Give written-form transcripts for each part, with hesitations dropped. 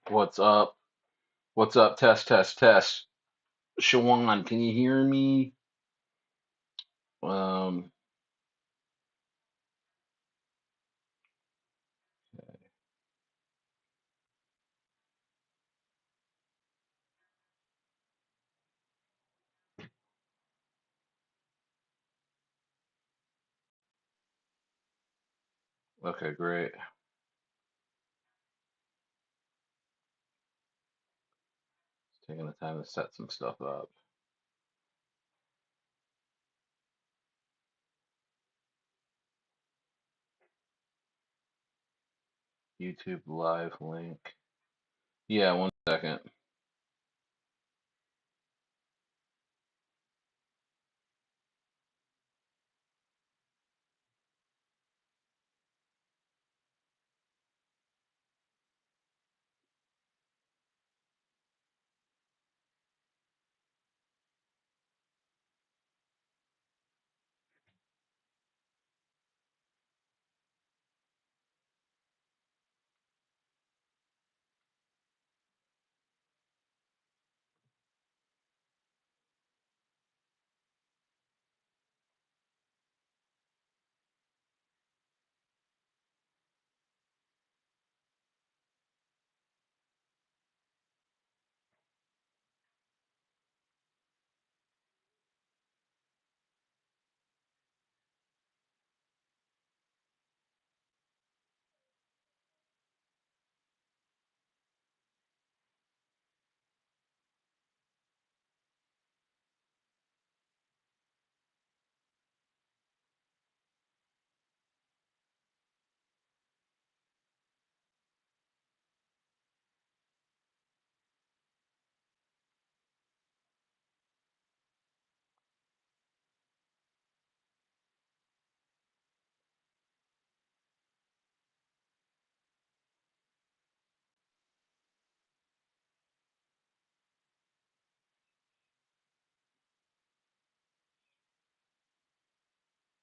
What's up? What's up? Test, test, test. Shawan, can you hear me? Um, okay, great. Taking the time to set some stuff up. YouTube live link. Yeah, 1 second.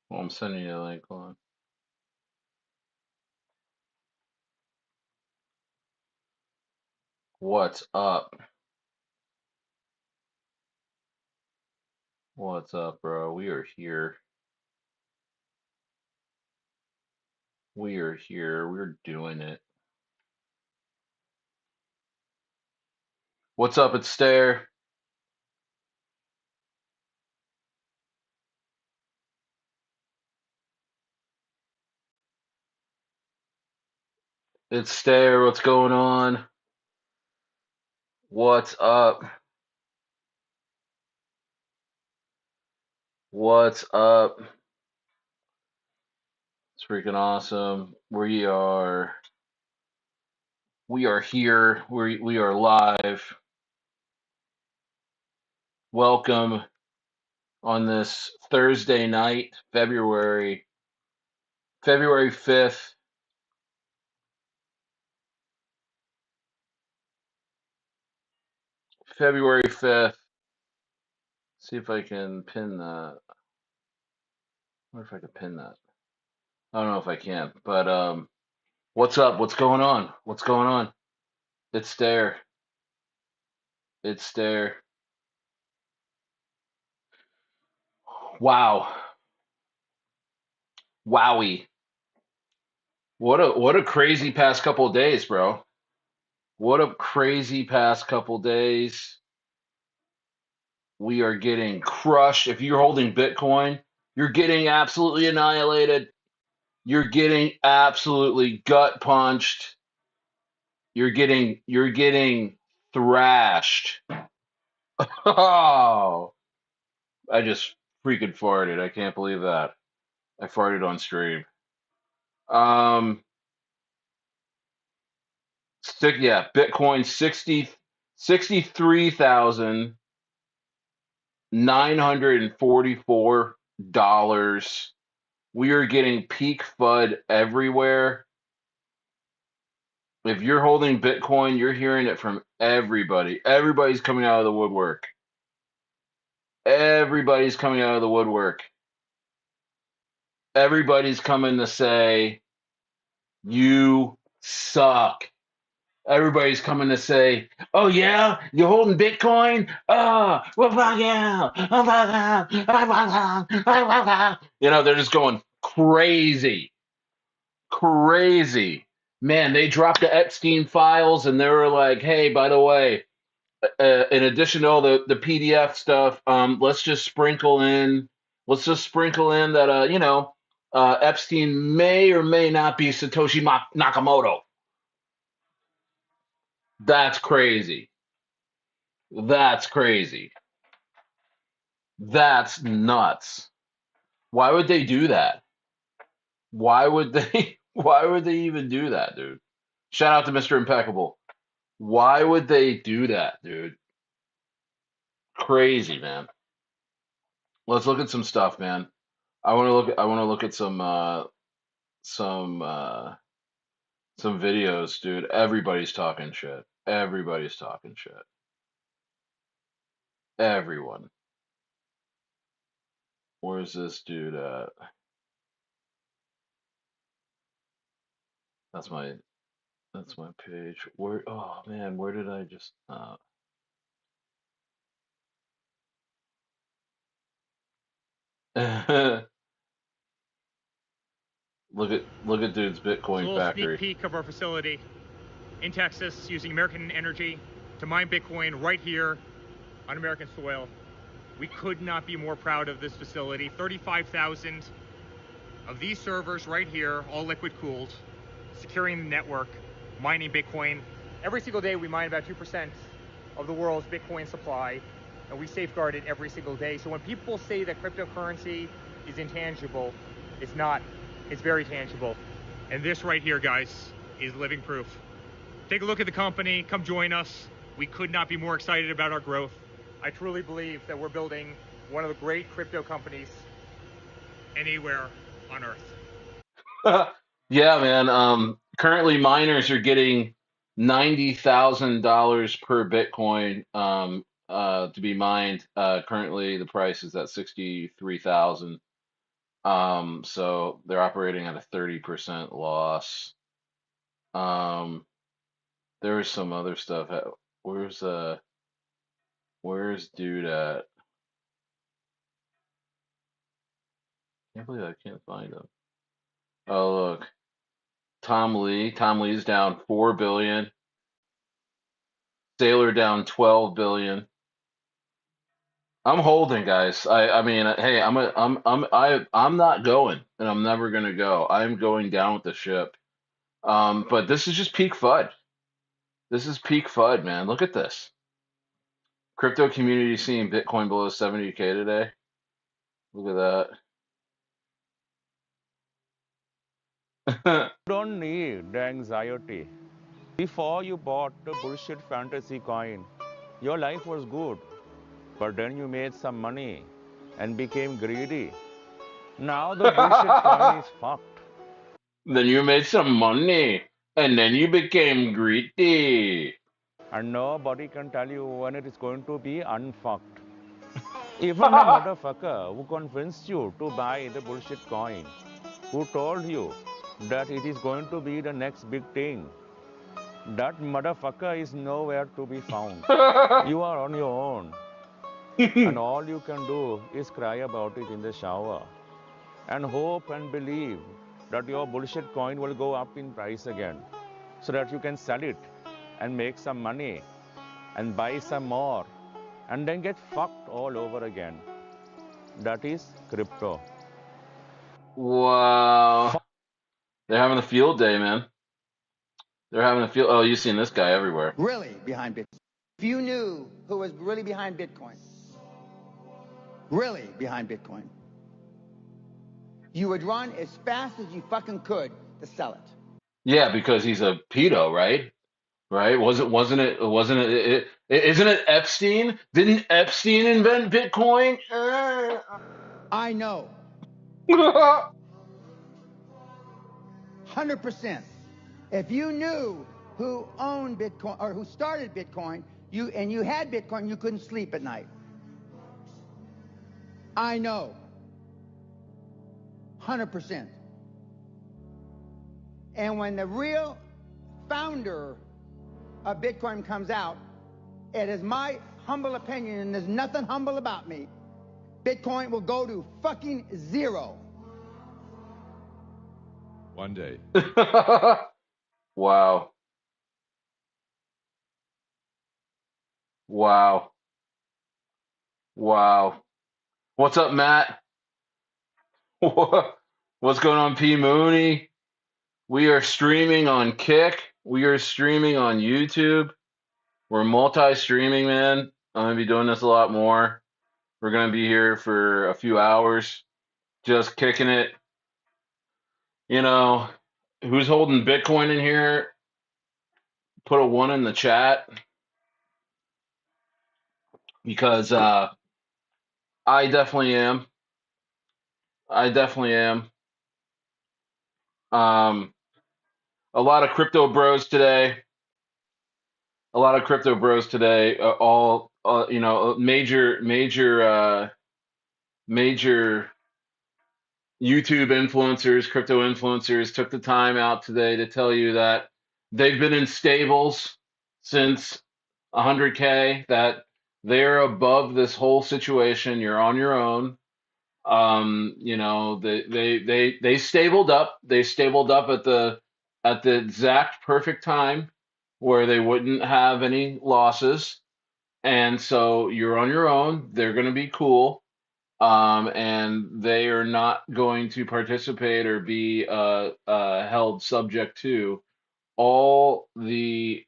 Well, I'm sending you a link. Hold on. What's up? What's up, bro? We are here. We are here. We're doing it. What's up? It's Stair. It's Stair. What's going on? What's up? What's up? It's freaking awesome. We are here. We are live. Welcome on this Thursday night, February 5th. February 5th. See if I can pin that. I wonder if I can pin that. I don't know if I can, but what's up? What's going on? What's going on? It's there. It's there. Wow. Wowie. What a crazy past couple of days, bro. What a crazy past couple days. We are getting crushed. If you're holding Bitcoin, you're getting absolutely annihilated. You're getting absolutely gut punched. You're getting thrashed. Oh, I just freaking farted. I can't believe that. I farted on stream. Um, yeah, Bitcoin 63,944 dollars. We are getting peak FUD everywhere. If you're holding Bitcoin, you're hearing it from everybody. Everybody's coming out of the woodwork. Everybody's coming out of the woodwork. Everybody's coming to say, you suck. Everybody's coming to say, "Oh yeah, you're holding Bitcoin? Oh, well, fuck yeah, oh, fuck yeah, oh, fuck yeah, oh, fuck yeah." They're just going crazy, crazy. Man, they dropped the Epstein files, and they were like, "Hey, by the way, in addition to all the PDF stuff, let's just sprinkle in that, Epstein may or may not be Satoshi Nakamoto." That's crazy. That's crazy. That's nuts. Why would they do that? Why would they why would they even do that, dude? Shout out to Mr. Impeccable. Why would they do that, dude? Crazy, man. Let's look at some stuff, man. I want to look at some some videos, dude. Everybody's talking shit. Everybody's talking shit. Everyone. Where's this dude at? That's my that's my page. Where oh man, where did I just look at dude's It's a Bitcoin little sneak factory. peek of our facility in Texas using American energy to mine Bitcoin right here on American soil. We could not be more proud of this facility. 35,000 of these servers right here, all liquid cooled, securing the network, mining Bitcoin. Every single day we mine about 2% of the world's Bitcoin supply, and we safeguard it every single day. So when people say that cryptocurrency is intangible, it's not. It's very tangible. And this right here, guys, is living proof. Take a look at the company, come join us. We could not be more excited about our growth. I truly believe that we're building one of the great crypto companies anywhere on earth. Yeah, man. Currently miners are getting $90,000 per Bitcoin to be mined. Currently the price is at 63,000. So they're operating at a 30% loss. Um, there's some other stuff. Where's where's dude at? Can't believe I can't find him. Oh look, Tom Lee. Tom Lee's down 4 billion. Sailor down 12 billion. I'm holding, guys. I mean, hey, I'm not going, and I'm never gonna go. I'm going down with the ship. But this is just peak FUD. This is peak FUD, man. Look at this. Crypto community seeing Bitcoin below 70K today. Look at that. Don't need the anxiety. Before you bought the bullshit fantasy coin, your life was good. But then you made some money and became greedy. Now the bullshit coin is fucked. Then you made some money, and then you became greedy. And nobody can tell you when it is going to be unfucked. Even the motherfucker who convinced you to buy the bullshit coin, who told you that it is going to be the next big thing, that motherfucker is nowhere to be found. You are on your own. And all you can do is cry about it in the shower and hope and believe that your bullshit coin will go up in price again so that you can sell it and make some money and buy some more and then get fucked all over again. That is crypto. Wow. They're having a field day, man. They're having a field. Oh, you've seen this guy everywhere. Really behind Bitcoin. If you knew who was really behind Bitcoin, you would run as fast as you fucking could to sell it. Yeah, because he's a pedo, right? Right? Isn't it Epstein? Didn't Epstein invent Bitcoin? I know, 100%. If you knew who owned Bitcoin or who started Bitcoin, you had Bitcoin, you couldn't sleep at night. I know, 100%. And when the real founder of Bitcoin comes out, it is my humble opinion, and there's nothing humble about me, Bitcoin will go to fucking zero. One day. Wow. Wow. Wow. What's up, Matt? What's going on, P. Mooney? We are streaming on Kick. We are streaming on YouTube. We're multi-streaming, man. I'm going to be doing this a lot more. We're going to be here for a few hours, just kicking it. You know, who's holding Bitcoin in here? Put a 1 in the chat, because I definitely am. I definitely am. A lot of crypto bros today. A lot of crypto bros today. All major YouTube influencers, crypto influencers took the time out today to tell you that they've been in stables since 100K, that they're above this whole situation. You're on your own. They stabled up. They stabled up at the exact perfect time where they wouldn't have any losses. And so you're on your own. They're going to be cool. And they are not going to participate or be held subject to all the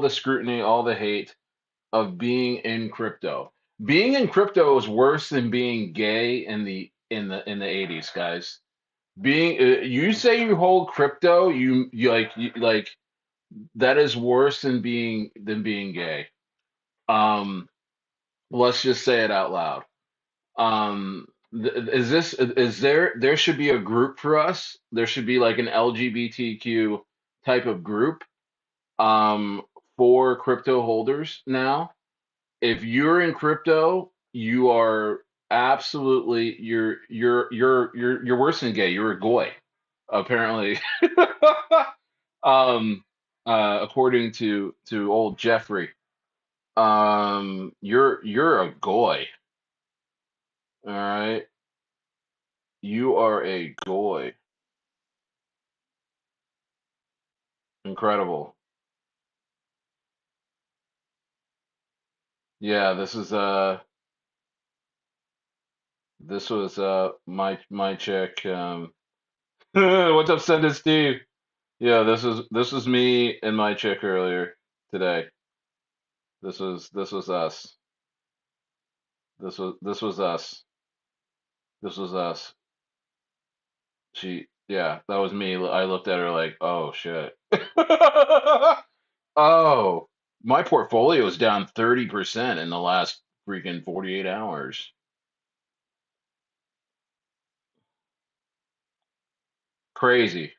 scrutiny, all the hate of being in crypto. Being in crypto is worse than being gay in the 80s, guys. Being you say you hold crypto, you like that is worse than being gay. Let's just say it out loud. There should be a group for us. There should be like an LGBTQ type of group um for crypto holders now. If you're in crypto, you are absolutely you're worse than gay. You're a goy, apparently. um According to old Jeffrey. You're a goy. All right. You are a goy. Incredible. Yeah, this was my chick. What's up, Send it, Steve? Yeah, this was me and my chick earlier today. This was us. This was us. This was us. Yeah, that was me. I looked at her like, oh shit. Oh, my portfolio is down 30% in the last freaking 48 hours. Crazy.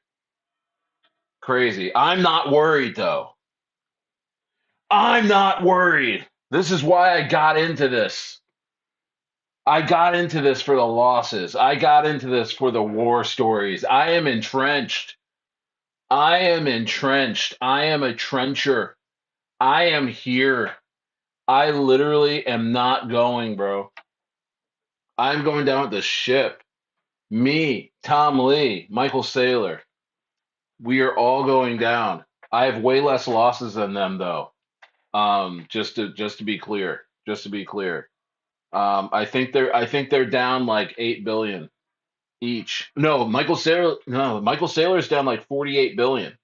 Crazy. I'm not worried though. I'm not worried. This is why I got into this. I got into this for the losses. I got into this for the war stories. I am entrenched. I am entrenched. I am a trencher. I am here. I literally am not going, bro. I'm going down with the ship. Me, Tom Lee, Michael Saylor. We are all going down. I have way less losses than them, though. Just to be clear. Just to be clear. I think they're down like 8 billion each. Michael Saylor's down like 48 billion.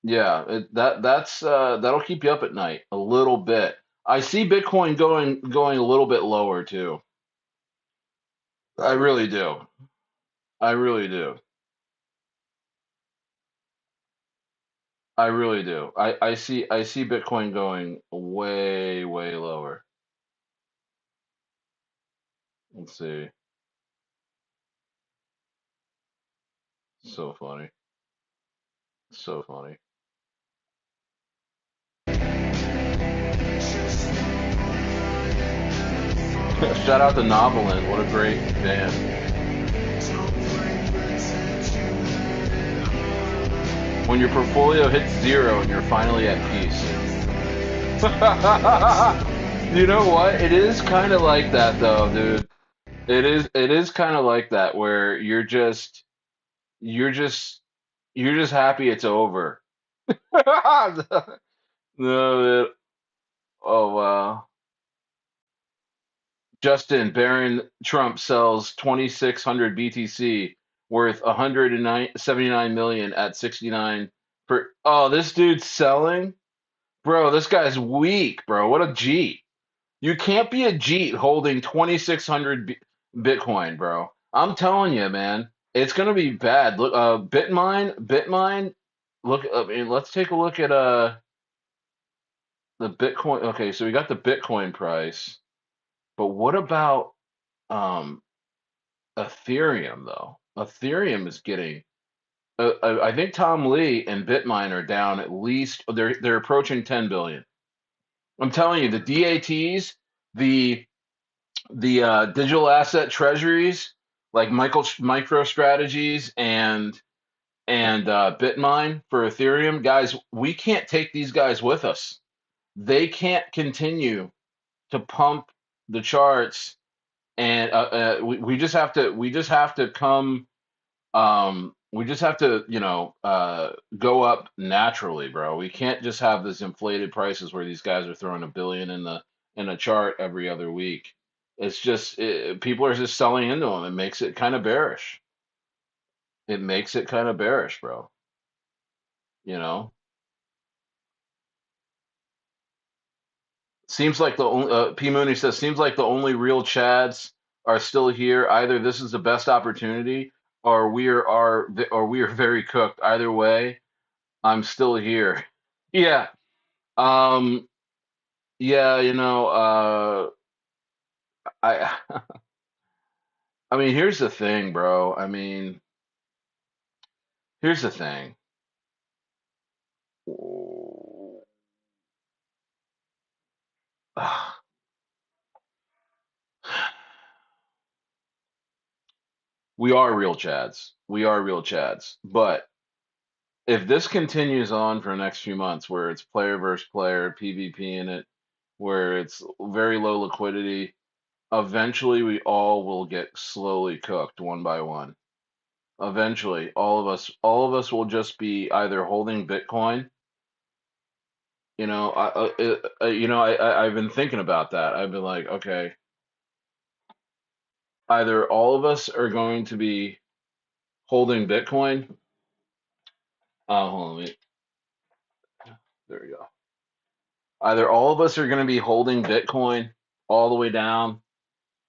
Yeah, that'll keep you up at night a little bit. I see Bitcoin going a little bit lower too. I really do. I really do. I really do. I see Bitcoin going way, way lower. Let's see. So funny. So funny. Shout out to Novelin. What a great band. when your portfolio hits zero and you're finally at peace. You know what? It is kind of like that though, dude. It is kind of like that where you're just you're just happy it's over. No, man. Oh wow. Justin Barron Trump sells 2,600 BTC worth 179 million at 69 per. Oh, this dude's selling? Bro, this guy's weak, bro. What a Jeet. You can't be a Jeet holding 2,600 Bitcoin, bro. I'm telling you, man. It's gonna be bad. Look, Bitmine. Look, I mean, let's take a look at the Bitcoin. Okay, so we got the Bitcoin price, but what about um Ethereum though? Ethereum is getting. I think Tom Lee and Bitmine are down at least. They're approaching 10 billion. I'm telling you, the DATs, the digital asset treasuries like Michael MicroStrategies and Bitmine for Ethereum, guys, we can't take these guys with us. They can't continue to pump the charts, and we just have to come. We just have to, go up naturally, bro. We can't just have this inflated prices where these guys are throwing a billion in a chart every other week. It's just people are just selling into them. It makes it kind of bearish. It makes it kind of bearish, bro. You know, seems like the only P Mooney says seems like the only real Chads are still here. Either this is the best opportunity, or we are very cooked. Either way, I'm still here. Yeah. Um, yeah, I I mean, here's the thing, bro. I mean, here's the thing. We are real Chads. We are real Chads. But if this continues on for the next few months, where it's player versus player, PvP in it, where it's very low liquidity, eventually we all will get slowly cooked one by one. Eventually, all of us will just be either holding Bitcoin. I've been thinking about that. I've been like, okay, either all of us are going to be holding Bitcoin. Hold on, there we go. Either all of us are going to be holding Bitcoin all the way down,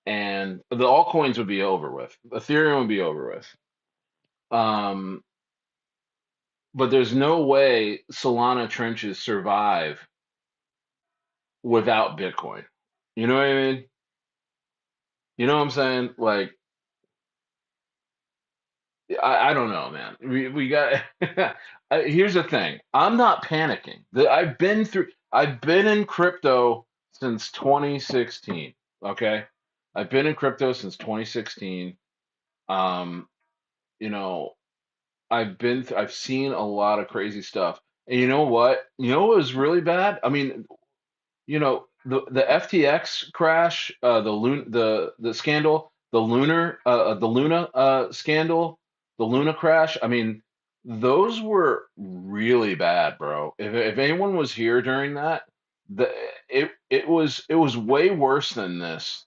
and the altcoins would be over with. Ethereum would be over with. Um, but there's no way Solana trenches survive without Bitcoin. You know what I mean? You know what I'm saying? Like, I don't know, man. We got. Here's the thing. I'm not panicking. I've been in crypto since 2016. Okay, I've been in crypto since 2016. Um, you know, I've seen a lot of crazy stuff. And you know what? You know what was really bad? I mean, the FTX crash, the scandal, the Luna scandal, the Luna crash. I mean, those were really bad, bro. If anyone was here during that, the it was way worse than this.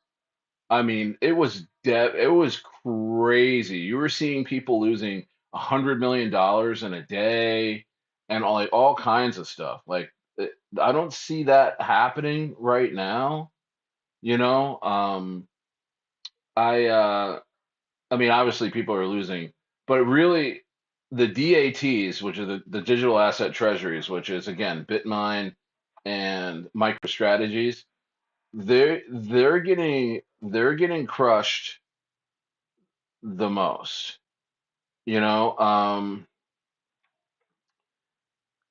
I mean, it was crazy. You were seeing people losing $100 million in a day, and all kinds of stuff. Like, I don't see that happening right now. You know, I I mean, obviously people are losing, but really the DATs, which are the digital asset treasuries, which is again Bitmine and MicroStrategies, they're getting crushed the most. You know,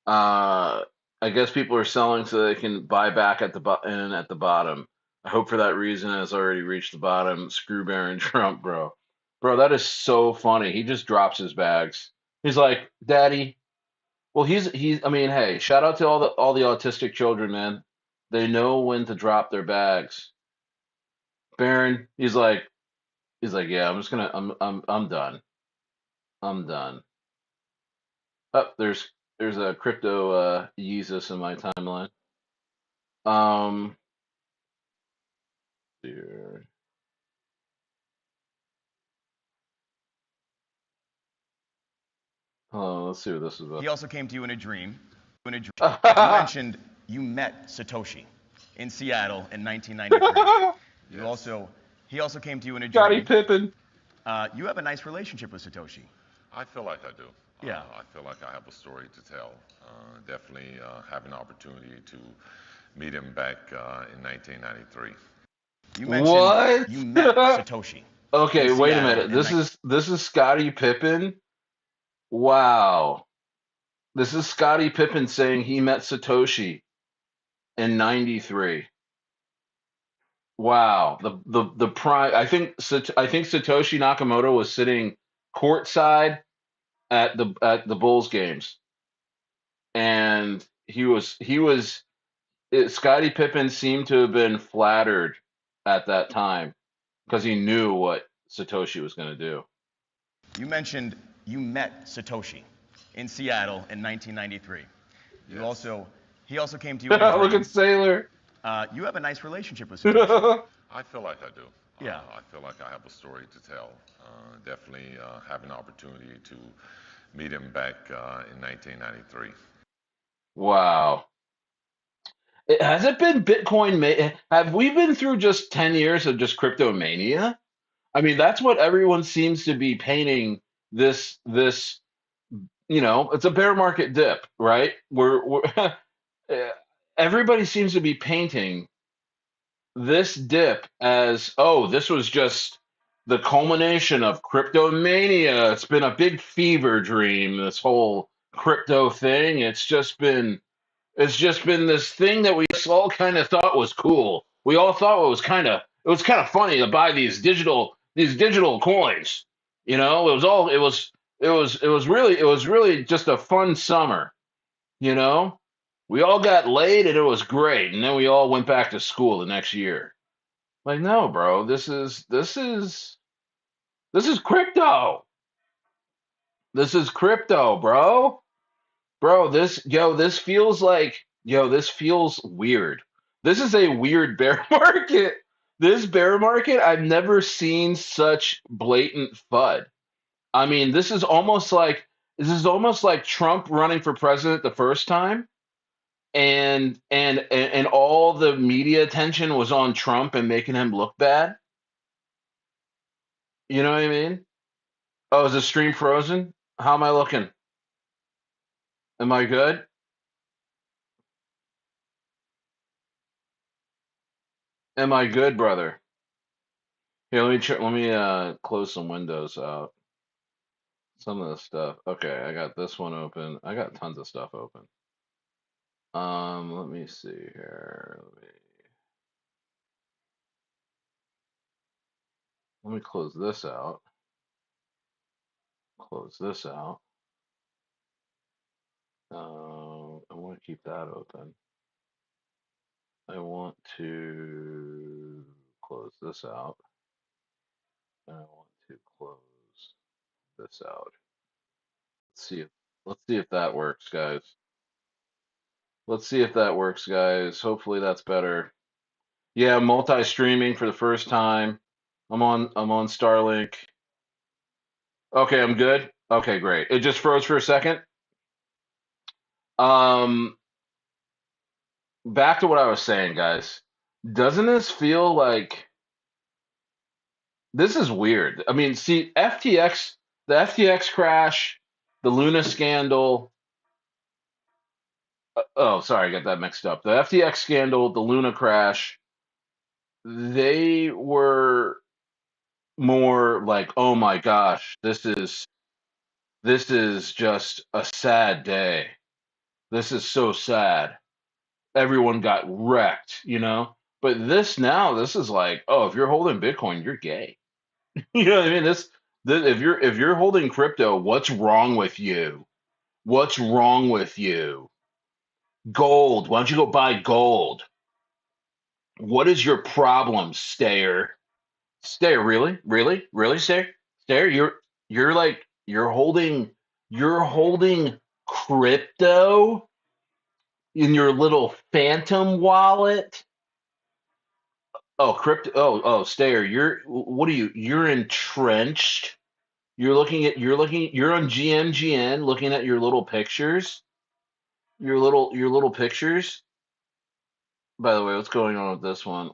uh, I guess people are selling so they can buy back at the bottom. I hope for that reason it has already reached the bottom. Screw Baron Trump, bro. Bro, that is so funny. He just drops his bags. He's like, Daddy, Well, he's. I mean, hey, shout out to all the autistic children, man. They know when to drop their bags. Baron, he's like, yeah, I'm just gonna, I'm done. I'm done. Oh, there's a crypto Yeezus in my timeline. Um, here. Oh, let's see what this is He about. also came to you in a dream. You mentioned you met Satoshi in Seattle in 1993. He also came to you in a Scottie dream. Pippen. You have a nice relationship with Satoshi. I feel like I do. Yeah. I feel like I have a story to tell. Definitely have an opportunity to meet him back in 1993. You mentioned What? you met Satoshi in Okay, wait a Seattle minute. in This is Scottie Pippen. Wow. This is Scottie Pippen saying he met Satoshi in '93. Wow. The prime. I think Satoshi Nakamoto was sitting courtside at the Bulls games, and Scottie Pippen seemed to have been flattered at that time because he knew what Satoshi was going to do. You mentioned you met Satoshi in Seattle in 1993. He also came to you in a Look at dream. Sailor. You have a nice relationship with Satoshi. I feel like I do. Yeah. I feel like I have a story to tell. Definitely have an opportunity to meet him back in 1993. Wow. Has it been Bitcoin? Have we been through just 10 years of just crypto mania? I mean, that's what everyone seems to be painting this, it's a bear market dip, right? Everybody seems to be painting this dip as, oh, this was just the culmination of crypto mania. It's been a big fever dream, this whole crypto thing. It's just been this thing that we all kind of thought was cool. We all thought it was kind of funny to buy these digital coins. It was really just a fun summer. You know, we all got laid and it was great, and then we all went back to school the next year. Like, no, bro, this is crypto. This is crypto, bro. Bro, this feels weird. This is a weird bear market. This bear market, I've never seen such blatant FUD. I mean, this is almost like Trump running for president the first time, and all the media attention was on Trump and making him look bad. You know what I mean? Oh, is the stream frozen? How am I looking? Am I good? Am I good, brother? Here, let me close some windows out. Some of the stuff. Okay, I got this one open. I got tons of stuff open. Let me see here. Let me close this out. Close this out. I want to keep that open. I want to close this out. And I want to close this out. Let's see if that works, guys. Let's see if that works, guys. Hopefully that's better. Yeah, multi-streaming for the first time. I'm on Starlink. Okay, I'm good. Okay, great. It just froze for a second. Um, Back to what I was saying, guys. Doesn't this feel like this is weird? I mean, see, the FTX crash, the Luna scandal. Oh, sorry, I got that mixed up. The FTX scandal, the Luna crash, they were more like, oh my gosh, this is just a sad day. This is so sad. Everyone got wrecked. But this is like, oh, if you're holding Bitcoin, you're gay. You know what I mean? If you're holding crypto, what's wrong with you? What's wrong with you? Gold. Why don't you go buy gold? What is your problem, Stayer? Stayer, really? Really? Really, Stayer? Stayer, you're like you're holding crypto in your little phantom wallet? Oh, crypto. Oh, Stayer, what are you? You're entrenched. You're on GMGN looking at your little pictures. Your little pictures. By the way, what's going on with this one?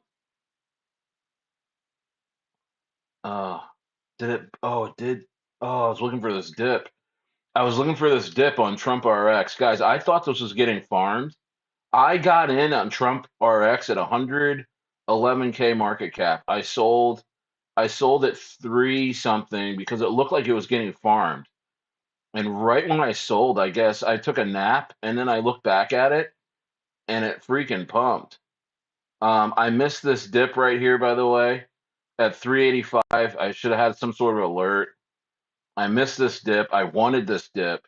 Uh, did it? Oh, it did. Oh, I was looking for this dip. I was looking for this dip on Trump RX. Guys, I thought this was getting farmed. I got in on Trump RX at 111K market cap. I sold at 3 something because it looked like it was getting farmed. And right when I sold, I guess I took a nap and then I looked back at it and it freaking pumped. I missed this dip right here, by the way, at 385. I should have had some sort of alert. I missed this dip. I wanted this dip.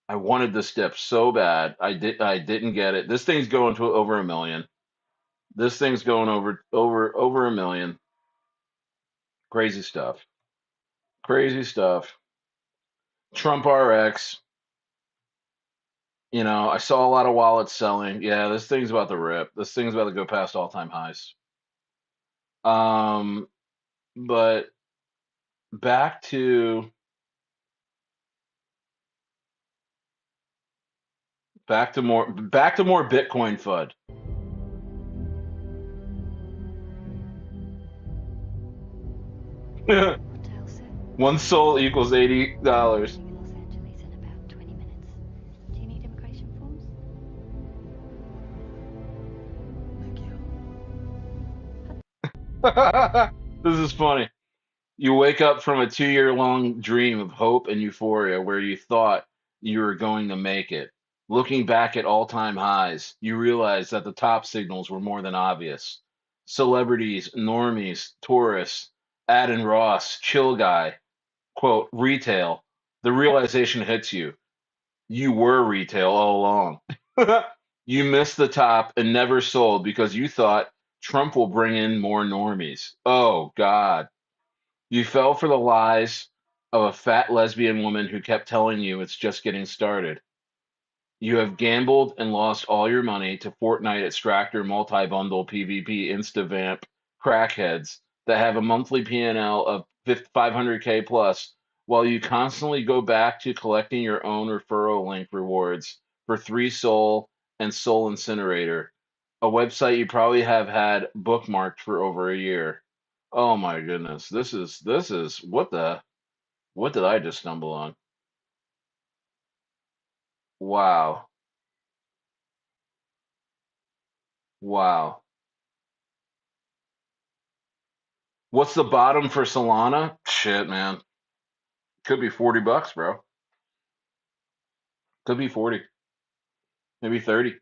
I wanted this dip so bad. I didn't get it. This thing's going to over a million. This thing's going over a million. Crazy stuff. Crazy stuff. Trump RX. I saw a lot of wallets selling. Yeah, this thing's about to rip. This thing's about to go past all-time highs. Um, but back to back to more Bitcoin FUD. Hotel, sir. One soul equals $80. Leaving Los Angeles in about 20 minutes. Do you need immigration forms? This is funny. You wake up from a 2-year long dream of hope and euphoria where you thought you were going to make it. Looking back at all-time highs, you realize that the top signals were more than obvious. Celebrities, normies, tourists, Adin Ross, chill guy, quote, retail. The realization hits you. You were retail all along. You missed the top and never sold because you thought Trump will bring in more normies. Oh, God. You fell for the lies of a fat lesbian woman who kept telling you it's just getting started. You have gambled and lost all your money to Fortnite extractor multi-bundle PvP insta-vamp crackheads that have a monthly P&L of 500K plus, while you constantly go back to collecting your own referral link rewards for 3Soul and Soul Incinerator, a website you probably have had bookmarked for over a year. Oh my goodness. This is what did I just stumble on? Wow. Wow. What's the bottom for Solana? Shit, man. Could be $40, bro. Could be 40, maybe 30.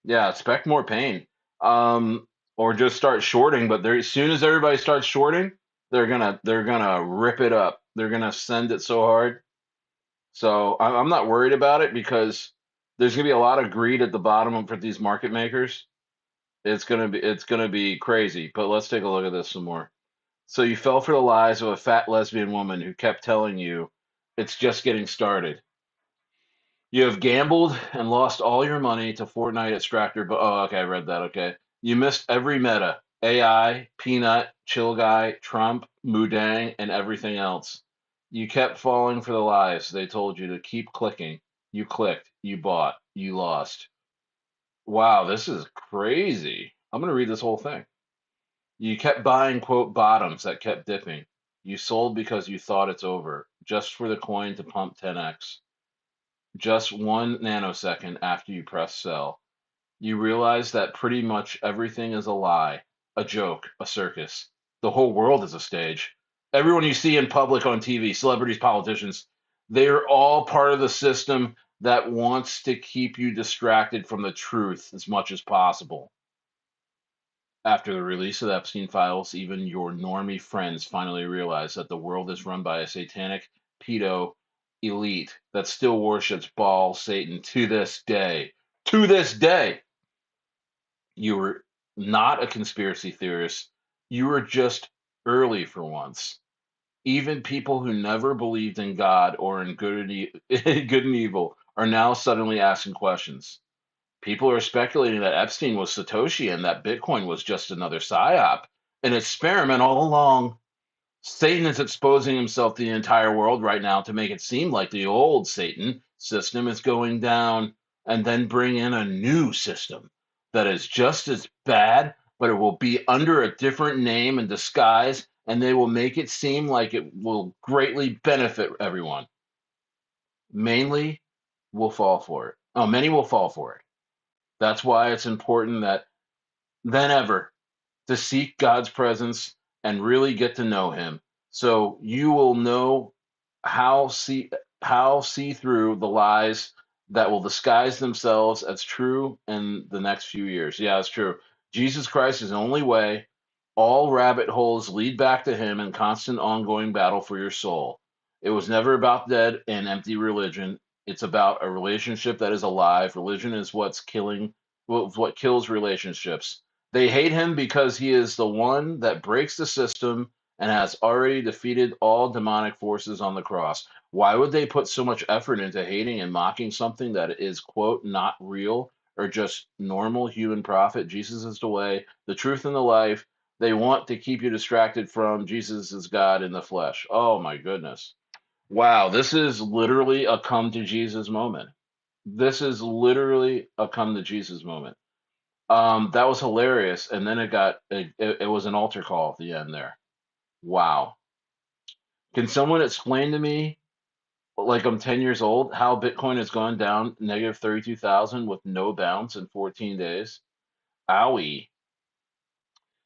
Yeah, expect more pain. Um, or just start shorting, but as soon as everybody starts shorting, they're gonna rip it up. They're gonna send it so hard. So I'm not worried about it because there's gonna be a lot of greed at the bottom for these market makers. It's gonna be crazy. But let's take a look at this some more. So you fell for the lies of a fat lesbian woman who kept telling you it's just getting started. You have gambled and lost all your money to Fortnite extractor. But oh, okay, I read that. Okay, you missed every meta: AI, Peanut, Chill Guy, Trump, Mudang, and everything else. You kept falling for the lies. They told you to keep clicking. You clicked. You bought. You lost. Wow, this is crazy. I'm gonna read this whole thing. You kept buying, quote, bottoms that kept dipping. You sold because you thought it's over, just for the coin to pump 10x. Just 1 nanosecond after you press sell, you realize that pretty much everything is a lie, a joke, a circus. The whole world is a stage. Everyone you see in public on TV, celebrities, politicians, they are all part of the system that wants to keep you distracted from the truth as much as possible. After the release of the Epstein files, even your normie friends finally realize that the world is run by a satanic pedo elite that still worships Baal, Satan to this day. To this day, you were not a conspiracy theorist. You were just early for once. Even people who never believed in God or in good and, good and evil are now suddenly asking questions. People are speculating that Epstein was Satoshi and that Bitcoin was just another psyop, an experiment all along. Satan is exposing himself to the entire world right now to make it seem like the old Satan system is going down and then bring in a new system that is just as bad, but it will be under a different name and disguise, and they will make it seem like it will greatly benefit everyone. Mainly will fall for it. Oh, many will fall for it. That's why it's important that than ever to seek God's presence and really get to know him. So you will know how see through the lies that will disguise themselves as true in the next few years. Yeah, it's true. Jesus Christ is the only way. All rabbit holes lead back to him in constant ongoing battle for your soul. It was never about dead and empty religion. It's about a relationship that is alive. Religion is what kills relationships. They hate him because he is the one that breaks the system and has already defeated all demonic forces on the cross. Why would they put so much effort into hating and mocking something that is, quote, not real or just normal human prophet? Jesus is the way, the truth, and the life. They want to keep you distracted from Jesus is God in the flesh. Oh my goodness. Wow, this is literally a come to Jesus moment. This is literally a come to Jesus moment. That was hilarious, and then it was an altar call at the end there. Wow. Can someone explain to me, like I'm 10 years old, how Bitcoin has gone down negative 32,000 with no bounce in 14 days? Owie.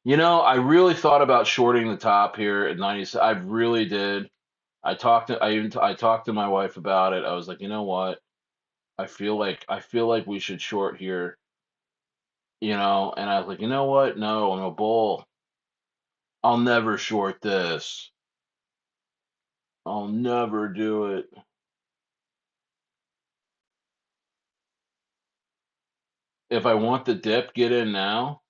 I really thought about shorting the top here at 90. I really did. I talked to my wife about it. I was like, you know what? I feel like we should short here, and I was like, you know what? No, I'm a bull. I'll never short this. I'll never do it. If I want the dip, get in now.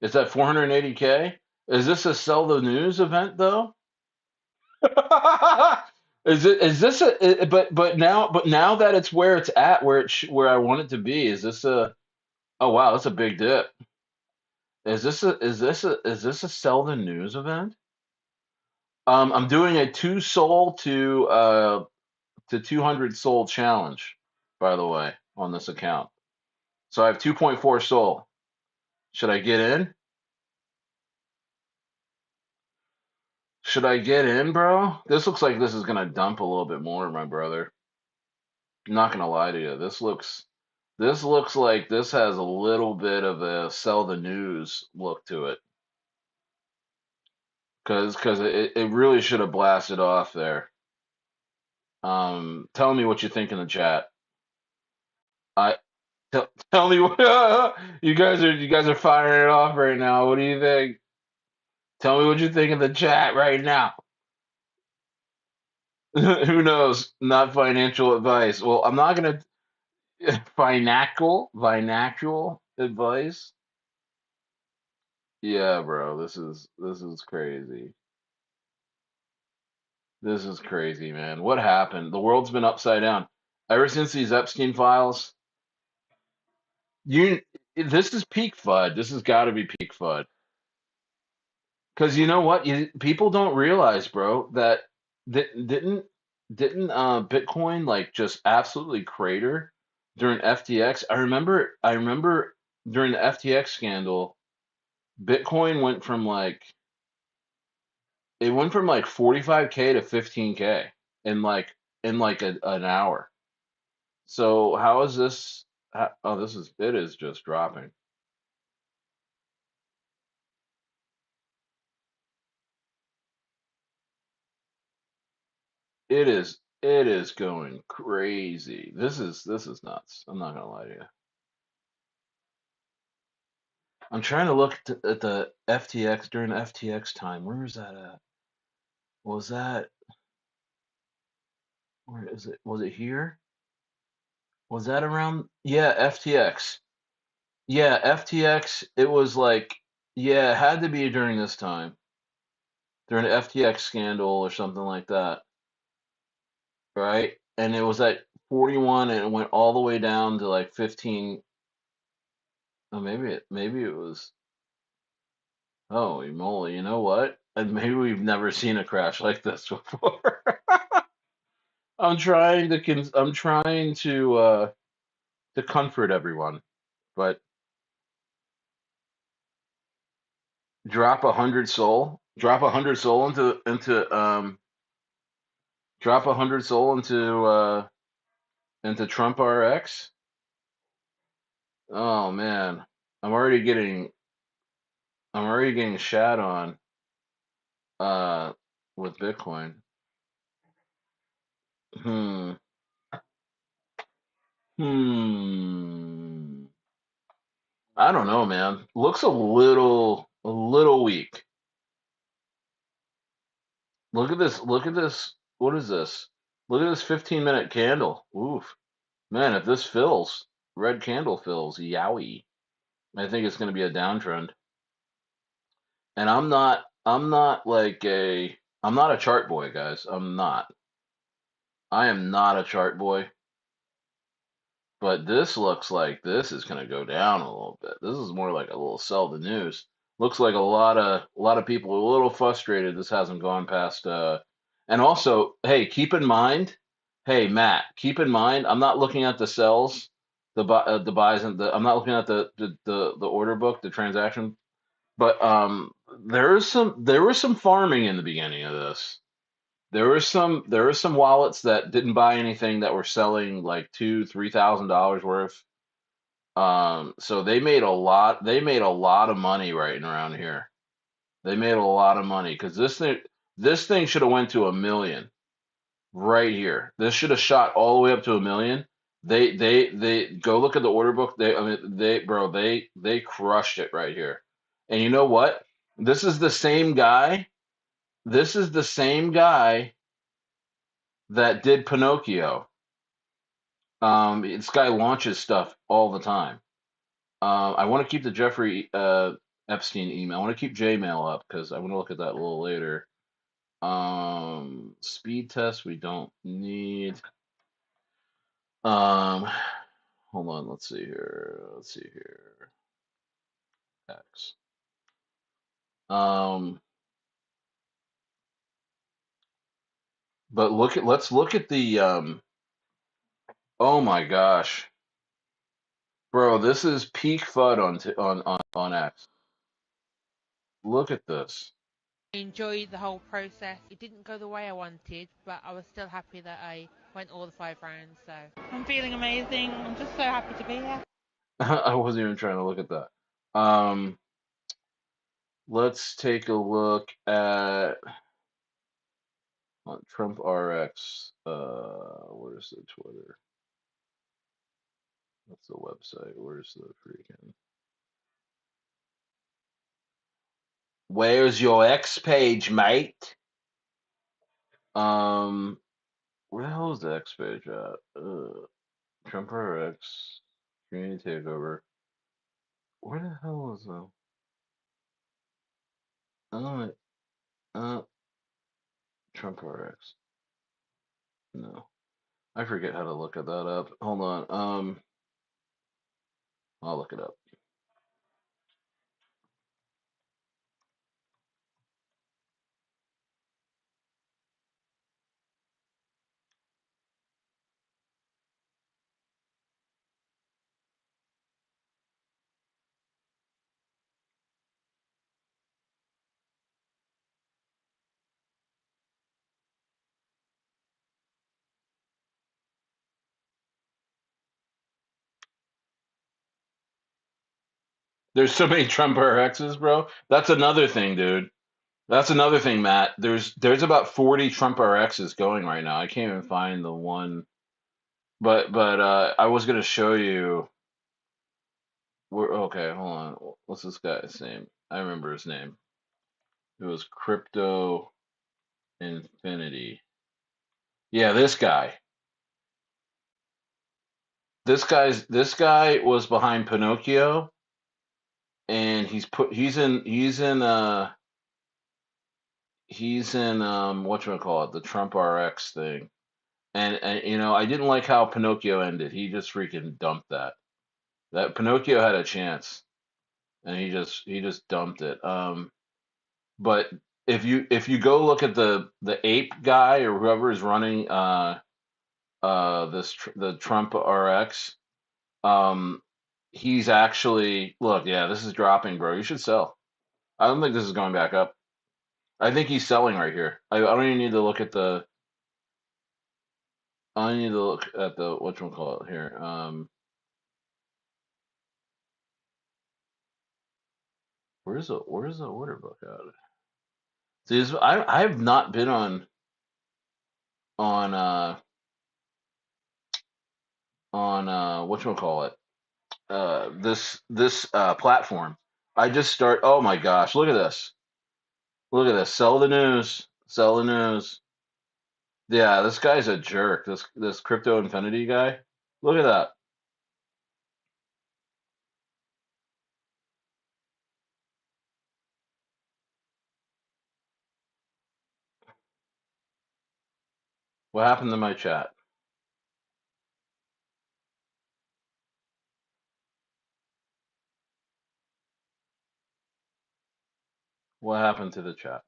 Is that 480K? Is this a sell the news event though? Is this but now that it's where it's at where I want it to be, is this a oh wow, that's a big dip. Is this a sell the news event? I'm doing a 2 soul to 200 soul challenge, by the way, on this account. So I have 2.4 soul. Should I get in? Should I get in, bro? This looks like this is gonna dump a little bit more, my brother. I'm not gonna lie to you. This looks like this has a little bit of a sell the news look to it. Cause it really should have blasted off there. Tell me what you think in the chat. I tell me what you guys are firing it off right now. What do you think? Tell me what you think in the chat right now. Who knows? Not financial advice. Well, I'm not gonna financial advice. Yeah, bro, this is crazy. This is crazy, man. What happened? The world's been upside down ever since these Epstein files. You, this is peak FUD. This has got to be peak FUD. Because you know what? People don't realize, bro, that didn't Bitcoin like just absolutely crater during FTX? I remember during the FTX scandal, Bitcoin went from like 45K to 15K in like an hour. So how is this? Oh, it is just dropping. It is going crazy. This is nuts. I'm not gonna lie to you. I'm trying to look at the FTX during FTX time. Where is that at? Was that Where is it? Was it here? Was that around? Yeah, FTX. Yeah, FTX. It was like, yeah, it had to be during this time, during the FTX scandal or something like that, right? And it was at 41 and it went all the way down to like 15. Oh, maybe it was. Holy moly! You know what? And maybe we've never seen a crash like this before. I'm trying to comfort everyone, but drop 100 soul drop 100 soul into Trump RX. Oh man, I'm already getting I'm already getting shat on uh with Bitcoin. Hmm. Hmm. I don't know, man. Looks a little weak. Look at this. Look at this. What is this? Look at this 15-minute candle. Oof. Man, if this fills, red candle fills, yowie. I think it's going to be a downtrend. And I'm not a chart boy, guys. I'm not. I am not a chart boy, but this looks like this is going to go down a little bit. This is more like a little sell the news. Looks like a lot of people are a little frustrated this hasn't gone past and also, hey, keep in mind, hey Matt, keep in mind I'm not looking at the sells, the buys and I'm not looking at the order book, the transaction. But there was some farming in the beginning of this. There were some wallets that didn't buy anything that were selling like $2,000-3,000 worth. So they made a lot of money right around here. They made a lot of money because this thing should have went to 1 million right here. This should have shot all the way up to 1 million. They go look at the order book. I mean they crushed it right here. And you know what? This is the same guy. This is the same guy that did Pinocchio. This guy launches stuff all the time. I want to keep the Jeffrey Epstein email. I want to keep Jmail up because I want to look at that a little later. Speed test we don't need. Um, hold on. Let's see here. Let's see here. X. Um, but let's look at the oh my gosh, bro, this is peak FUD on X. Look at this. Enjoyed the whole process. It didn't go the way I wanted, but I was still happy that I went all the 5 rounds. So I'm feeling amazing. I'm just so happy to be here. I wasn't even trying to look at that. Um, let's take a look at Trump RX. Where's the Twitter? What's the website? Where's the freaking? Where's your X page, mate? Um, where the hell is the X page at? Trump RX community takeover. Where the hell is the? Oh, Trump RX. No, I forget how to look at that up. Hold on. I'll look it up. There's so many Trump RXs, bro. That's another thing, dude. That's another thing, Matt. There's about 40 Trump RXs going right now. I can't even find the one, but I was gonna show you. Okay, hold on. What's this guy's name? I remember his name. It was Crypto Infinity. Yeah, this guy. This guy was behind Pinocchio, and he's in whatchamacallit, the Trump RX thing. And you know, I didn't like how Pinocchio ended. He just freaking dumped that. That Pinocchio had a chance, and he just dumped it. But if you go look at the ape guy or whoever is running the Trump RX, um he's actually, look, yeah, this is dropping, bro. You should sell. I don't think this is going back up. I think he's selling right here. I don't even need to look at the I don't need to look at the whatchamacallit here. Where's the order book at? See, I have not been on uh whatchamacallit, this platform. I just start. Oh my gosh, look at this. Look at this. Sell the news. Sell the news. Yeah, this guy's a jerk. This crypto infinity guy. Look at that. What happened to my chat? What happened to the chat?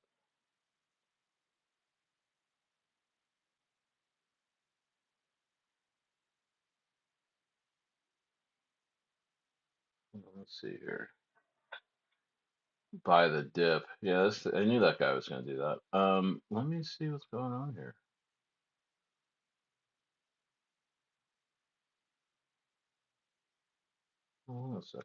Let's see here. Buy the dip. Yeah, I knew that guy was going to do that. Let me see what's going on here. Hold on a second.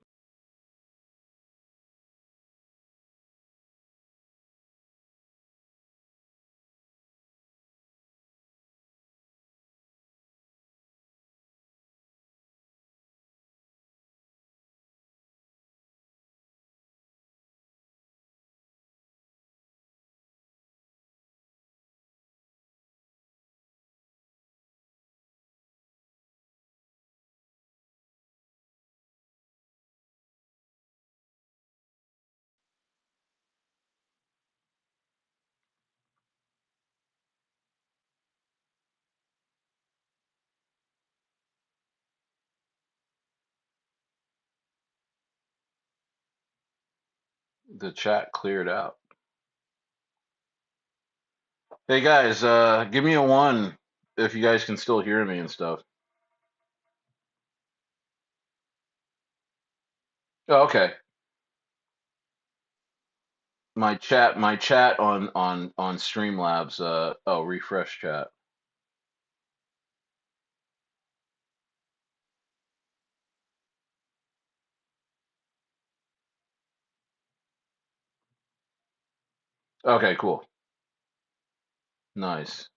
The chat cleared out. Hey guys, give me a one if you guys can still hear me and stuff. Oh, okay. My chat on Streamlabs. Oh, refresh chat. Okay, cool. Nice.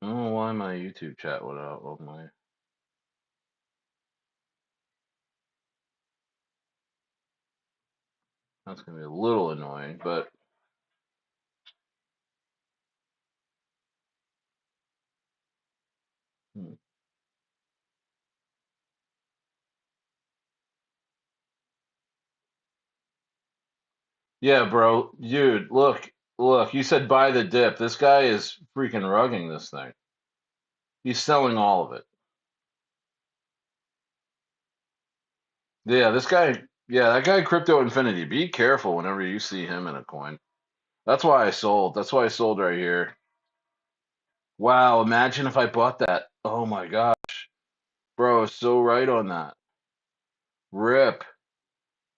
I don't know why my YouTube chat went out of my. That's gonna be a little annoying, but hmm. Yeah, bro, dude, look. You said buy the dip. This guy is freaking rugging this thing. He's selling all of it. Yeah, this guy. Yeah, that guy, Crypto Infinity. Be careful whenever you see him in a coin. That's why I sold. That's why I sold right here. Wow, imagine if I bought that. Oh my God, bro, I was so right on that. Rip,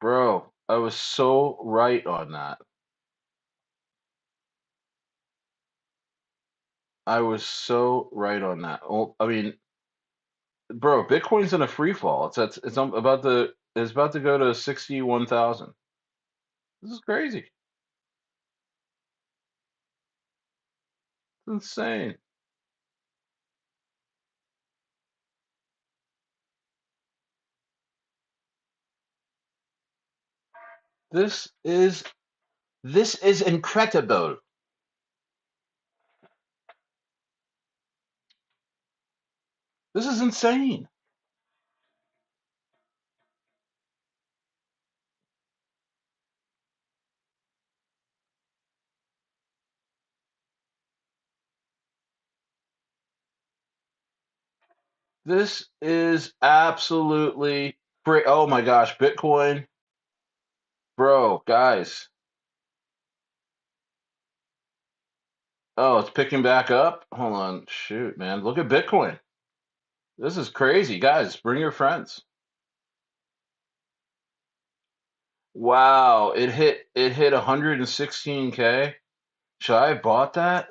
bro, I was so right on that. I was so right on that. Well, I mean, bro, Bitcoin's in a free fall. It's about to go to 61,000. This is crazy. It's insane. This is this is incredible. This is insane. This is absolutely oh my gosh, Bitcoin, bro, guys. Oh, it's picking back up. Hold on, shoot, man, look at Bitcoin. This is crazy, guys. Bring your friends. Wow, it hit 116K. Should I have bought that?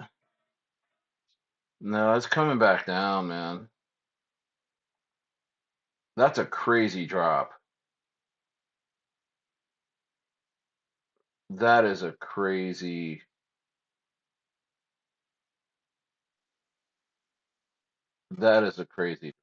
No, it's coming back down, man. That's a crazy drop. That is a crazy. That is a crazy.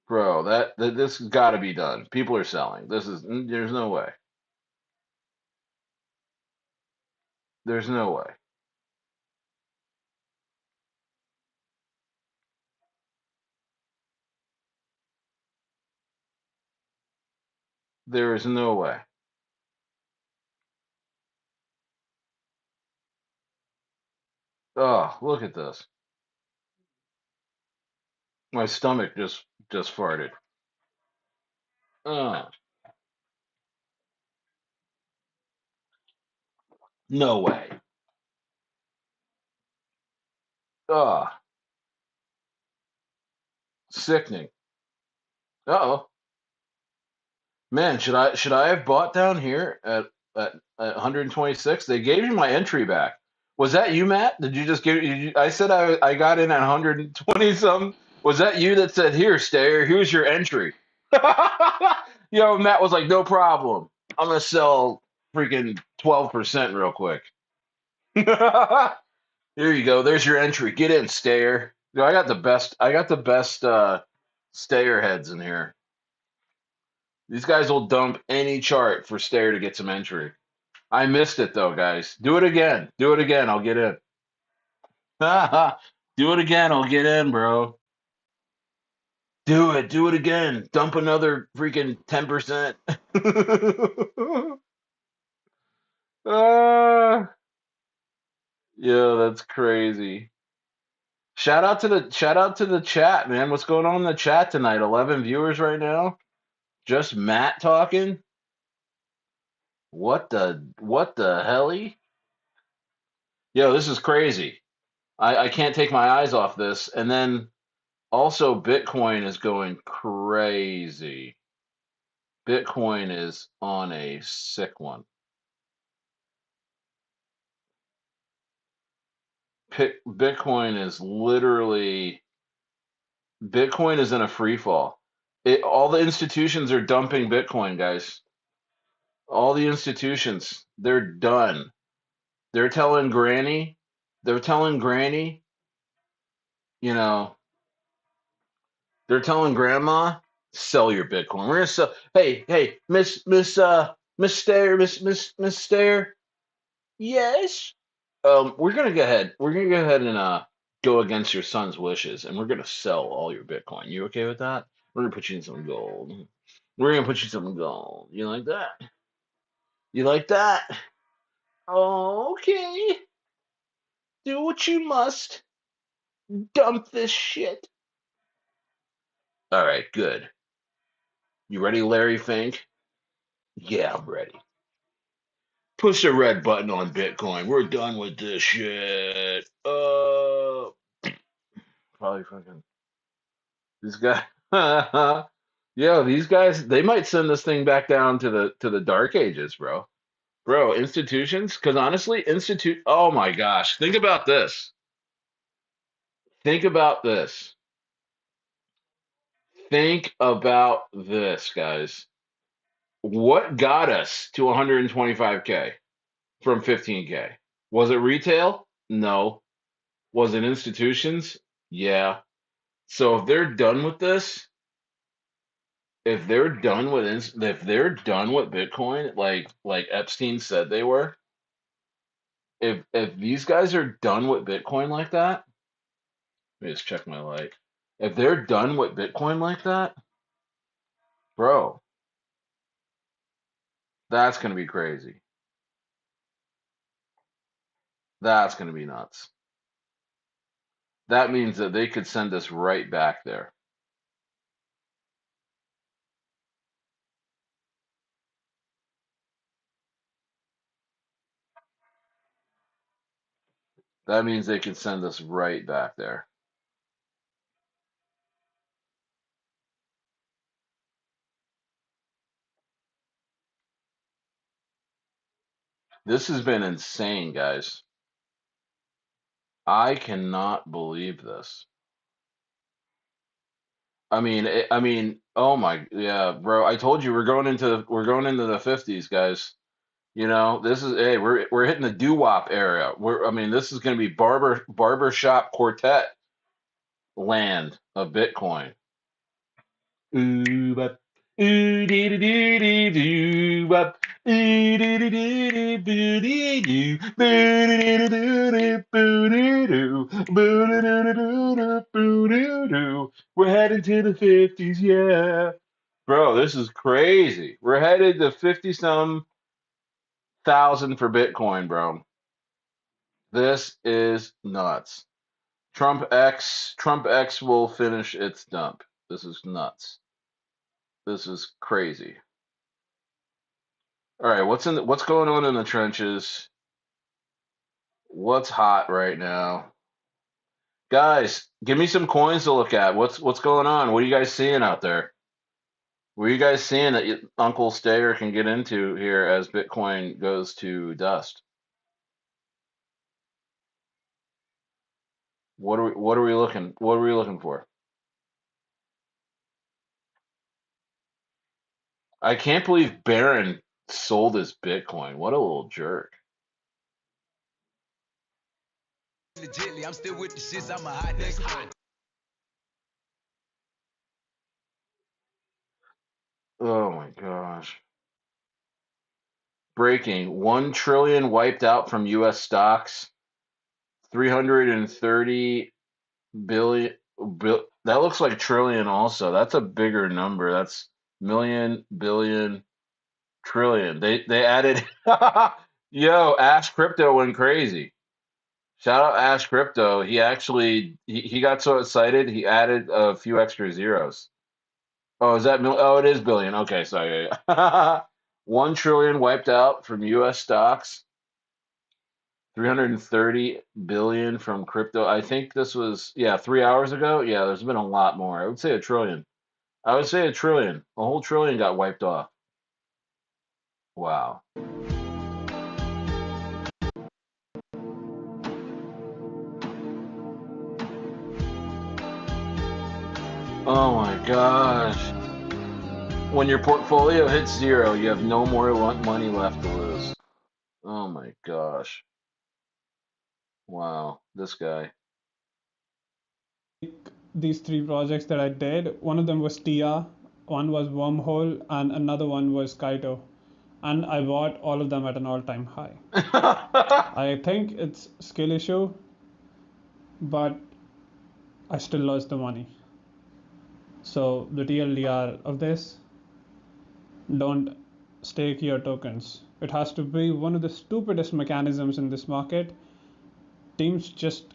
Bro, this has got to be done. People are selling. There's no way. There's no way. There is no way. Oh, look at this. My stomach just farted. Oh, no way. Oh, sickening. Uh-oh. Man, should I have bought down here at 126? They gave me my entry back. Was that you, Matt? Did you just I said I got in at 120 something. Was that you that said, "Here, Stayer, here's your entry"? Matt was like, "No problem. I'm gonna sell freaking 12% real quick." Here you go. There's your entry. Get in, Stayer. I got the best. I got the best Stayer heads in here. These guys will dump any chart for Stair to get some entry. I missed it though, guys. Do it again. Do it again. I'll get in. Do it again. I'll get in, bro. Do it. Do it again. Dump another freaking 10%. uh, yeah, that's crazy. Shout out to the chat, man. What's going on in the chat tonight? 11 viewers right now. Just Matt talking. What the helly? Yo, this is crazy. I can't take my eyes off this. And then also Bitcoin is going crazy. Bitcoin is on a sick one. Bitcoin is in a free fall. All the institutions are dumping Bitcoin, guys. All the institutions, they're done. They're telling Granny, they're telling Granny, you know, they're telling Grandma, sell your Bitcoin. We're gonna sell. Hey, Miss Stair, Miss Stair. Yes. We're gonna go ahead. We're gonna go ahead and go against your son's wishes, and we're gonna sell all your Bitcoin. You okay with that? We're gonna put you in some gold. We're gonna put you in some gold. You like that? You like that? Okay. Do what you must. Dump this shit. All right, good. You ready, Larry Fink? Yeah, I'm ready. Push the red button on Bitcoin. We're done with this shit. Probably fucking this guy. Yeah, these guys. They might send this thing back down to the dark ages, bro. Bro, institutions. Because honestly, Oh my gosh, think about this. Think about this. Think about this, guys. What got us to 125K from 15K? Was it retail? No. Was it institutions? Yeah. So if they're done with this, if they're done with if they're done with Bitcoin, like Epstein said they were, if these guys are done with Bitcoin like that, let me just check my light. If they're done with Bitcoin like that, bro, that's gonna be crazy. That's gonna be nuts. That means that they could send us right back there. That means they could send us right back there. This has been insane, guys. I cannot believe this. Oh my, yeah, bro. I told you we're going into the 50s, guys. You know, this is hey, we're hitting the doo-wop era. This is going to be barbershop quartet land of Bitcoin. Ooh, bop. Ooh, dee dee dee dee doo, bop. Ooh, dee dee dee dee boo dee doo. Boo dee dee doo doo, boo dee doo. Boo dee doo doo doo doo, boo doo doo. We're heading to the 50s, yeah. Bro, this is crazy. We're headed to 50 some thousand for Bitcoin, bro. This is nuts. Trump X will finish its dump. This is nuts. This is crazy. All right, what's going on in the trenches? What's hot right now? Guys, give me some coins to look at. What's going on? What are you guys seeing out there? What are you guys seeing that Uncle Stayer can get into here as Bitcoin goes to dust? What are we looking for? I can't believe Barron sold his Bitcoin. What a little jerk. Legitly, I'm still with the shits. I'm a hot nigga. Oh my gosh. Breaking 1 trillion wiped out from US stocks. 330 billion that looks like trillion also. That's a bigger number. That's million, billion, trillion. They added yo, Ash Crypto went crazy. Shout out Ash Crypto. He got so excited he added a few extra zeros. Oh, is that oh, it is billion. Okay, sorry. 1 trillion wiped out from US stocks. 330 billion from crypto. I think this was, yeah, 3 hours ago. Yeah, there's been a lot more. I would say a trillion. I would say a trillion. A whole trillion got wiped off. Wow. Oh my gosh. When your portfolio hits zero, you have no more money left to lose. Oh my gosh. Wow. This guy. These three projects that I did. One of them was Tia, one was Wormhole, and another one was Kaito. And I bought all of them at an all-time high. I think it's skill issue, but I still lost the money. So the TLDR of this, don't stake your tokens. It has to be one of the stupidest mechanisms in this market. Teams just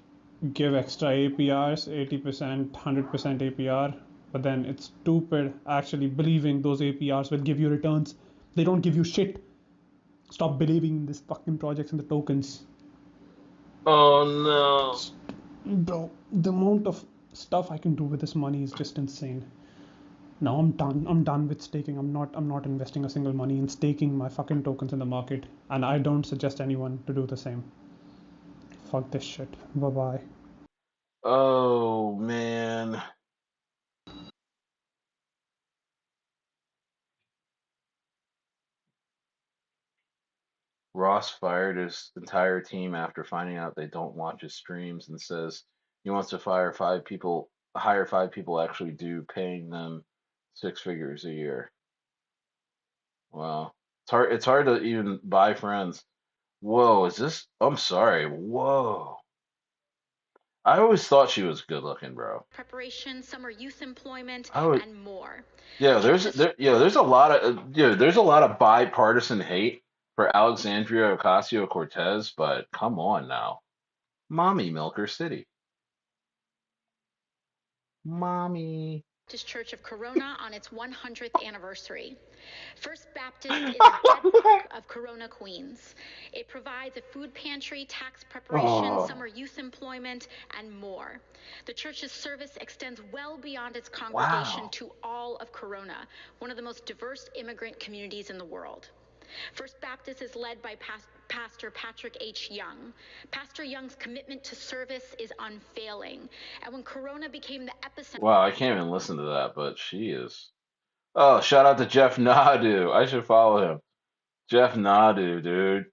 give extra APRs, 80%, 100% APR, but then it's stupid actually believing those APRs will give you returns. They don't give you shit. Stop believing in these fucking projects and the tokens. Oh no. Bro, the amount of stuff I can do with this money is just insane. Now I'm done. I'm done with staking. I'm not investing a single money in staking my fucking tokens in the market, and I don't suggest anyone to do the same. Fuck this shit. Bye bye. Oh man. Ross fired his entire team after finding out they don't watch his streams and says he wants to hire 5 people actually do, paying them Six figures a year. Wow. It's hard to even buy friends. Whoa, is this? I'm sorry. Whoa. I always thought she was good looking, bro. Preparation, summer youth employment, I would. and more. Yeah, there's a lot of there's a lot of bipartisan hate for Alexandria Ocasio-Cortez, but come on now. Mommy Milker City. Mommy. Baptist Church of Corona on its 100th anniversary. First Baptist is a bedrock of Corona, Queens. It provides a food pantry, tax preparation, Oh, summer youth employment, and more. The church's service extends well beyond its congregation wow. to all of Corona, one of the most diverse immigrant communities in the world. First Baptist is led by Pastor Patrick H. Young. Pastor Young's commitment to service is unfailing. And when Corona became the epicenter. Wow, I can't even listen to that, but she is. Oh, shout out to Jeff Nadu. I should follow him. Jeff Nadu, dude.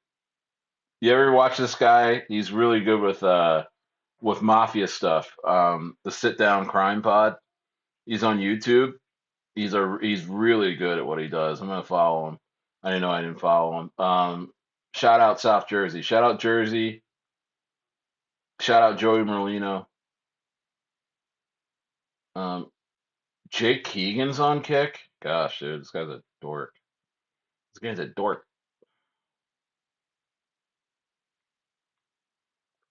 You ever watch this guy? He's really good with mafia stuff. The Sit Down Crime Pod. He's on YouTube. He's really good at what he does. I'm gonna follow him. I didn't know I didn't follow him. Shout out South Jersey. Shout out Jersey. Shout out Joey Merlino. Um, Jake Keegan's on Kick. Gosh, dude, this guy's a dork. This guy's a dork.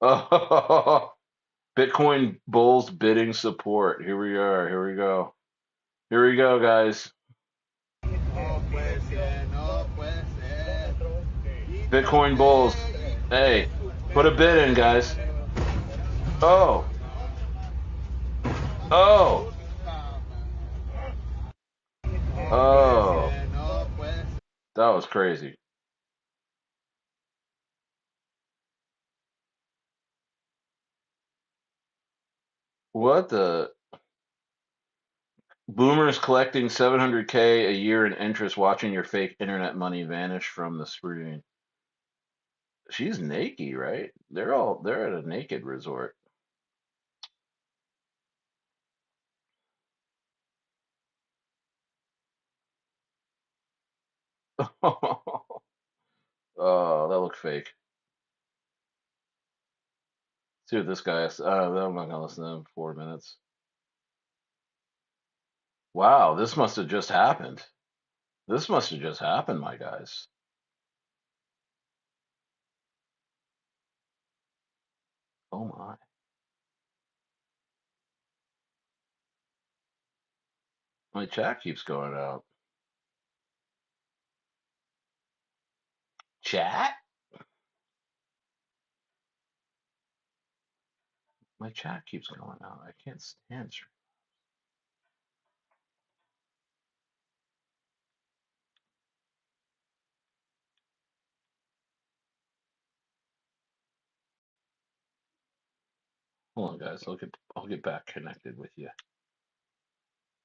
Oh, Bitcoin bulls bidding support. Here we are. Here we go. Here we go, guys. Bitcoin bulls. Hey, put a bid in, guys. Oh, oh, oh. That was crazy. What the? Boomers collecting 700K a year in interest watching your fake internet money vanish from the screen. She's naked, right? They're at a naked resort. Oh, that looked fake. See what this guy has. I'm not gonna listen to him for 4 minutes. Wow, this must have just happened. This must have just happened, my guys. Oh my. My chat keeps going out. Chat? My chat keeps going out. I can't stand it. Hold on, guys. I'll get back connected with you.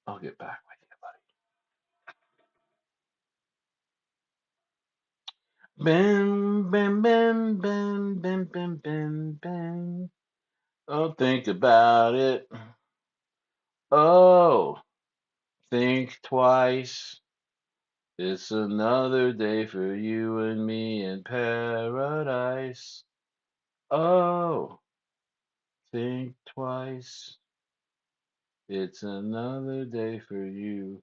I'll get back with you, buddy. Bam, bam, bam, bam, bam, bam, bam, bam. Oh, think about it. Oh, think twice. It's another day for you and me in paradise. Oh, think twice. It's another day for you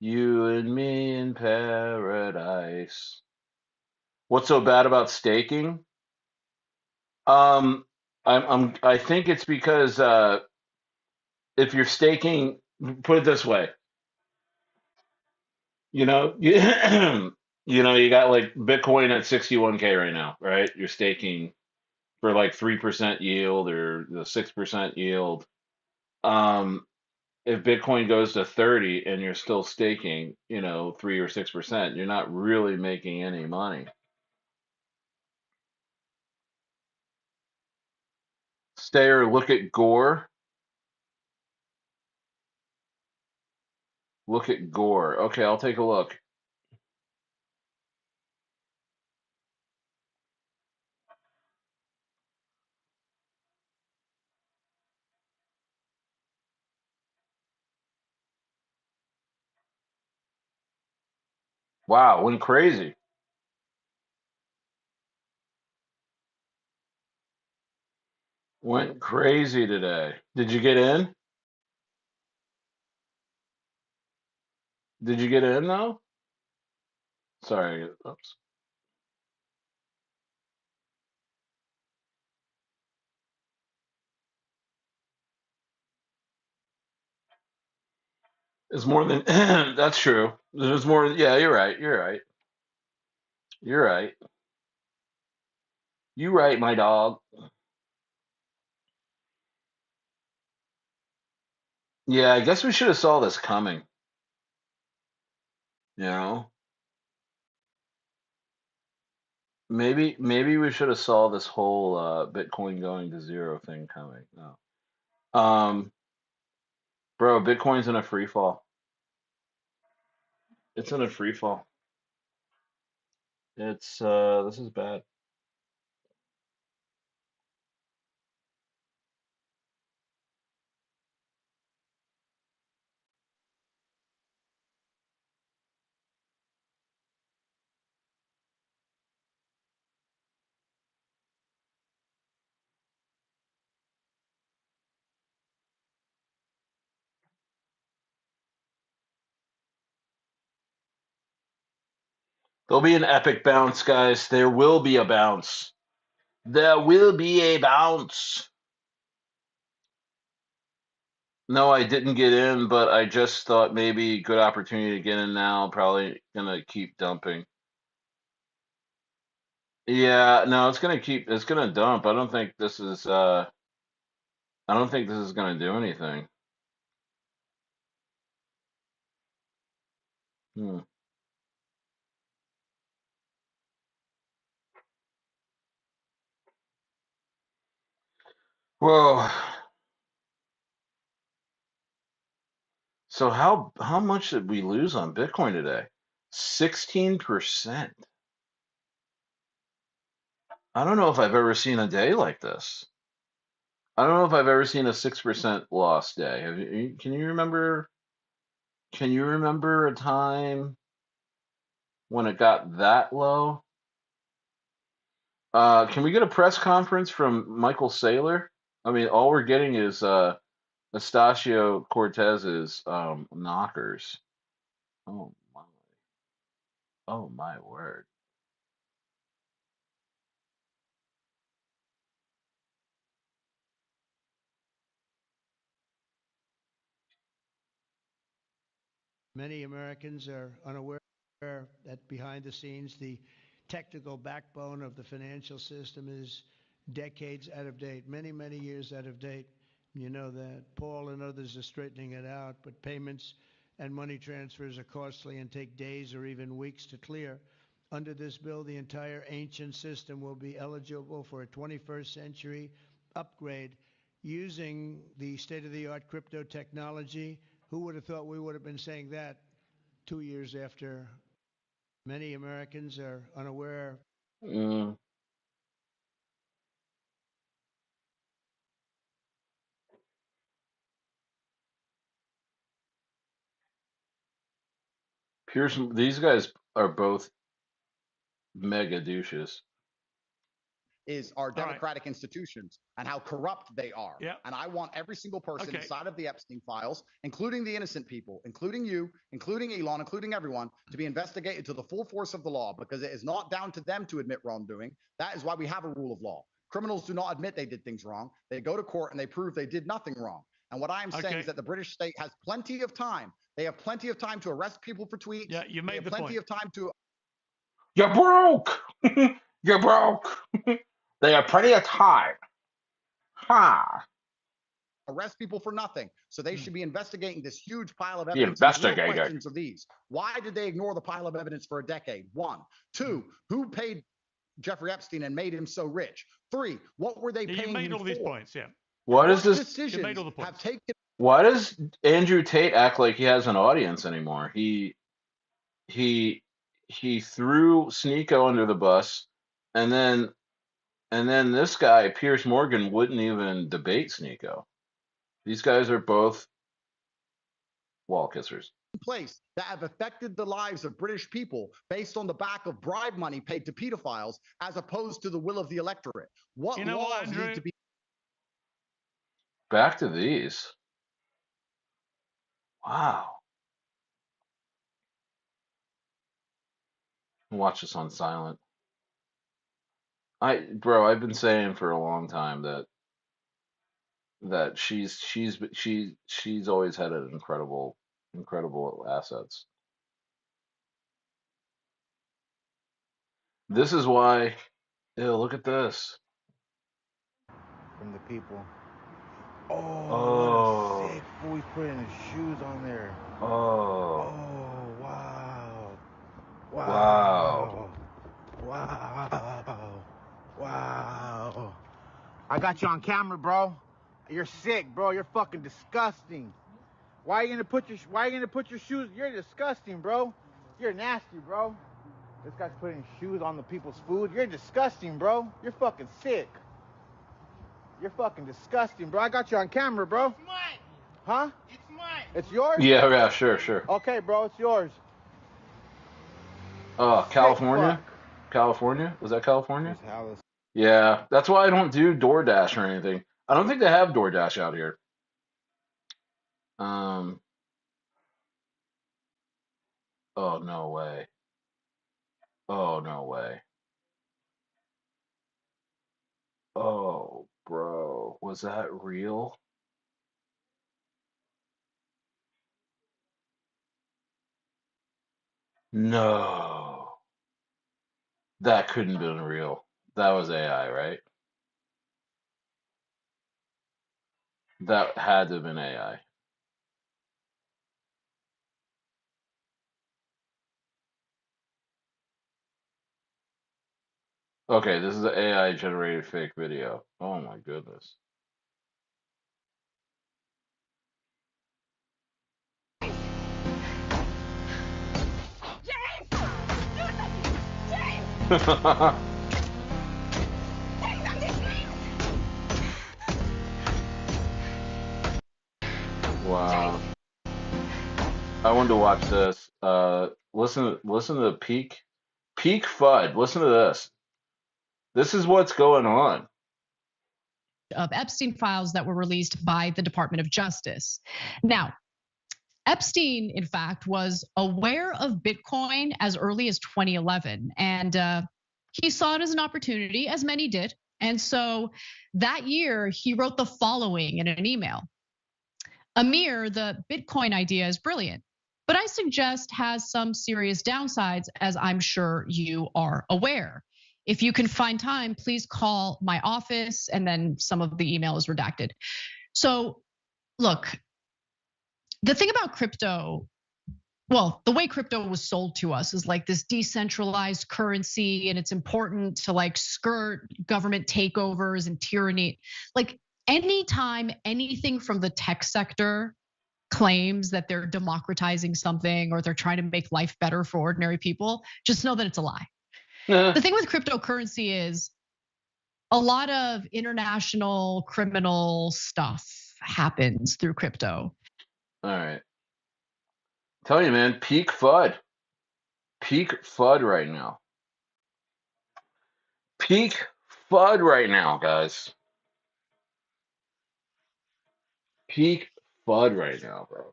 and me in paradise. What's so bad about staking? Um, I think it's because if you're staking, put it this way, you, you got like Bitcoin at 61K right now, right? You're staking for like 3% yield or the 6% yield. Um, if Bitcoin goes to 30 and you're still staking, 3 or 6%, you're not really making any money. Stayer, look at Gore. Look at Gore. Okay, I'll take a look. Wow, went crazy. Went crazy today. Did you get in? Did you get in though? Sorry. Oops. It's more than that's true. There's more. Yeah, you're right. You're right. You're right. You right, my dog. Yeah, I guess we should have saw this coming. You know, maybe we should have saw this whole Bitcoin going to zero thing coming. No. Bro, Bitcoin's in a free fall. It's in a free fall. It's this is bad. There'll be an epic bounce, guys. There will be a bounce. There will be a bounce. No, I didn't get in, but I just thought maybe good opportunity to get in now. Probably gonna keep dumping. Yeah, no, it's gonna dump. I don't think this is gonna do anything. Hmm. Whoa. So how much did we lose on Bitcoin today? 16%. I don't know if I've ever seen a day like this. I don't know if I've ever seen a 6% loss day. Can you remember a time when it got that low? Can we get a press conference from Michael Saylor? I mean, all we're getting is Estacio Cortez's knockers. Oh my, oh my word. Many Americans are unaware that behind the scenes, the technical backbone of the financial system is decades out of date, many, many years out of date. You know that. Paul and others are straightening it out, but payments and money transfers are costly and take days or even weeks to clear. Under this bill, the entire ancient system will be eligible for a 21st century upgrade using the state-of-the-art crypto technology. Who would have thought we would have been saying that 2 years after? Many Americans are unaware. Mm. Pearson, these guys are both mega douches. Is our democratic institutions and how corrupt they are. Yeah. And I want every single person inside of the Epstein files, including the innocent people, including you, including Elon, including everyone, to be investigated to the full force of the law, because it is not down to them to admit wrongdoing. That is why we have a rule of law. Criminals do not admit they did things wrong. They go to court and they prove they did nothing wrong. And what I am saying is that the British state has plenty of time. They have plenty of time to arrest people for tweets. Yeah, you made they have the plenty point. of time to. You're broke. You're broke. They have plenty of time. Ha. Arrest people for nothing. So they should be investigating this huge pile of The evidence. And the real investigator. questions are these. Why did they ignore the pile of evidence for a decade? 1. 2, who paid Jeffrey Epstein and made him so rich? 3, what were they paying him for? You made all these points, yeah. What is this? Decisions have taken. Why does Andrew Tate act like he has an audience anymore? He threw Sneeko under the bus, and then this guy Piers Morgan wouldn't even debate Sneeko. These guys are both wall kissers. place that have affected the lives of British people based on the back of bribe money paid to pedophiles as opposed to the will of the electorate? What laws need to be? Back to these. Wow. Watch this on silent. Bro, I've been saying for a long time that she's always had an incredible assets. This is why. Ew, look at this. From the people. Oh, what a Oh. sick fool. He's putting his shoes on there. Oh. Oh, wow. Wow. Wow. Wow. Wow. I got you on camera, bro. You're sick, bro. You're fucking disgusting. Why are you gonna put your shoes? You're disgusting, bro. You're nasty, bro. This guy's putting shoes on the people's food. You're disgusting, bro. You're fucking sick. You're fucking disgusting, bro. I got you on camera, bro. It's mine. Huh? It's mine. It's yours? Yeah, sure. Okay, bro, it's yours. California? California? Was that California? Hallis. Yeah, that's why I don't do DoorDash or anything. I don't think they have DoorDash out here. Um, oh no way. Oh no way. Oh, bro, was that real? No. That couldn't have been real. That was AI, right? That had to have been AI. Okay, this is an AI generated fake video. Oh my goodness. James! Do something! James! Take something, Wow. I wanted to watch this. Listen to Peak FUD. Listen to this. This is what's going on. Of Epstein files that were released by the Department of Justice. Now, Epstein, in fact, was aware of Bitcoin as early as 2011, and he saw it as an opportunity, as many did. And so that year, he wrote the following in an email. Amir, the Bitcoin idea is brilliant, but I suggest has some serious downsides, as I'm sure you are aware. If you can find time, please call my office, and then some of the email is redacted. So look, the thing about crypto, well, the way crypto was sold to us is like this decentralized currency, and it's important to like skirt government takeovers and tyranny. Like anytime anything from the tech sector claims that they're democratizing something or they're trying to make life better for ordinary people, just know that it's a lie. The thing with cryptocurrency is a lot of international criminal stuff happens through crypto. All right. Tell you, man, peak FUD. Peak FUD right now. Peak FUD right now, guys. Peak FUD right now, bro.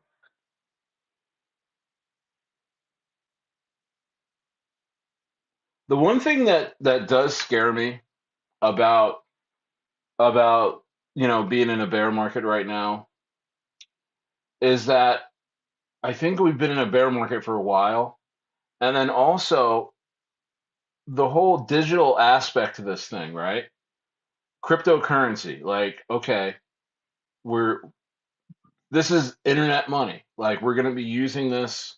The one thing that does scare me about being in a bear market right now is that I think we've been in a bear market for a while, and then also the whole digital aspect of this thing, right? Cryptocurrency, like, okay, we're this is internet money. Like, we're gonna be using this,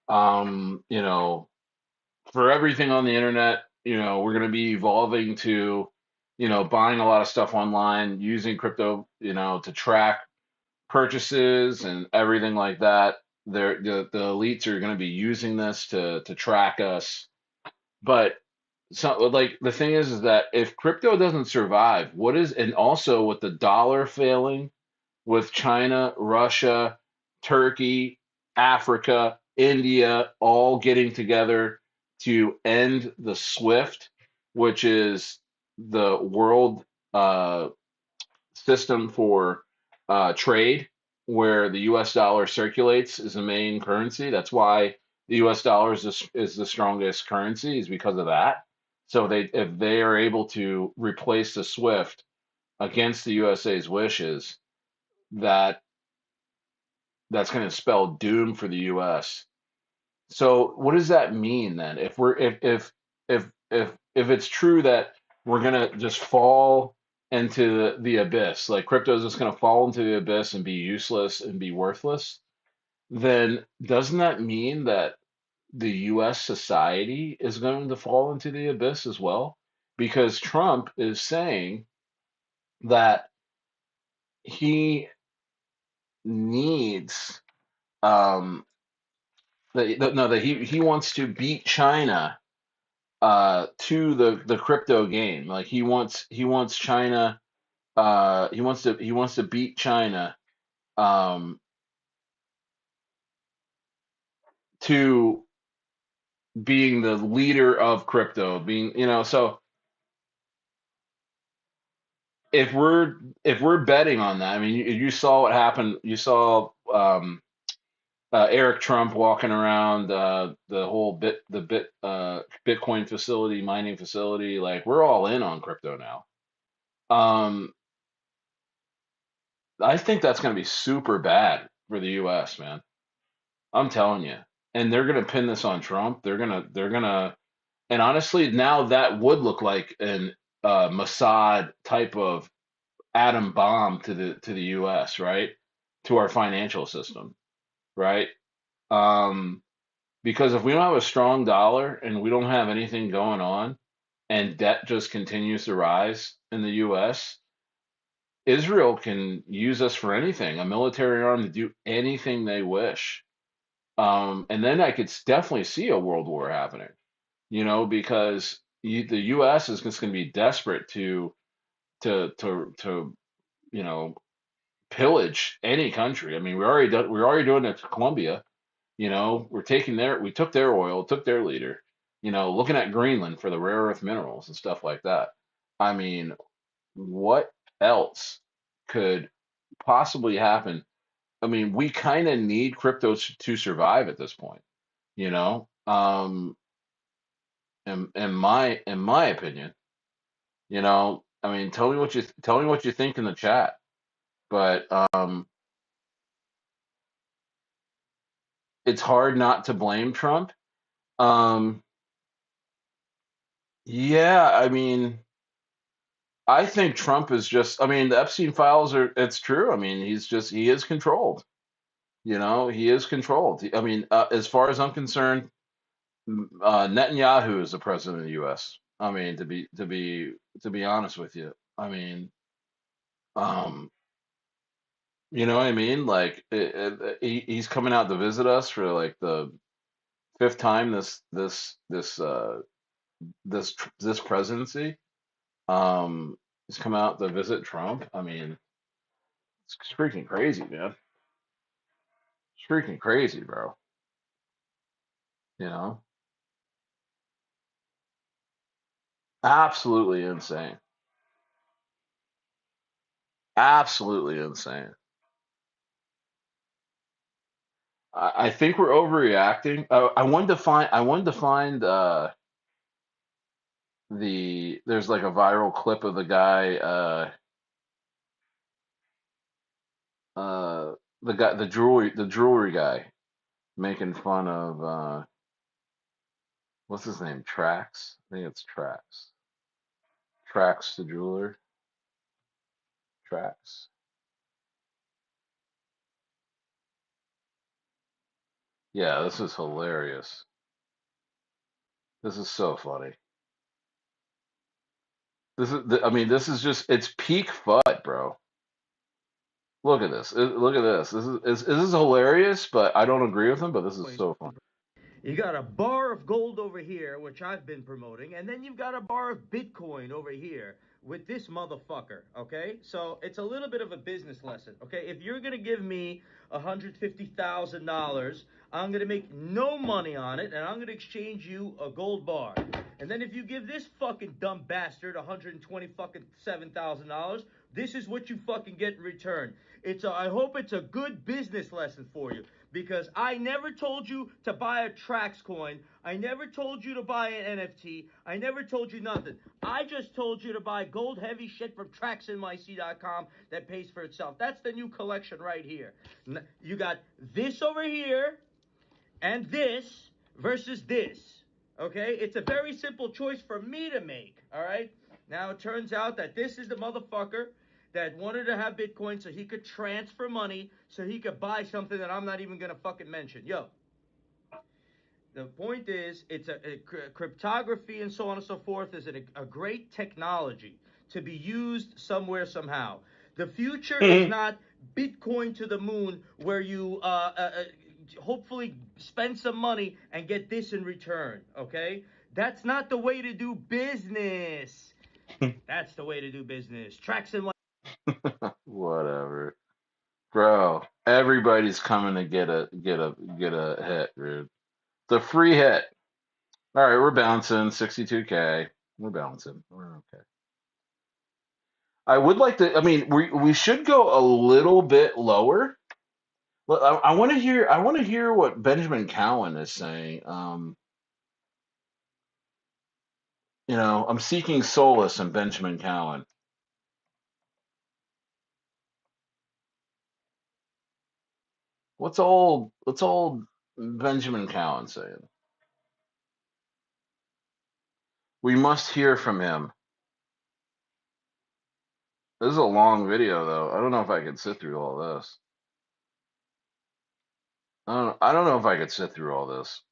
um, you know, for everything on the internet. We're gonna be evolving to, buying a lot of stuff online, using crypto, to track purchases and everything like that. The elites are going to be using this to track us. But like the thing is that if crypto doesn't survive, and also with the dollar failing, with China, Russia, Turkey, Africa, India, all getting together to end the SWIFT, which is the world system for trade, where the U.S. dollar circulates as the main currency. That's why the U.S. dollar is the strongest currency, is because of that. So if they are able to replace the SWIFT against the USA's wishes, that that's going to spell doom for the U.S. So what does that mean then? If it's true that we're gonna just fall into the abyss, like crypto is just gonna fall into the abyss and be useless and be worthless, then doesn't that mean that the U.S. society is going to fall into the abyss as well? Because Trump is saying that he needs that he wants to beat China to the crypto game. Like he wants China he wants to beat China um to being the leader of crypto, being, so if we're betting on that, I mean, you saw what happened. You saw Eric Trump walking around the whole Bitcoin facility, mining facility. Like, we're all in on crypto now. um I think that's going to be super bad for the US, man. I'm telling you. And they're going to pin this on Trump. They're going to and honestly, now that would look like an Mossad type of atom bomb to the US, right? To our financial system, right? Um because if we don't have a strong dollar and we don't have anything going on and debt just continues to rise in the US, Israel can use us for anything, a military arm to do anything they wish. And then I could definitely see a world war happening, because the U.S. is just going to be desperate to you know pillage any country. I mean, we're already doing it to Colombia. We took their oil, took their leader. Looking at Greenland for the rare earth minerals and stuff like that. I mean, what else could possibly happen? I mean, we kind of need crypto to survive at this point, you know. In my opinion, I mean, tell me what you think in the chat. But it's hard not to blame Trump. Um, yeah, I mean, I think Trump is just. I mean, the Epstein files are. It's true. I mean, he is controlled. He is controlled. I mean, as far as I'm concerned, Netanyahu is the president of the U.S. I mean, to be honest with you, I mean, um, you know what I mean? Like, he's coming out to visit us for like the fifth time this presidency. He's come out to visit Trump. I mean, it's freaking crazy, man. It's freaking crazy, bro. You know, absolutely insane. Absolutely insane. I think we're overreacting. I wanted to find there's like a viral clip of the guy uh the jewelry guy making fun of what's his name? Trax? I think it's Trax. Trax the jeweler. Trax. Yeah, this is hilarious. This is so funny. I mean, this is just, it's peak FUD, bro. Look at this. Look at this. This is hilarious, but I don't agree with him, but this is so funny. You got a bar of gold over here, which I've been promoting, and then you've got a bar of Bitcoin over here, with this motherfucker, okay? So it's a little bit of a business lesson, okay? If you're gonna give me $150,000, I'm gonna make no money on it, and I'm gonna exchange you a gold bar. And then if you give this fucking dumb bastard $127,000, this is what you fucking get in return. I hope it's a good business lesson for you, because I never told you to buy a Trax coin. I never told you to buy an NFT. I never told you nothing. I just told you to buy gold heavy shit from TraxNYC.com that pays for itself. That's the new collection right here. You got this over here and this versus this. Okay? It's a very simple choice for me to make. All right? Now it turns out that this is the motherfucker that wanted to have Bitcoin so he could transfer money so he could buy something that I'm not even going to fucking mention. Yo. The point is, it's cryptography and so on and so forth is a great technology to be used somewhere, somehow. The future is not Bitcoin to the moon, where you hopefully spend some money and get this in return, okay? That's not the way to do business. That's the way to do business. Tracks and Whatever, bro. Everybody's coming to get a hit, dude. The free hit. All right, we're bouncing 62K. We're bouncing. We're okay. I would like to. I mean, we should go a little bit lower. Well, I want to hear. I want to hear what Benjamin Cowan is saying. I'm seeking solace in Benjamin Cowan. What's old Benjamin Cowan saying? We must hear from him. This is a long video, though. I don't know if I can sit through all this. I don't know if I could sit through all this.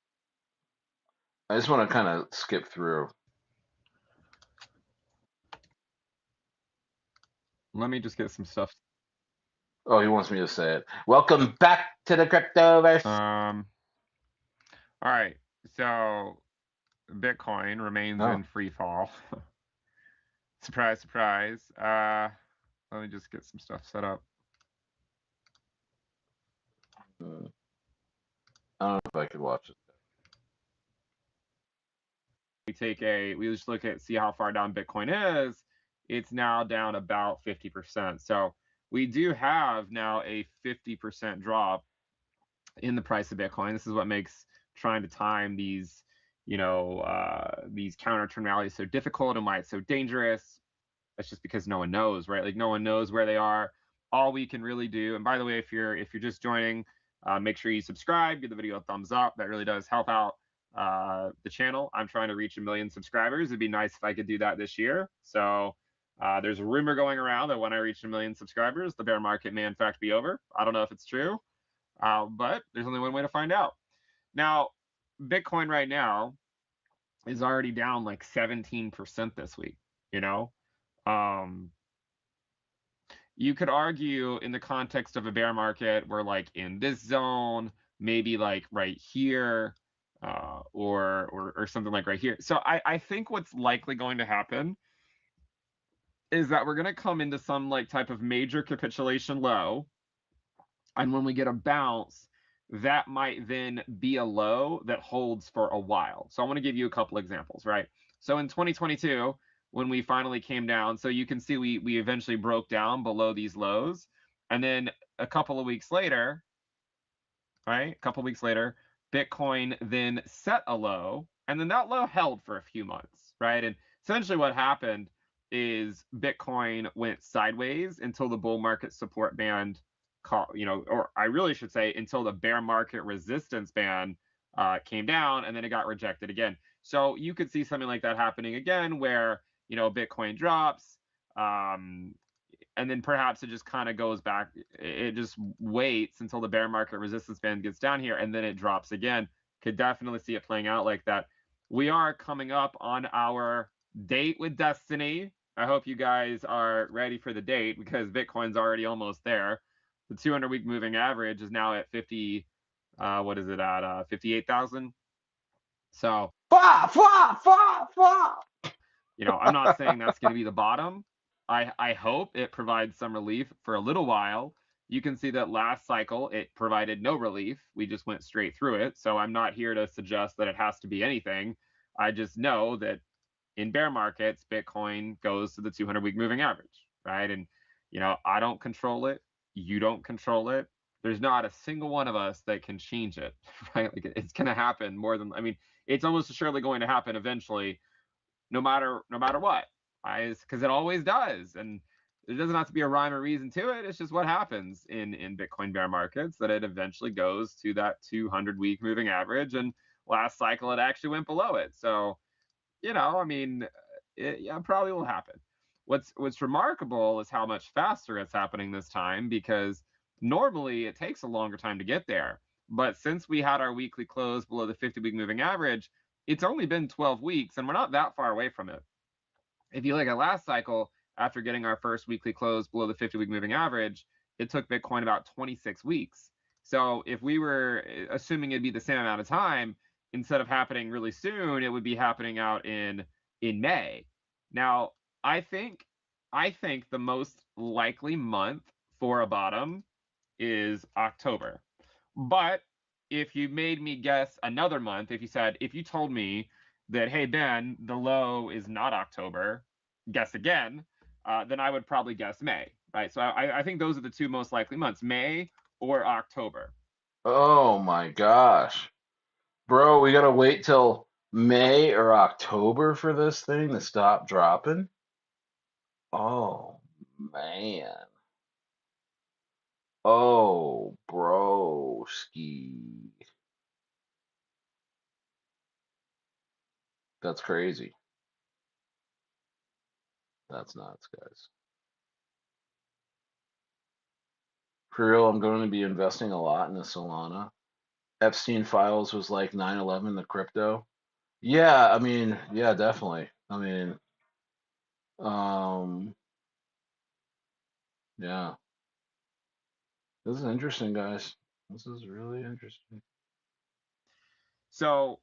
I just want to kind of skip through. Let me just get some stuff. Oh, he wants me to say it. Welcome back to the Cryptoverse. All right. So Bitcoin remains in free fall. Surprise, surprise. Let me just get some stuff set up. I don't know if I could watch it. We just look at see how far down Bitcoin is. It's now down about 50%. So we do have now a 50% drop in the price of Bitcoin. This is what makes trying to time these counter turn rallies so difficult and why it's so dangerous. That's just because no one knows, right? Like no one knows where they are. All we can really do, and by the way, if you're just joining, make sure you subscribe, give the video a thumbs up. That really does help out the channel. I'm trying to reach 1 million subscribers. It'd be nice if I could do that this year. So there's a rumor going around that when I reach 1 million subscribers, the bear market may in fact be over. I don't know if it's true, but there's only one way to find out. Now, Bitcoin right now is already down like 17% this week, you could argue in the context of a bear market, we're like in this zone, maybe like right here, or something like right here. So I think what's likely going to happen is that we're going to come into some like type of major capitulation low. And when we get a bounce, that might then be a low that holds for a while. So I want to give you a couple examples, right? So in 2022, when we finally came down, so you can see we eventually broke down below these lows. And then a couple of weeks later, right? A couple of weeks later, Bitcoin then set a low, and then that low held for a few months, right? And essentially what happened is Bitcoin went sideways until the bull market support band, or I really should say until the bear market resistance band came down, and then it got rejected again. So you could see something like that happening again, where Bitcoin drops, and then perhaps it just kind of goes back. It just waits until the bear market resistance band gets down here, and then it drops again. Could definitely see it playing out like that. We are coming up on our date with Destiny. I hope you guys are ready for the date, because Bitcoin's already almost there. The 200-week moving average is now at 50. What is it at? 58,000. So. I'm not saying that's going to be the bottom. I hope it provides some relief for a little while. You can see that last cycle it provided no relief. We just went straight through it. So I'm not here to suggest that it has to be anything. I just know that in bear markets, Bitcoin goes to the 200-week moving average, right? And I don't control it. You don't control it. There's not a single one of us that can change it, right? Like it's going to happen more than, it's almost surely going to happen eventually, no matter what, because it always does. And there doesn't have to be a rhyme or reason to it. It's just what happens in Bitcoin bear markets, that it eventually goes to that 200-week moving average. And last cycle, it actually went below it. So, it probably will happen. What's remarkable is how much faster it's happening this time, because normally it takes a longer time to get there. But since we had our weekly close below the 50-week moving average, it's only been 12 weeks, and we're not that far away from it. If you look at last cycle, after getting our first weekly close below the 50-week moving average, it took Bitcoin about 26 weeks. So if we were assuming it'd be the same amount of time, instead of happening really soon, it would be happening out in May. Now, I think the most likely month for a bottom is October. But if you made me guess another month, if you told me that, hey, Ben, the low is not October, guess again, then I would probably guess May, right? So I think those are the two most likely months, May or October. Oh my gosh. Bro, we gotta wait till May or October for this thing to stop dropping? Oh man. Oh, broski. That's crazy. That's nuts, guys. For real, I'm going to be investing a lot in the Solana. Epstein Files was like 9/11, the crypto. Yeah, yeah, definitely. Um, yeah. This is interesting, guys. This is really interesting. So,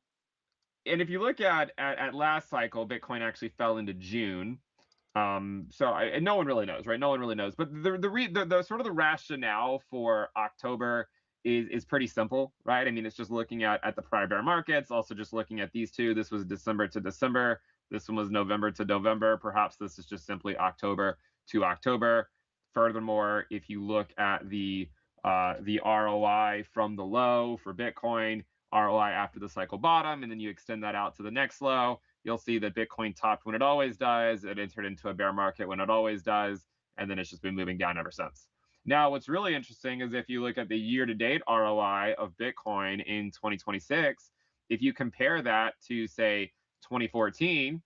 and if you look at last cycle, Bitcoin actually fell into June. And no one really knows, right? No one really knows. But the sort of the rationale for October is pretty simple, right? It's just looking at the prior bear markets, also just looking at these two. This was December to December. This one was November to November. Perhaps this is just simply October to October. Furthermore, if you look at the ROI from the low for Bitcoin, ROI after the cycle bottom, and then you extend that out to the next low, you'll see that Bitcoin topped when it always does. It entered into a bear market when it always does, and then it's just been moving down ever since. Now, what's really interesting is if you look at the year-to-date ROI of Bitcoin in 2026, if you compare that to, say, 2014,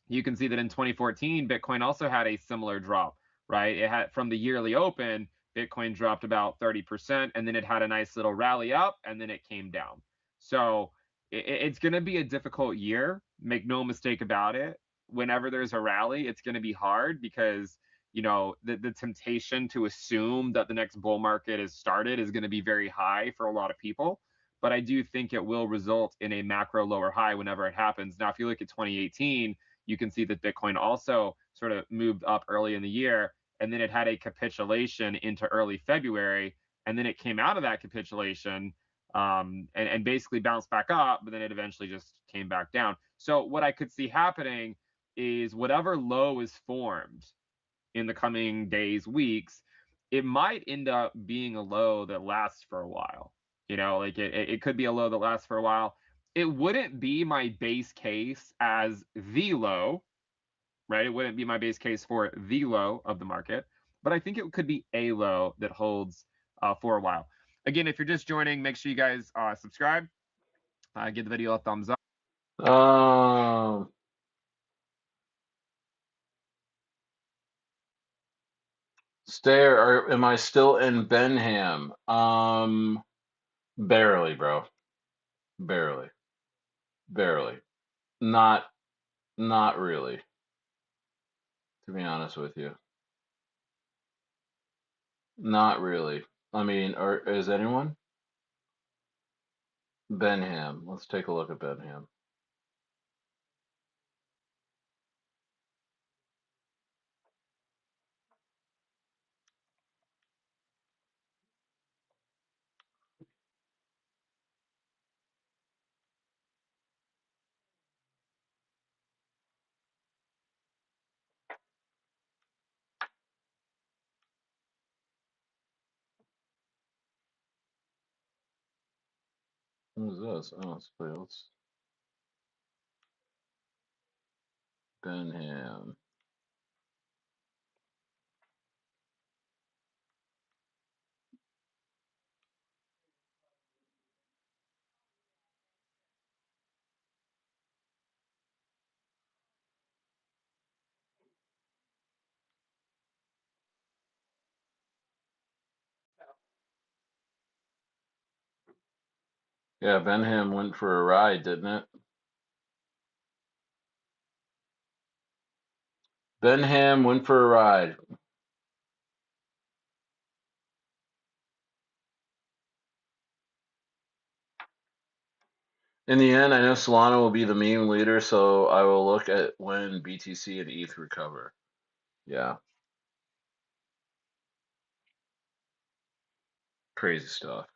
you can see that in 2014, Bitcoin also had a similar drop, right? It had, from the yearly open, Bitcoin dropped about 30%, and then it had a nice little rally up, and then it came down. So it's going to be a difficult year. Make no mistake about it. Whenever there's a rally, it's going to be hard because the temptation to assume that the next bull market has started is going to be very high for a lot of people. But I do think it will result in a macro lower high whenever it happens. Now, if you look at 2018, you can see that Bitcoin also sort of moved up early in the year, and then it had a capitulation into early February, and then it came out of that capitulation and basically bounced back up, but then it eventually just came back down. So what I could see happening is whatever low is formed in the coming days, weeks, it might end up being a low that lasts for a while. Like it could be a low that lasts for a while. It wouldn't be my base case as the low, right? It wouldn't be my base case for the low of the market, but I think it could be a low that holds for a while. Again, if you're just joining, make sure you guys subscribe, give the video a thumbs up. Stare, or am I still in Benham? Barely, bro. Barely. Barely. Not really, to be honest with you. Not really. Or is anyone? Benham. Let's take a look at Benham. Who's this? Oh, it's Fields. Benham. Yeah, Benham went for a ride, didn't it? Benham went for a ride. In the end, I know Solana will be the meme leader, so I will look at when BTC and ETH recover. Yeah, crazy stuff.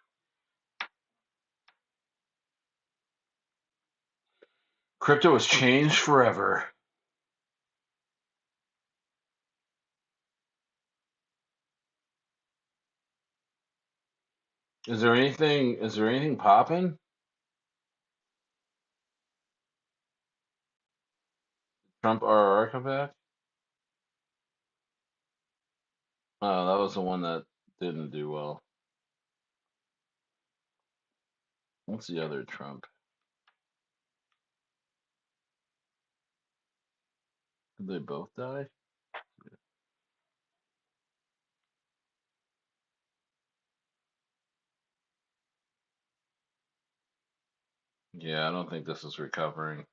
Crypto has changed forever. Is there anything? Is there anything popping? Trump RR come back? Oh, that was the one that didn't do well. What's the other Trump? Did they both die? Yeah, I don't think this is recovering.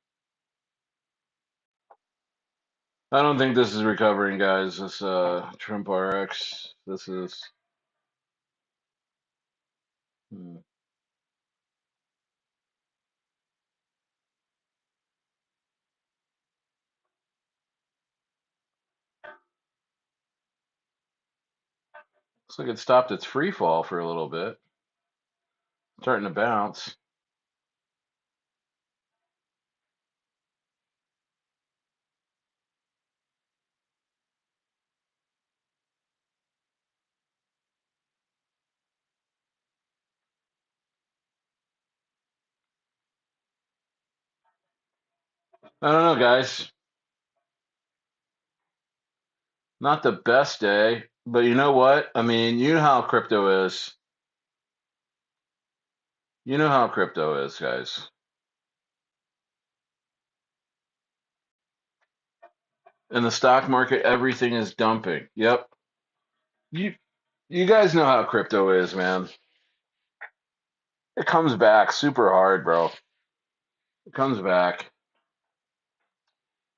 I don't think this is recovering, guys. This Trump RX. This is. Hmm. Looks like it stopped its free fall for a little bit. Starting to bounce. I don't know, guys. Not the best day, but you know what? I mean, you know how crypto is. You know how crypto is, guys. In the stock market, everything is dumping. Yep. You you guys know how crypto is, man. It comes back super hard, bro. It comes back.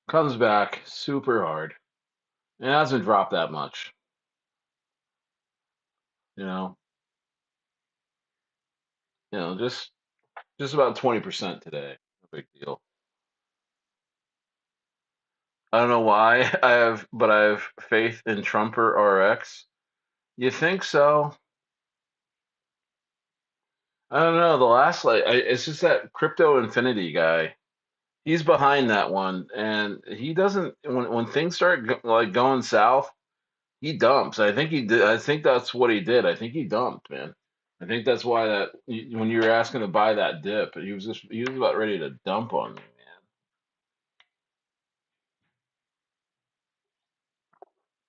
Comes back super hard. It hasn't dropped that much, you know. Just about 20% today. No big deal. I don't know why but I have faith in Trumper RX. You think so? I don't know. The last it's just that crypto infinity guy. He's behind that one, and he doesn't. When things start like going south, he dumps. I think he did. I think that's what he did. I think he dumped, man. I think that's why when you were asking to buy that dip, he was about ready to dump on me,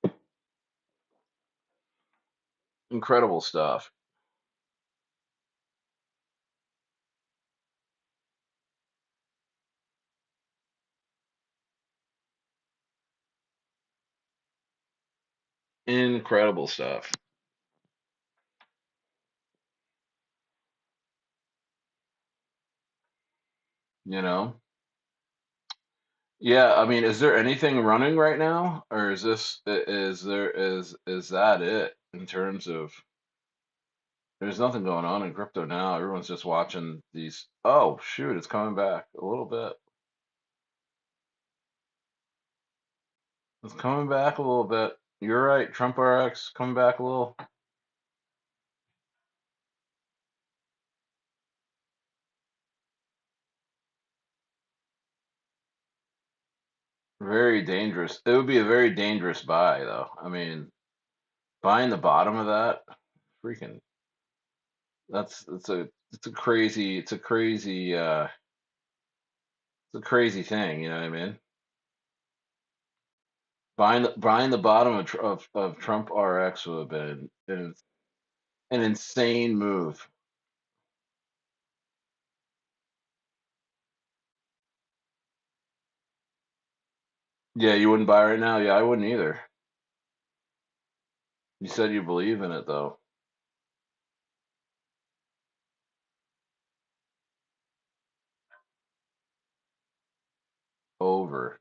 man. Incredible stuff. Incredible stuff. You know. Yeah, I mean, is there anything running right now, or is that it in terms of there's nothing going on in crypto now. Everyone's just watching these. Oh, shoot, it's coming back a little bit. It's coming back a little bit. You're right, Trump RX coming back a little. Very dangerous. It would be a very dangerous buy, though. I mean, buying the bottom of that, freaking, that's a it's a crazy it's a crazy thing, you know what I mean? Buying the bottom of Trump RX would have been an insane move. Yeah, you wouldn't buy right now? Yeah, I wouldn't either. You said you believe in it though. Over.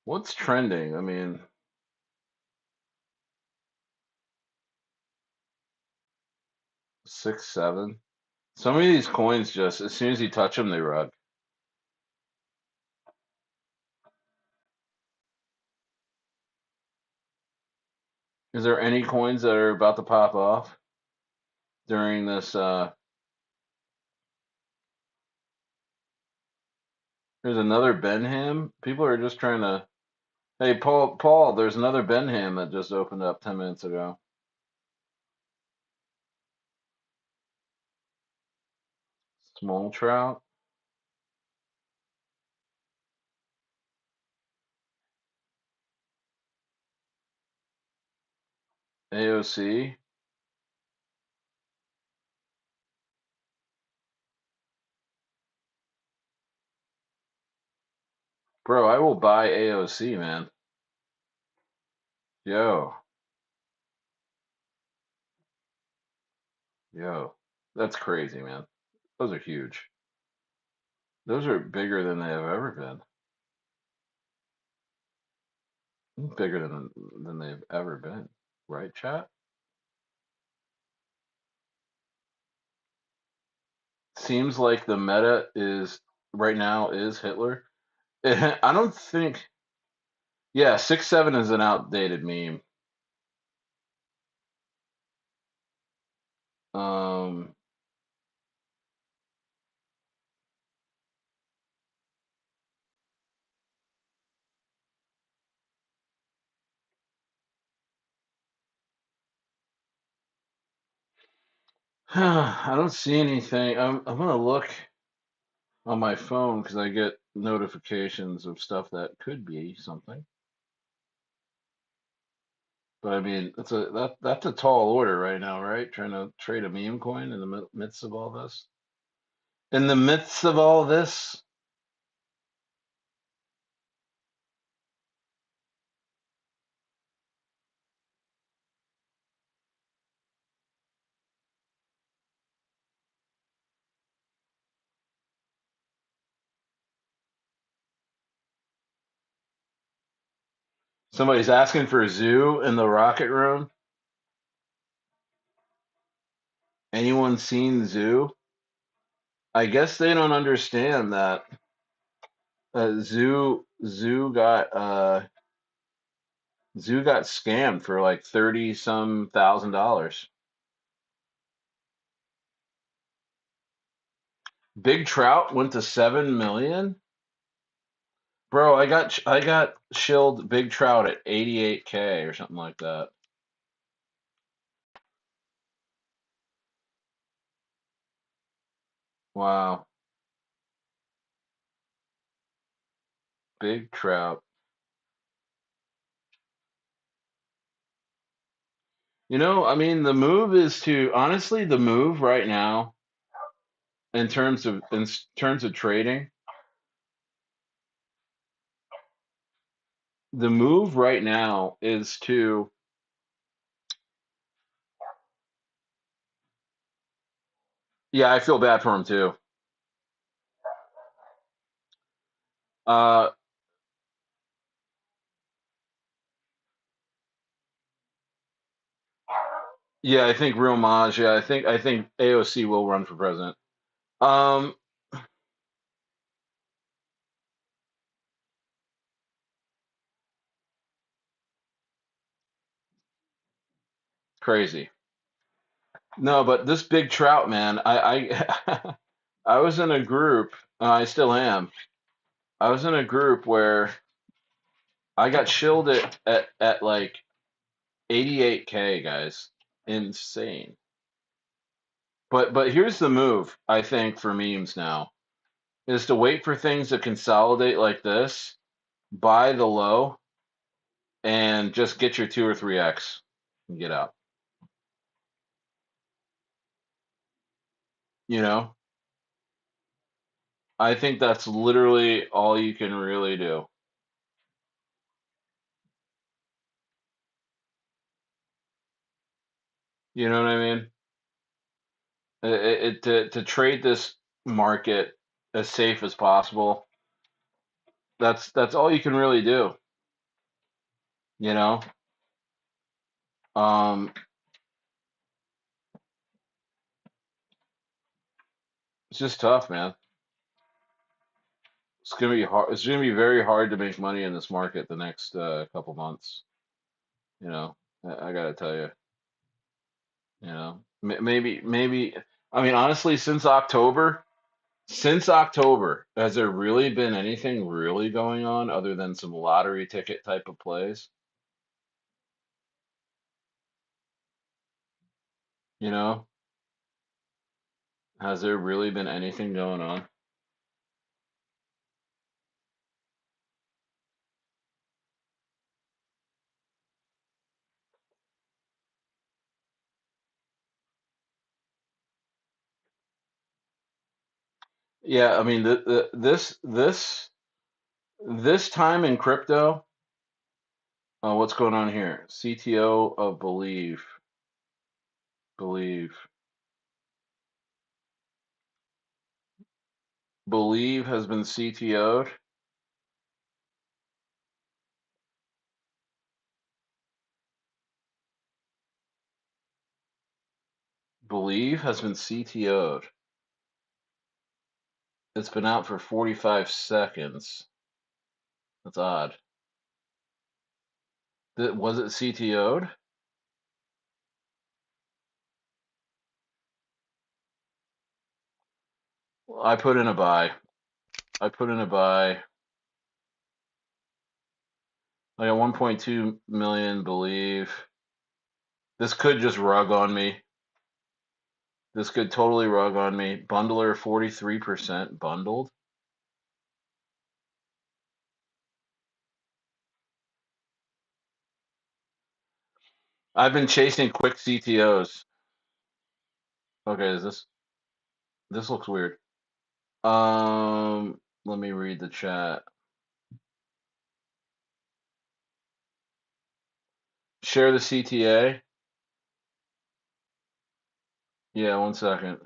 What's trending? I mean, 6, 7. Some of these coins just as soon as you touch them, they rug. Is there any coins that are about to pop off during this? There's another Benham. People are just trying to. Hey, Paul, there's another Benham that just opened up 10 minutes ago. Small trout. AOC. Bro, I will buy AOC, man. Yo, yo. That's crazy, man. Those are huge. Those are bigger than they have ever been. Bigger than they've ever been. Right, chat? Seems like the meta is right now is Hitler. I don't think. Yeah, 6-7 is an outdated meme. Um, I don't see anything. I'm gonna look on my phone because I get notifications of stuff that could be something. But I mean, that's a tall order right now, right? Trying to trade a meme coin in the midst of all this. In the midst of all this, somebody's asking for a zoo in the rocket room. Anyone seen zoo? I guess they don't understand that Zoo got scammed for like 30 some thousand dollars. Big Trout went to 7 million. Bro, I got shilled Big Trout at 88K or something like that. Wow, Big Trout. I mean, the move is to honestly the move right now in terms of trading, the move right now is to yeah, I feel bad for him too. Uh yeah, I think Real Maj, yeah, I think AOC will run for president. Um Crazy. No, but this Big Trout, man, I I was in a group, I still am. I was in a group where I got shilled at like 88K, guys. Insane. But here's the move, I think, for memes now, is to wait for things to consolidate like this, buy the low, and just get your 2 or 3x and get out. You know? I think that's literally all you can really do. You know what I mean? To trade this market as safe as possible, that's all you can really do, you know? Um, it's just tough, man. It's gonna be hard. It's gonna be very hard to make money in this market the next couple months. You know, I gotta tell you. You know, maybe. I mean, honestly, since October, has there really been anything really going on other than some lottery ticket type of plays? You know, has there really been anything going on? Yeah, I mean, this time in crypto, what's going on here? CTO of Believe, Believe has been CTO'd. Believe has been CTO'd. It's been out for 45 seconds. That's odd. Was it CTO'd? I put in a buy. I put in a buy. I got 1.2 million Believe. This could just rug on me. This could totally rug on me. Bundler 43% bundled. I've been chasing quick CTOs. Okay, this looks weird. Let me read the chat. Share the CTA. Yeah, 1 second.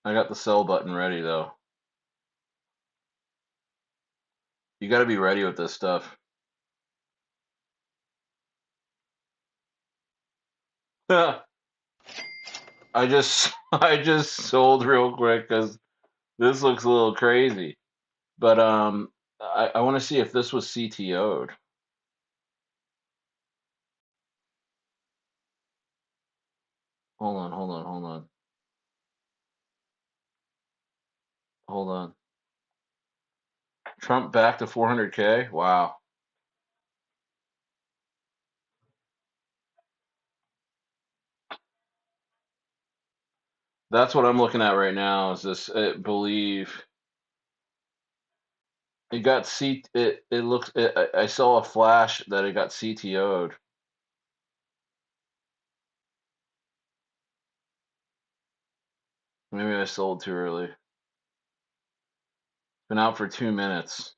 I got the sell button ready though. You got to be ready with this stuff. I just I just sold real quick because this looks a little crazy. But I want to see if this was CTO'd. Hold on. Trump back to 400K? Wow. That's what I'm looking at right now is this Believe. It got it looks I saw a flash that it got CTO'd. Maybe I sold too early. Been out for 2 minutes.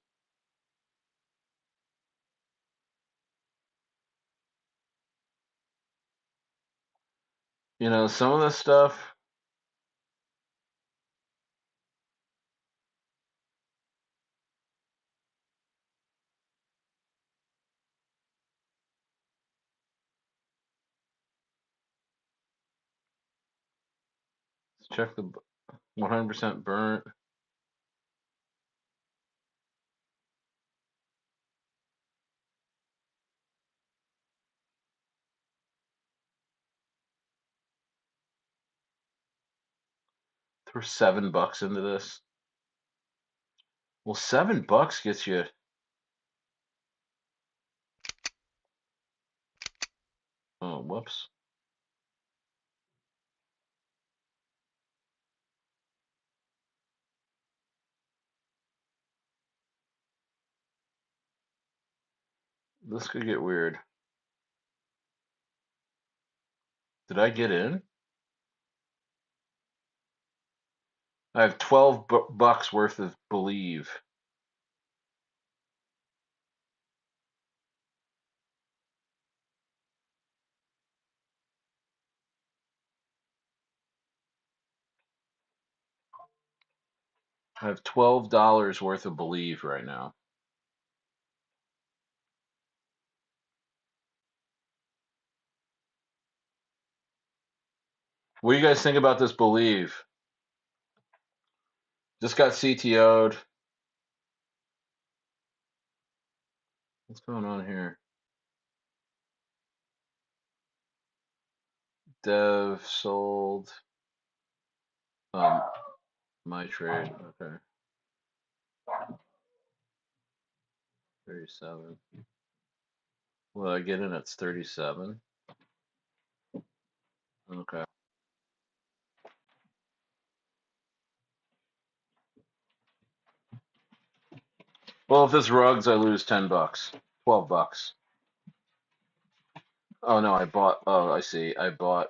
You know, some of this stuff. Let's check the 100% burnt. Throw $7 into this. Well, $7 gets you. Oh, whoops. This could get weird. Did I get in? I have 12 bucks worth of believe. I have $12 worth of believe right now. What do you guys think about this believe? Just got CTO'd. What's going on here? Dev sold. My trade. Okay. 37. Well, I get in at 37. Okay. Well, if this rugs, I lose 10 bucks. 12 bucks. Oh no, I bought. Oh, I see. I bought.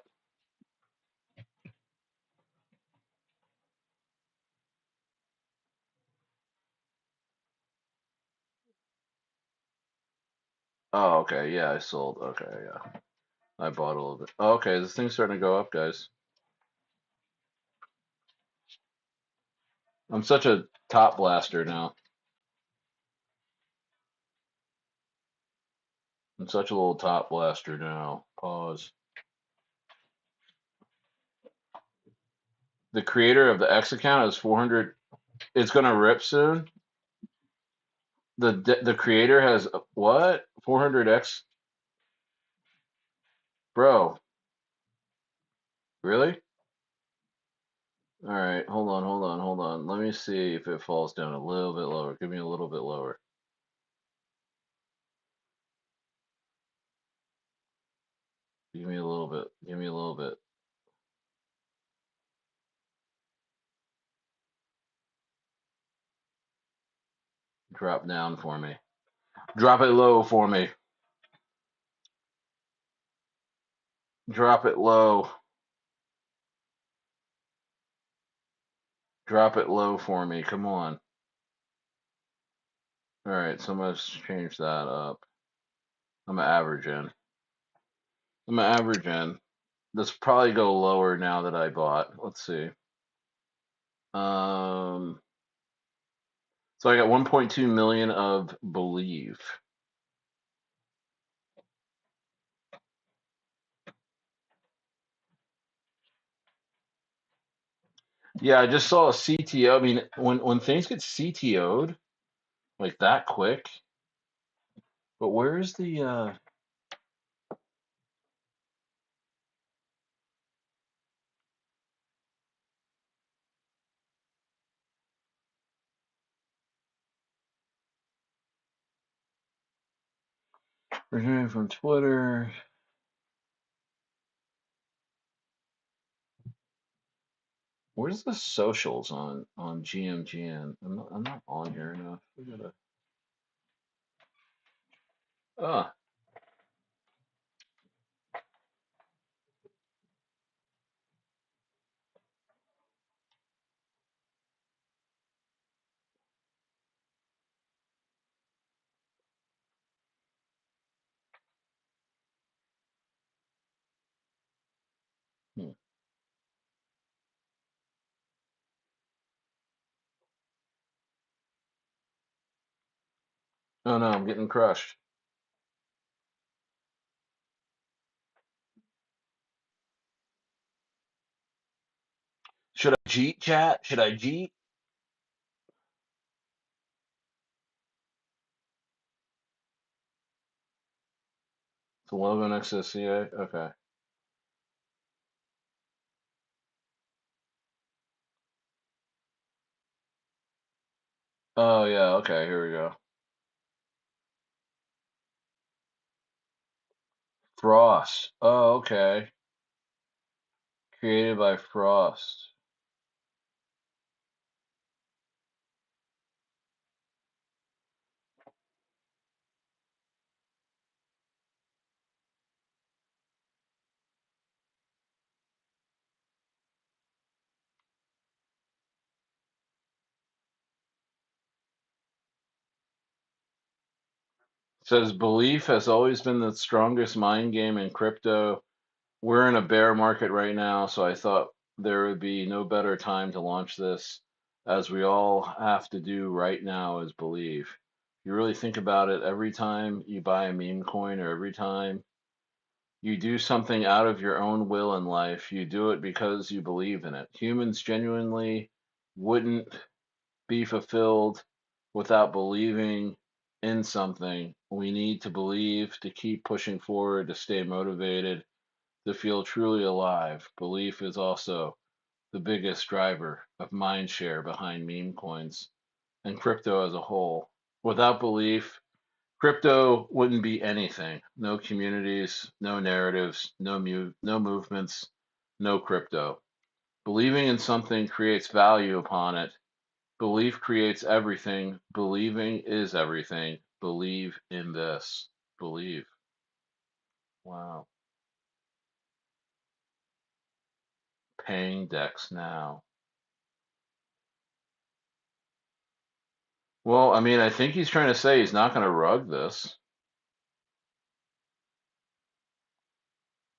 Oh, okay. Yeah, I sold. Okay, yeah. I bought a little bit. Oh, okay, this thing's starting to go up, guys. I'm such a top blaster now. I'm such a little top blaster now. Pause. The creator of the X account has 400. It's gonna rip soon. The creator has what? 400X, bro. Really? All right, hold on. Let me see if it falls down a little bit lower. Give me a little bit lower. Give me a little bit. Give me a little bit. Drop down for me. Drop it low for me. Drop it low. Drop it low for me. Come on. All right, so I'm gonna change that up. I'm gonna average in. I'm gonna average in. This probably go lower now that I bought. Let's see. Um, so I got 1.2 million of believe. Yeah, I just saw a CTO. I mean, when things get CTO'd like that quick, but where's the returning from Twitter? Where's the socials on GMGN? I'm not on here enough. We gotta. Ah, hmm. Oh no, I'm getting crushed. Should I cheat, chat? Should I cheat? The logo next to the CA? Okay. Oh yeah, okay, here we go. Frost. Oh, okay. Created by Frost. Says belief has always been the strongest mind game in crypto. We're in a bear market right now, so I thought there would be no better time to launch this, as we all have to do right now is believe. If you really think about it, every time you buy a meme coin or every time you do something out of your own will in life, you do it because you believe in it. Humans genuinely wouldn't be fulfilled without believing in something. We need to believe to keep pushing forward, to stay motivated, to feel truly alive. Belief is also the biggest driver of mind share behind meme coins and crypto as a whole. Without belief, crypto wouldn't be anything. No communities, no narratives, no movements, no crypto. Believing in something creates value upon it. Belief creates everything. Believing is everything. Believe in this. Believe. Wow. Paying Dex now. Well, I mean, I think he's trying to say he's not going to rug this.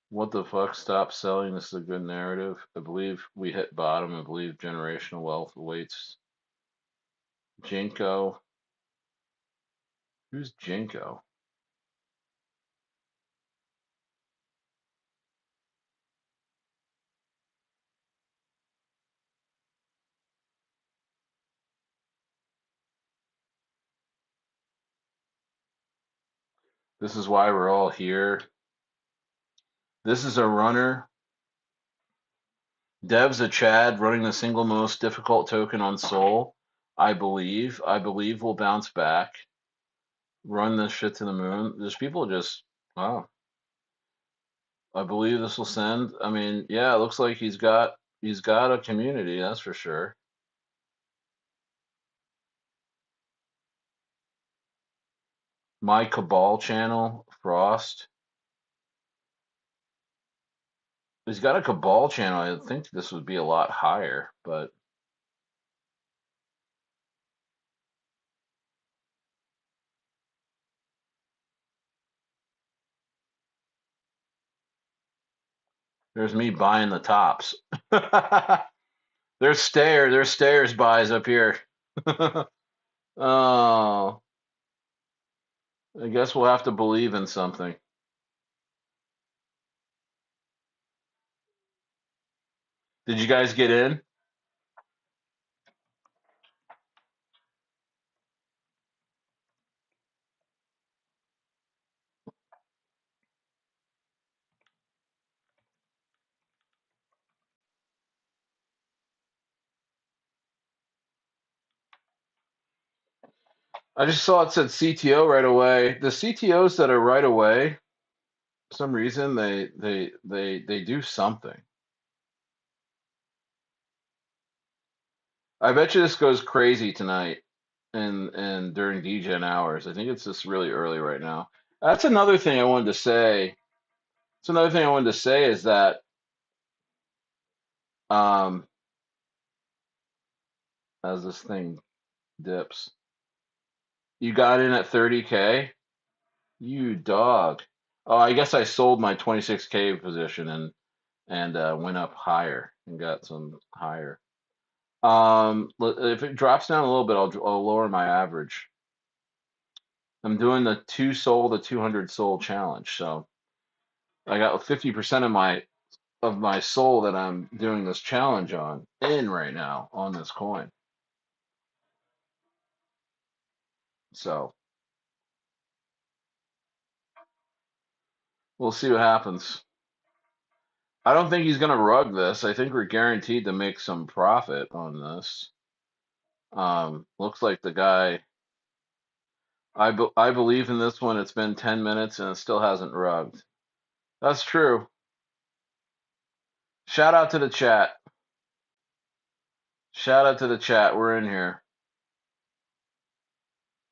What the fuck? Stop selling. This is a good narrative. I believe we hit bottom. I believe generational wealth awaits. Jinko. Who's Jinko? This is why we're all here. This is a runner. Dev's a Chad running the single most difficult token on Sol. I believe. I believe we'll bounce back. Run this shit to the moon. There's people just, wow. I believe this will send. I mean, yeah, it looks like he's got a community, that's for sure. My Cabal channel, Frost. He's got a Cabal channel. I think this would be a lot higher, but there's me buying the tops. There's stairs buys up here. Oh, I guess we'll have to believe in something. Did you guys get in? I just saw it said CTO right away. The CTOs that are right away, for some reason they do something. I bet you this goes crazy tonight and during DGen hours. I think it's just really early right now. That's another thing I wanted to say. It's another thing I wanted to say is that um as this thing dips, you got in at 30K, you dog. Oh, I guess I sold my 26K position and went up higher and got some higher. If it drops down a little bit, I'll lower my average. I'm doing the 2 soul to 200 soul challenge, so I got 50% of my soul that I'm doing this challenge on in right now on this coin. So we'll see what happens. I don't think he's gonna rug this. I think we're guaranteed to make some profit on this. Looks like the guy. I believe in this one. It's been 10 minutes and it still hasn't rugged. That's true. Shout out to the chat. Shout out to the chat. We're in here.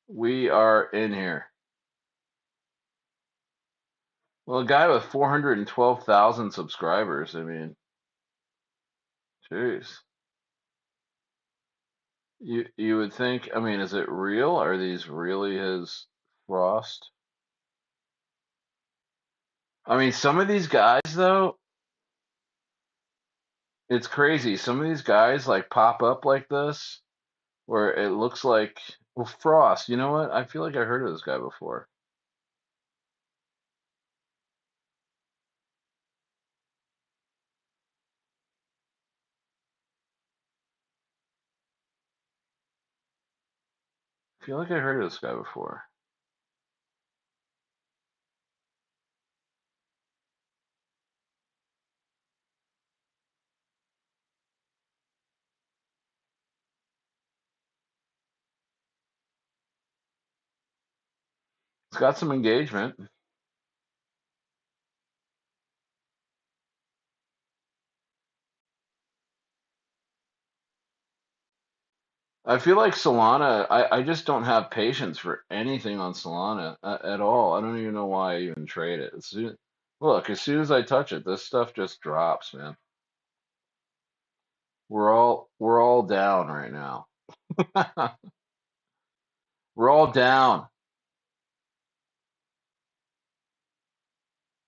We are in here. Well, a guy with 412,000 subscribers. I mean, jeez. You would think. I mean, is it real? Are these really his Frost? I mean, some of these guys though, it's crazy. Some of these guys like pop up like this, where it looks like, well, Frost. You know what? I feel like I heard of this guy before. I feel like I heard of this guy before. It's got some engagement. I feel like Solana, I just don't have patience for anything on Solana at all. I don't even know why I even trade it. Look, as soon as I touch it, this stuff just drops, man. We're all down right now. We're all down.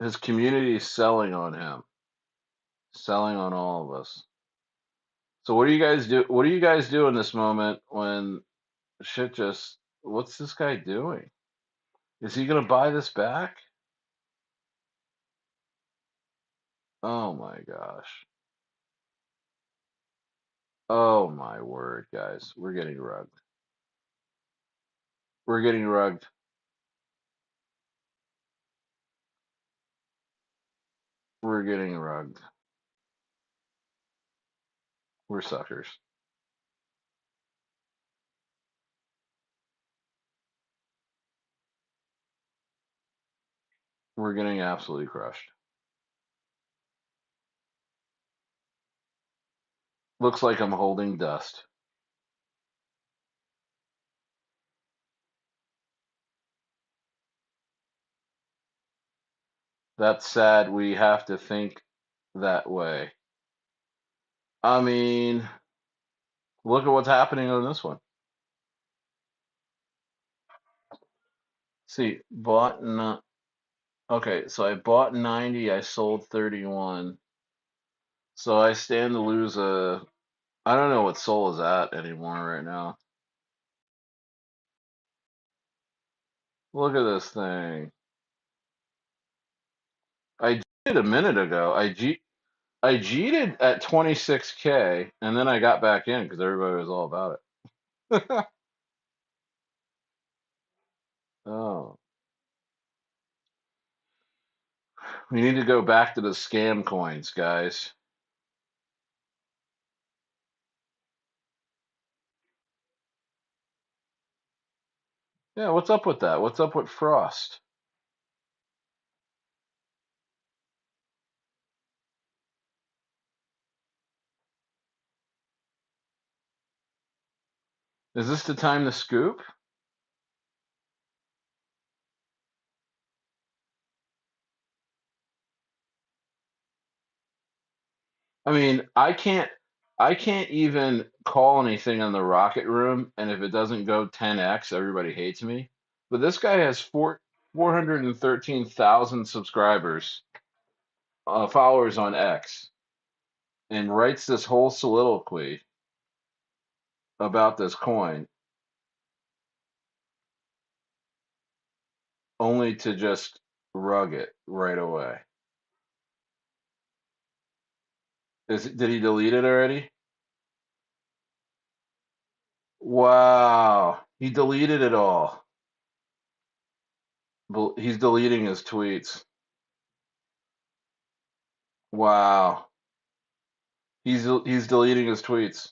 His community is selling on him, selling on all of us. So what do you guys do? What do you guys do in this moment when shit just? What's this guy doing? Is he gonna buy this back? Oh my gosh. Oh my word, guys. We're getting rugged. We're getting rugged. We're getting rugged. We're suckers. We're getting absolutely crushed. Looks like I'm holding dust. That's sad. We have to think that way. I mean, look at what's happening on this one. See, okay, so I bought 90, I sold 31. So I stand to lose I don't know what Sol is at anymore right now. Look at this thing. I did a minute ago. I G'd at 26K and then I got back in because everybody was all about it. Oh, we need to go back to the scam coins, guys. Yeah, what's up with that? What's up with Frost? Is this the time to scoop? I mean, I can't even call anything on the Rocket Room, and if it doesn't go 10x, everybody hates me. But this guy has 413,000 subscribers, followers on X, and writes this whole soliloquy about this coin, only to just rug it right away. Did he delete it already? Wow, he deleted it all. He's deleting his tweets. Wow. He's deleting his tweets.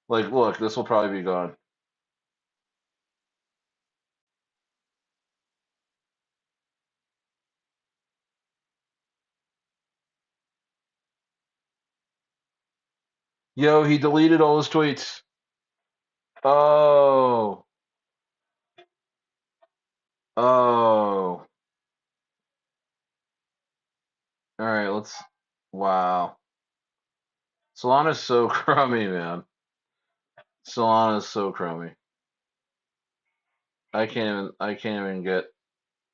Like, look, this will probably be gone. Yo, he deleted all his tweets. Oh. Oh. All right, let's. Wow. Solana's so crummy, man. Solana's so crummy. I can't even get.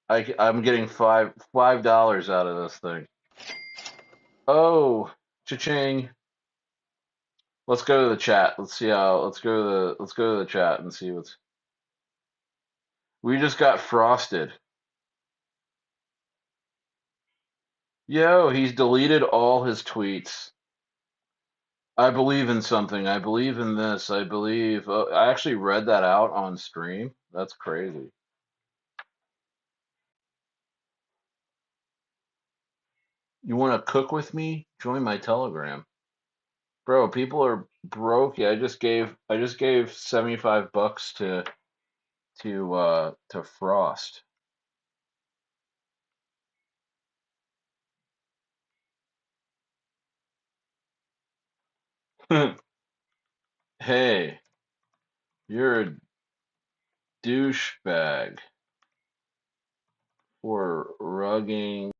I'm getting $5 out of this thing. Oh, cha-ching. Let's go to the chat. Let's see how. Let's go to the chat and see what's. We just got frosted. Yo, he's deleted all his tweets. I believe in something. I believe in this. I believe. I actually read that out on stream. That's crazy. You want to cook with me? Join my Telegram. Bro, people are broke. Yeah, I just gave $75 to Frost. Hey, you're a douchebag for rugging.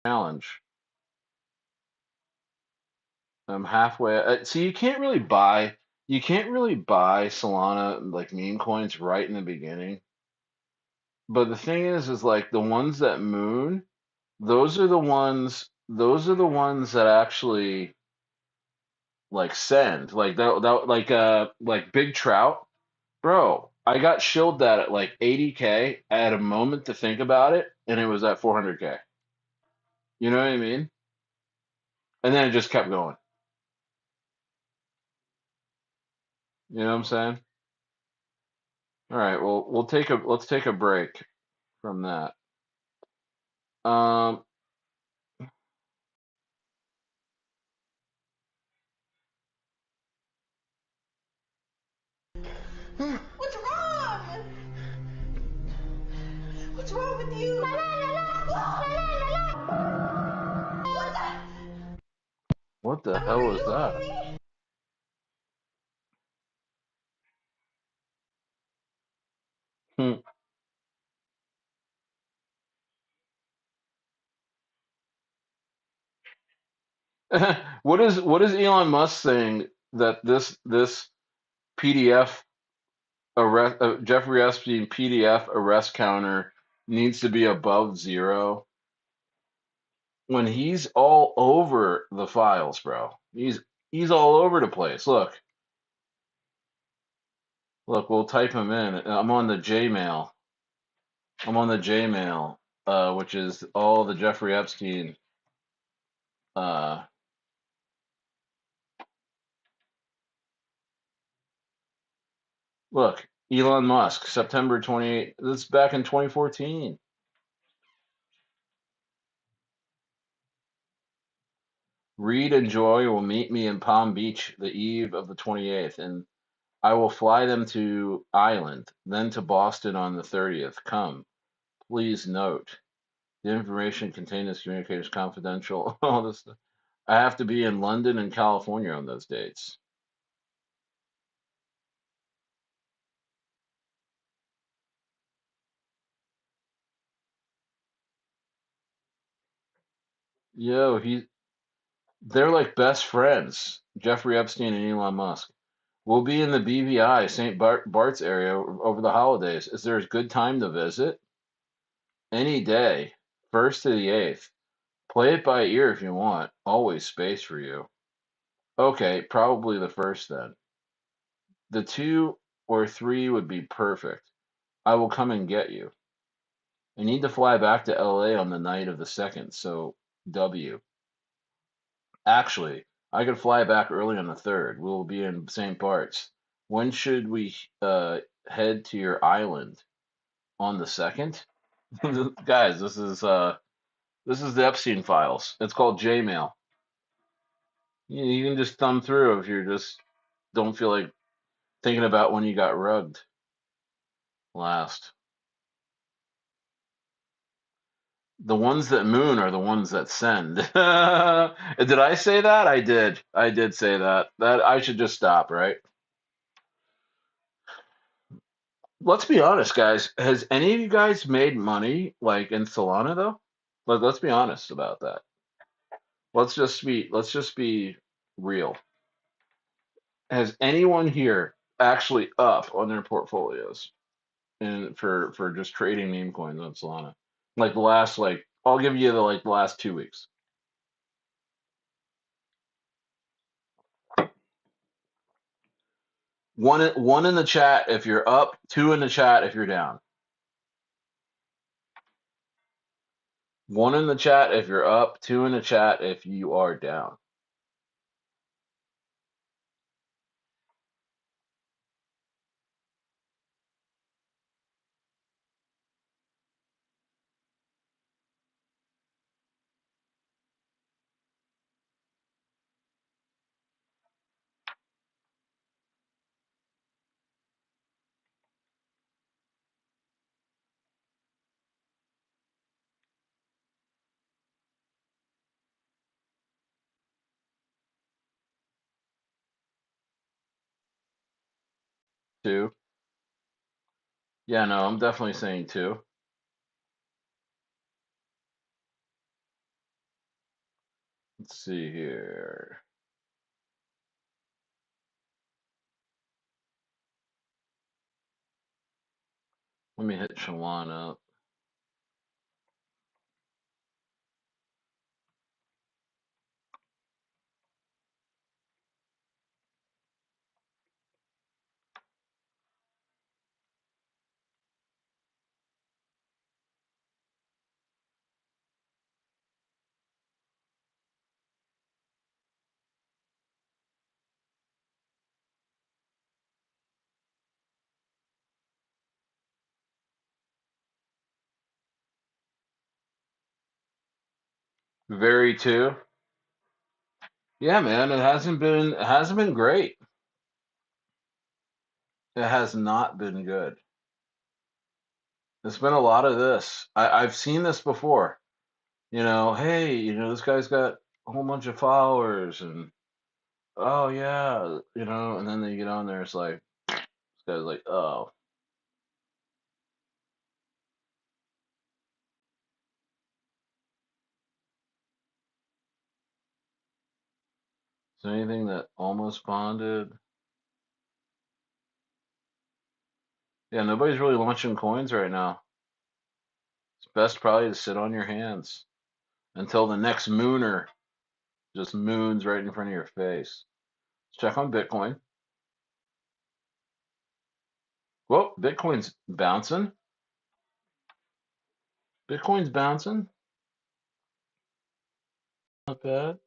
Challenge. I'm halfway. See, you can't really buy Solana like meme coins right in the beginning. But the thing is like the ones that moon, those are the ones that actually like send. Like Big Trout, bro. I got shilled that at like 80K. I had a moment to think about it, and it was at 400K. You know what I mean? And then it just kept going. You know what I'm saying? All right, well, let's take a break from that. Um, What's wrong? What's wrong with you? what the hell was that? Hmm. What is Elon Musk saying that this PDF arrest Jeffrey Epstein PDF arrest counter needs to be above 0 when he's all over the files, bro. He's all over the place. Look, we'll type him in. I'm on the Jmail. I'm on the Jmail, which is all the Jeffrey Epstein. Uh, Look, Elon Musk, September 28th. This is back in 2014. Reed and Joy will meet me in Palm Beach the eve of the 28th, and I will fly them to Island, then to Boston on the 30th. Come, please note the information contained in this communication is confidential. All this stuff. I have to be in London and California on those dates. Yo, they're like best friends, Jeffrey Epstein and Elon Musk. We'll be in the BVI, St. Bart's area over the holidays. Is there a good time to visit? Any day, 1st to the 8th. Play it by ear if you want. Always space for you. Okay, probably the 1st then. The 2 or 3 would be perfect. I will come and get you. I need to fly back to LA on the night of the 2nd, so W. Actually, I could fly back early on the 3rd. We'll be in same parts. When should we head to your island? On the 2nd? Guys, this is the Epstein files. It's called Jmail. You can just thumb through if you just don't feel like thinking about when you got rugged last. The ones that moon are the ones that send. Did I say that? I did. I did say that. That I should just stop, right? Let's be honest, guys. Has any of you guys made money like in Solana though? Let's be honest about that. Let's just be real. Has anyone here actually up on their portfolios and for just trading meme coins on Solana? Like the last I'll give you the last 2 weeks. One in the chat if you're up, two in the chat if you're down. One in the chat if you're up, two in the chat if you are down. Two. Yeah, no, I'm definitely saying two. Let's see here. Let me hit Shalon up. Very two. Yeah, man, it hasn't been great. It has not been good. It's been a lot of this. I've seen this before. Hey, this guy's got a whole bunch of followers and oh yeah, and then they get on there, it's like this guy's like, oh. Is there anything that almost bonded? Yeah, nobody's really launching coins right now. It's best probably to sit on your hands until the next mooner just moons right in front of your face. Let's check on Bitcoin. Whoa, Bitcoin's bouncing. Bitcoin's bouncing. Not bad.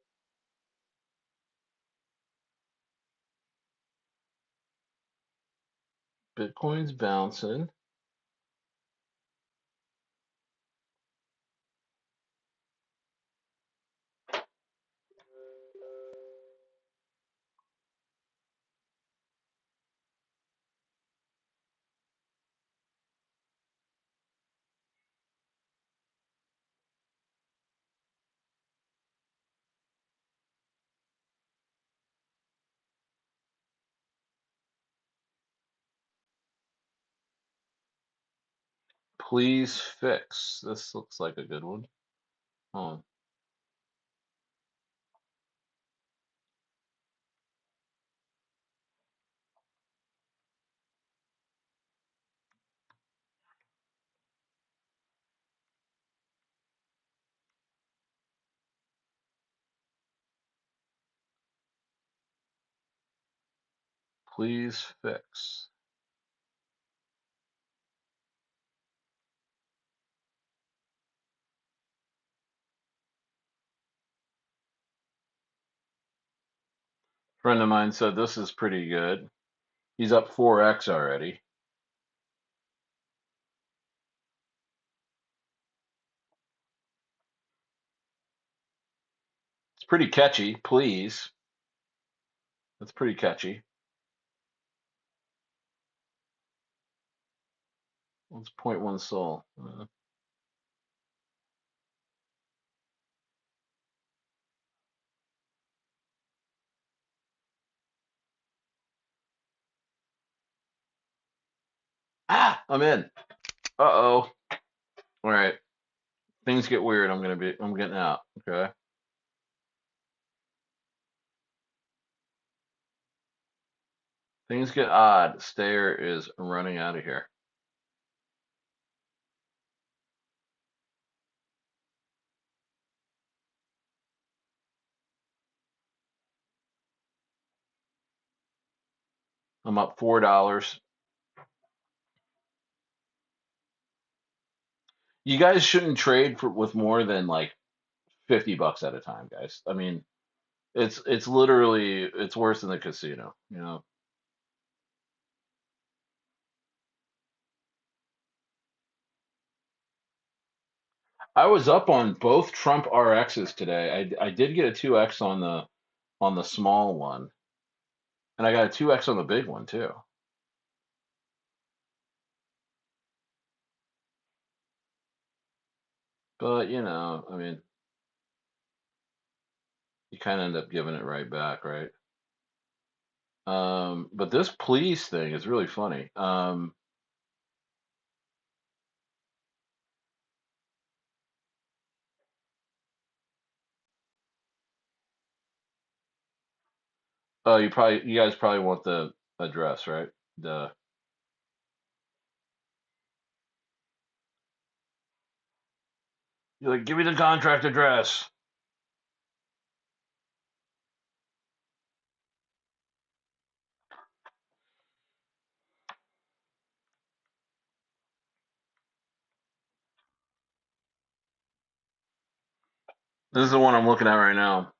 Bitcoin's bouncing. Please fix. This looks like a good one. Oh, please fix. Friend of mine said this is pretty good. He's up 4x already. It's pretty catchy, please. That's pretty catchy. It's 0.1 soul. I'm in. Uh-oh. All right. Things get weird. I'm getting out. Okay. Things get odd. Stayer is running out of here. I'm up $4. You guys shouldn't trade with more than like $50 at a time, guys. I mean, it's literally it's worse than the casino, you know. I was up on both Trump RXs today. I did get a 2x on the small one, and I got a 2x on the big one too. But, you know, I mean, you kind of end up giving it right back, right? But this please thing is really funny. Oh, you guys probably want the address, right? The You're like, give me the contract address. This is the one I'm looking at right now.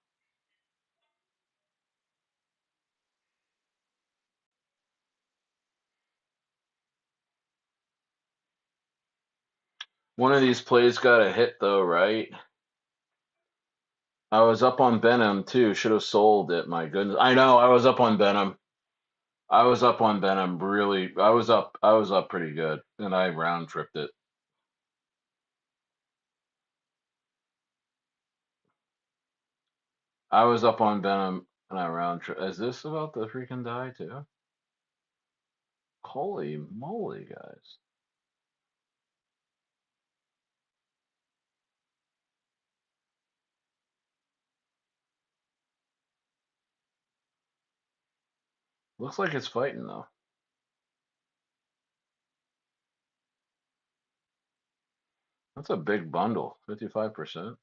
One of these plays got a hit though, right? I was up on Benham too. Should have sold it. My goodness. I know. I was up on Benham. I was up on Benham. Really. I was up pretty good, and I round tripped it. I was up on Benham, and I round trip. Is this about the freaking die too? Holy moly, guys! Looks like it's fighting though. That's a big bundle. 55%.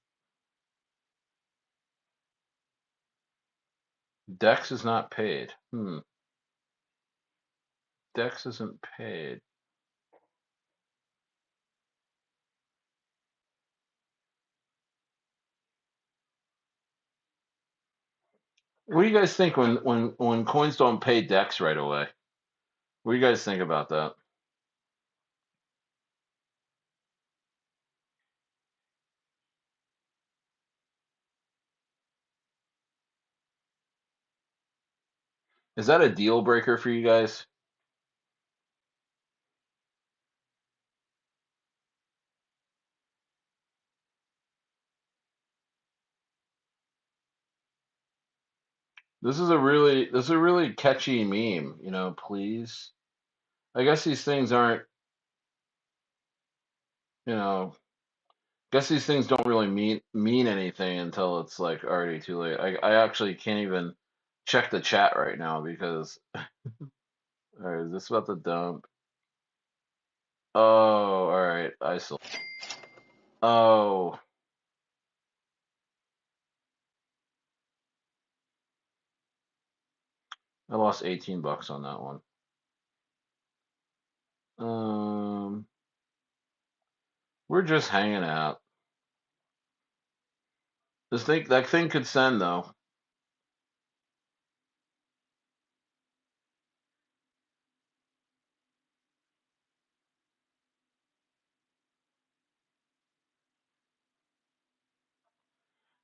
Dex is not paid. Dex isn't paid. What do you guys think when coins don't pay Dex right away? What do you guys think about that? Is that a deal breaker for you guys? This is a really catchy meme, you know, please. I guess these things aren't, you know, guess these things don't really mean anything until it's like already too late. I actually can't even check the chat right now because all right, is this about the dump? Oh, all right. I saw. Oh, I lost $18 on that one. Um, we're just hanging out. That thing could send though.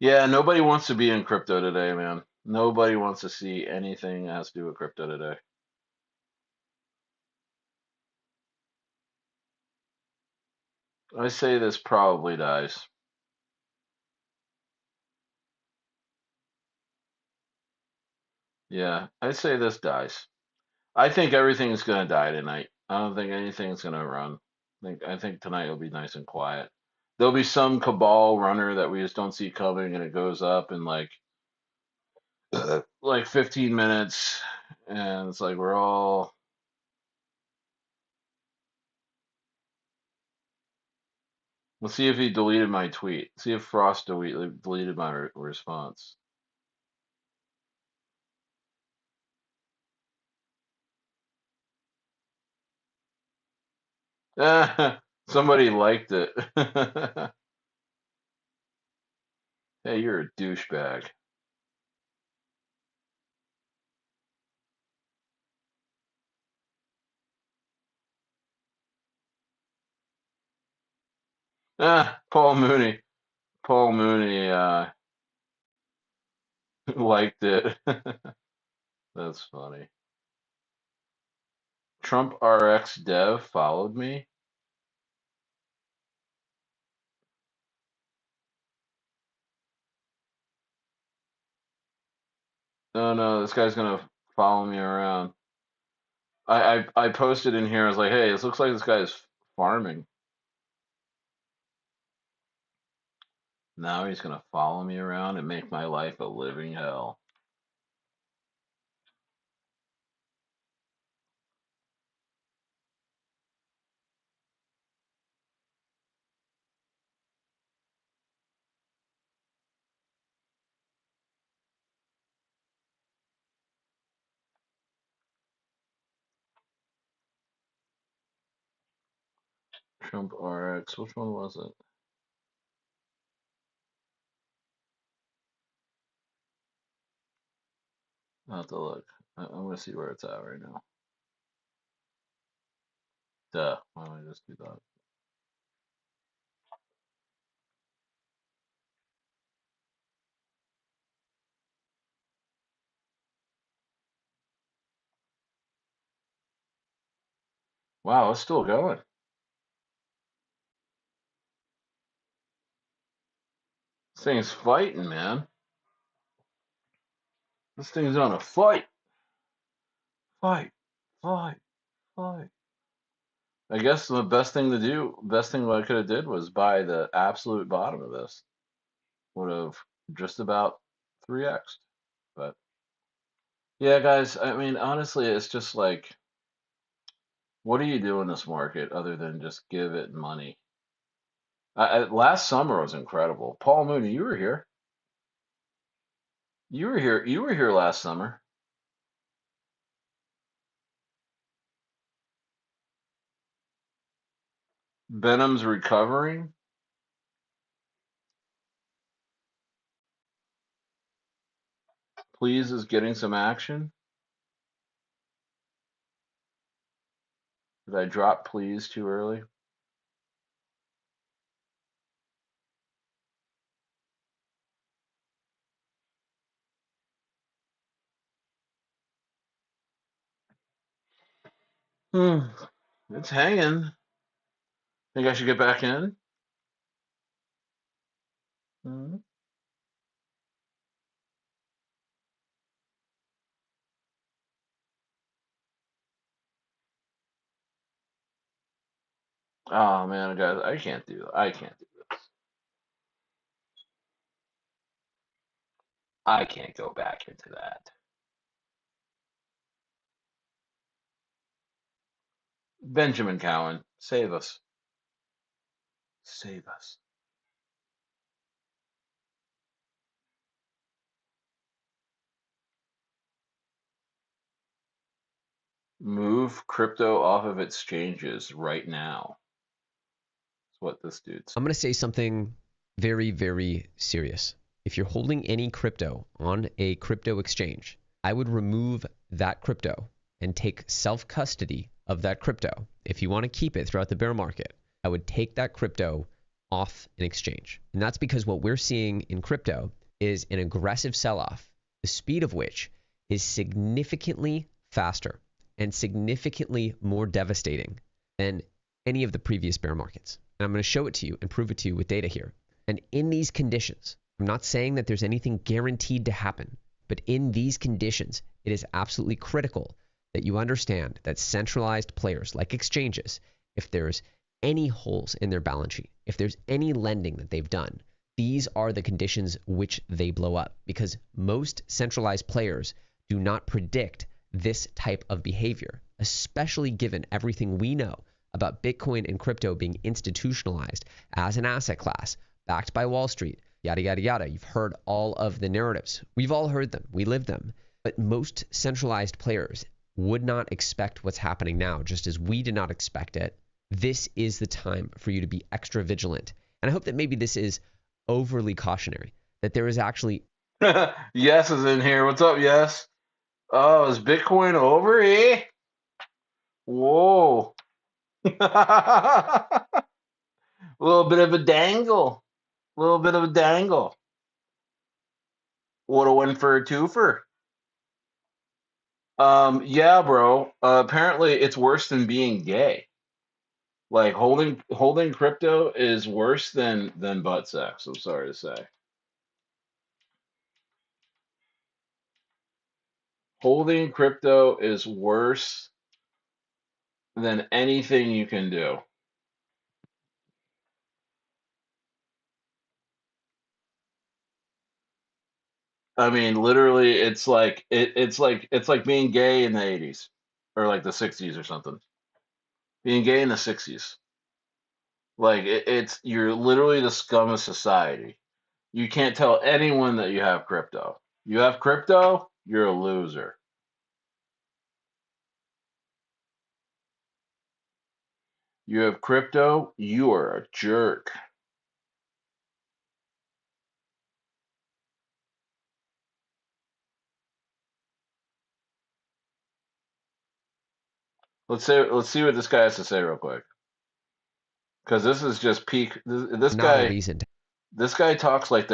Yeah, nobody wants to be in crypto today, man. Nobody wants to see anything that has to do with crypto today. I say this probably dies. Yeah, I say this dies. I think everything's gonna die tonight. I don't think anything's gonna run. I think tonight will be nice and quiet. There'll be some cabal runner that we just don't see coming, and it goes up in like 15 minutes, and it's like we're all. Let's see if he deleted my tweet. See if Frost deleted my response. Somebody liked it. Hey, you're a douchebag. Paul Mooney. Paul Mooney liked it. That's funny. Trump RX Dev followed me. No, no, this guy's gonna follow me around. I posted in here. I was like, hey, this looks like this guy is farming. Now he's gonna follow me around and make my life a living hell. Trump RX. Which one was it? I'll have to look. I'm gonna see where it's at right now. Duh. Why don't I just do that? Wow, it's still going. This thing's fighting, man. This thing's on a fight. Fight. Fight. Fight. I guess the best thing to do, best thing what I could have did was buy the absolute bottom of this. Would have just about 3x. But yeah, guys, I mean, honestly, it's just like, what do you do in this market other than just give it money? Last summer was incredible. Paul Mooney, you were here. You were here. You were here last summer. Benham's recovering. Please is getting some action. Did I drop please too early? It's hanging. Think I should get back in? Hmm. Oh man, guys, I can't do that. I can't do this. I can't go back into that. Benjamin Cowan, save us. Save us. Move crypto off of exchanges right now. That's what this dude's. I'm going to say something very, very serious. If you're holding any crypto on a crypto exchange, I would remove that crypto and take self-custody of that crypto. If you want to keep it throughout the bear market, I would take that crypto off an exchange. And that's because what we're seeing in crypto is an aggressive sell-off, the speed of which is significantly faster and significantly more devastating than any of the previous bear markets. And I'm going to show it to you and prove it to you with data here. And in these conditions, I'm not saying that there's anything guaranteed to happen, but in these conditions, it is absolutely critical that you understand that centralized players like exchanges, if there's any holes in their balance sheet, if there's any lending that they've done, these are the conditions which they blow up, because most centralized players do not predict this type of behavior, especially given everything we know about Bitcoin and crypto being institutionalized as an asset class, backed by Wall Street, yada, yada, yada. You've heard all of the narratives. We've all heard them. We live them. But most centralized players would not expect what's happening now, just as we did not expect it. This is the time for you to be extra vigilant. And I hope that maybe this is overly cautionary, that there is actually... Yes is in here. What's up, Yes? Oh, is Bitcoin over, eh? Whoa. A little bit of a dangle. A little bit of a dangle. Would have went for a twofer. Yeah, bro. Apparently it's worse than being gay. Like holding crypto is worse than butt sex, I'm sorry to say. Holding crypto is worse than anything you can do. I mean, literally, it's like being gay in the 80s or like the 60s or something. Being gay in the 60s. Like it's you're literally the scum of society. You can't tell anyone that you have crypto. You have crypto, you're a loser. You have crypto, you are a jerk. Let's see what this guy has to say real quick. Because this is just peak. This not a guy, reason to this guy talks like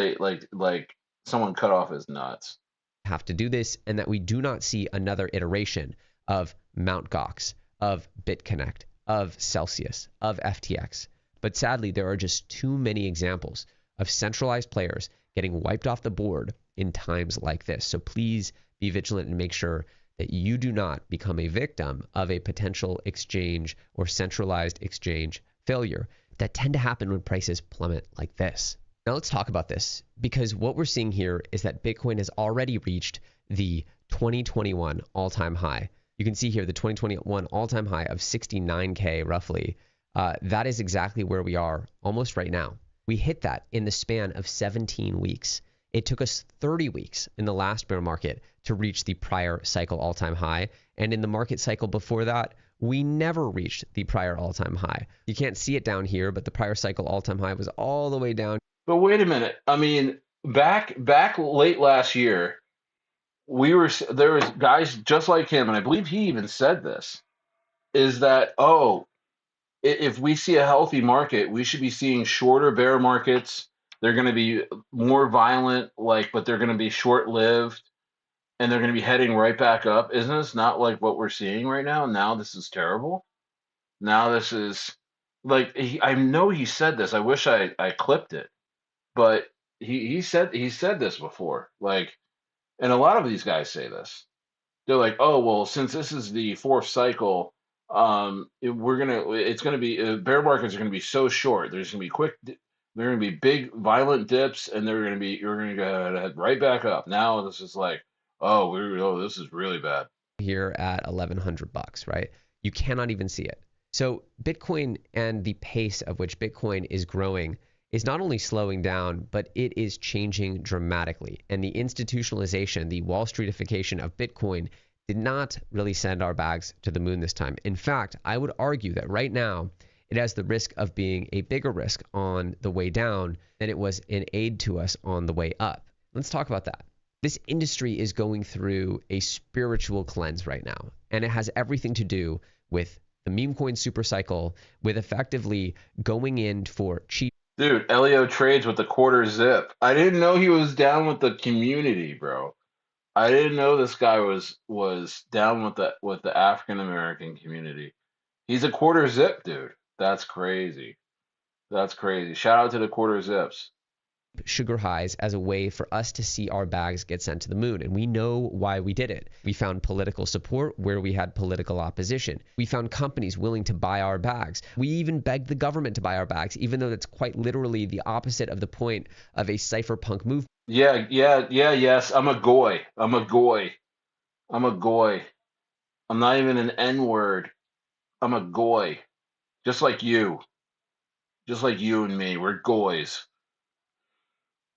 like someone cut off his nuts. have to do this, and that we do not see another iteration of Mt. Gox, of BitConnect, of Celsius, of FTX. But sadly, there are just too many examples of centralized players getting wiped off the board in times like this. So please be vigilant and make sure that you do not become a victim of a potential exchange or centralized exchange failure that tend to happen when prices plummet like this. Now let's talk about this, because what we're seeing here is that Bitcoin has already reached the 2021 all-time high. You can see here the 2021 all-time high of 69K roughly. That is exactly where we are almost right now. We hit that in the span of 17 weeks. It took us 30 weeks in the last bear market to reach the prior cycle all-time high. And in the market cycle before that, we never reached the prior all-time high. You can't see it down here, but the prior cycle all-time high was all the way down. But wait a minute. I mean, back late last year, there was guys just like him, and I believe he even said this, is that, if we see a healthy market, we should be seeing shorter bear markets. They're going to be more violent, but they're going to be short-lived, and they're going to be heading right back up. Isn't this not like what we're seeing right now? Now this is terrible. Now this is I know he said this. I wish I clipped it, but he said this before. And a lot of these guys say this. They're like, oh well, since this is the fourth cycle, it's gonna be bear markets are gonna be so short. There's gonna be they're gonna be big violent dips, and you're gonna go head right back up. Now this is like, this is really bad. Here at $1,100, right? You cannot even see it. So Bitcoin and the pace of which Bitcoin is growing is not only slowing down, but it is changing dramatically. And the institutionalization, the Wall Streetification of Bitcoin did not really send our bags to the moon this time. In fact, I would argue that right now, it has the risk of being a bigger risk on the way down than it was an aid to us on the way up. Let's talk about that. This industry is going through a spiritual cleanse right now, and it has everything to do with the meme coin super cycle, with effectively going in for cheap. Dude, Elio trades with the quarter zip. I didn't know he was down with the community, bro. I didn't know this guy was down with the African American community. He's a quarter zip, dude. That's crazy. That's crazy. Shout out to the quarter zips. Sugar highs as a way for us to see our bags get sent to the moon. And we know why we did it. We found political support where we had political opposition. We found companies willing to buy our bags. We even begged the government to buy our bags, even though that's quite literally the opposite of the point of a cypherpunk movement. Yes. I'm a goy. I'm a goy. I'm a goy. I'm not even an N-word. I'm a goy. Just like you. Just like you and me. We're goys.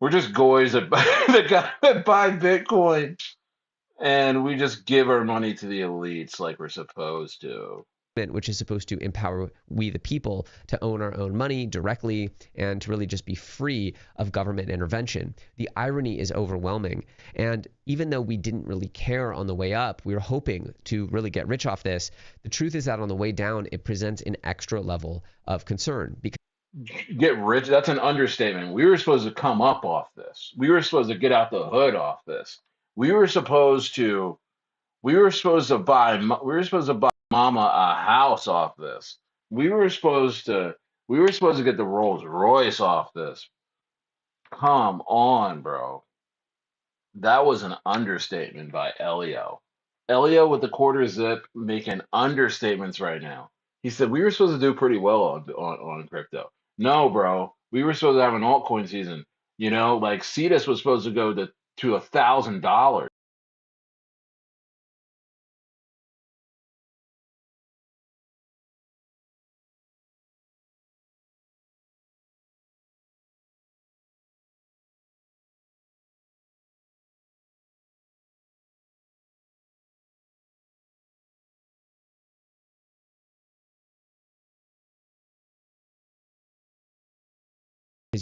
We're just goys that that buy Bitcoin. And we just give our money to the elites like we're supposed to. Which is supposed to empower we the people to own our own money directly and to really just be free of government intervention. The irony is overwhelming. And even though we didn't really care on the way up, we were hoping to really get rich off this. The truth is that on the way down, it presents an extra level of concern. Because get rich, that's an understatement. We were supposed to come up off this. We were supposed to get out the hood off this. We were supposed to buy mama a house off this. We were supposed to get the Rolls Royce off this. Come on, bro. That was an understatement by Elio. Elio with the quarter zip making understatements right now. He said we were supposed to do pretty well on crypto. No, bro. We were supposed to have an altcoin season. You know, like Cetus was supposed to go to $1,000.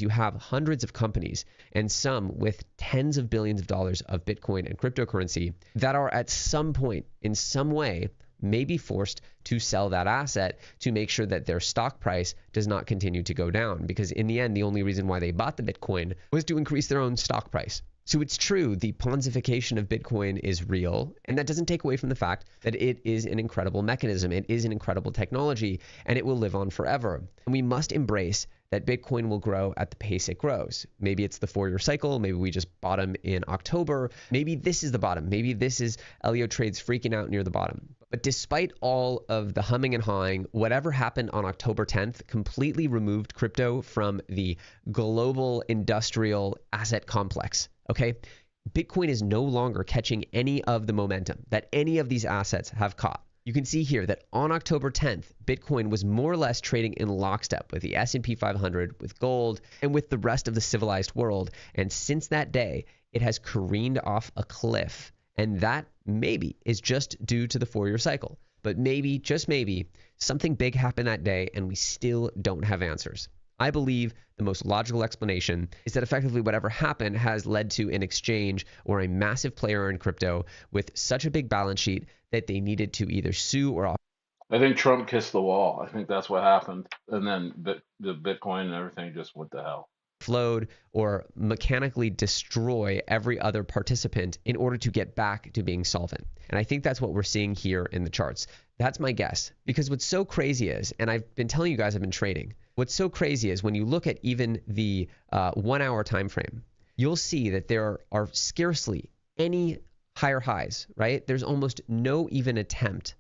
you have hundreds of companies and some with tens of billions of dollars of Bitcoin and cryptocurrency that are at some point in some way may be forced to sell that asset to make sure that their stock price does not continue to go down. Because in the end, the only reason why they bought the Bitcoin was to increase their own stock price. So it's true, the ponzification of Bitcoin is real, and that doesn't take away from the fact that it is an incredible mechanism. It is an incredible technology, and it will live on forever. And we must embrace that Bitcoin will grow at the pace it grows. Maybe it's the 4-year cycle. Maybe we just bottom in October. Maybe this is the bottom. Maybe this is Elio Trades freaking out near the bottom. But despite all of the humming and hawing, whatever happened on October 10th completely removed crypto from the global industrial asset complex. Okay? Bitcoin is no longer catching any of the momentum that any of these assets have caught. You can see here that on October 10th, Bitcoin was more or less trading in lockstep with the S&P 500, with gold, and with the rest of the civilized world. And since that day, it has careened off a cliff. And that maybe is just due to the 4-year cycle. But maybe, just maybe, something big happened that day and we still don't have answers. I believe the most logical explanation is that effectively whatever happened has led to an exchange or a massive player in crypto with such a big balance sheet that they needed to either sue or I think Trump kissed the wall. I think that's what happened. And then the Bitcoin and everything just went to hell. Offload or mechanically destroy every other participant in order to get back to being solvent. And I think that's what we're seeing here in the charts. That's my guess. Because what's so crazy is, and I've been telling you guys I've been trading, what's so crazy is when you look at even the 1-hour time frame, you'll see that there are scarcely any higher highs, right? There's almost no attempt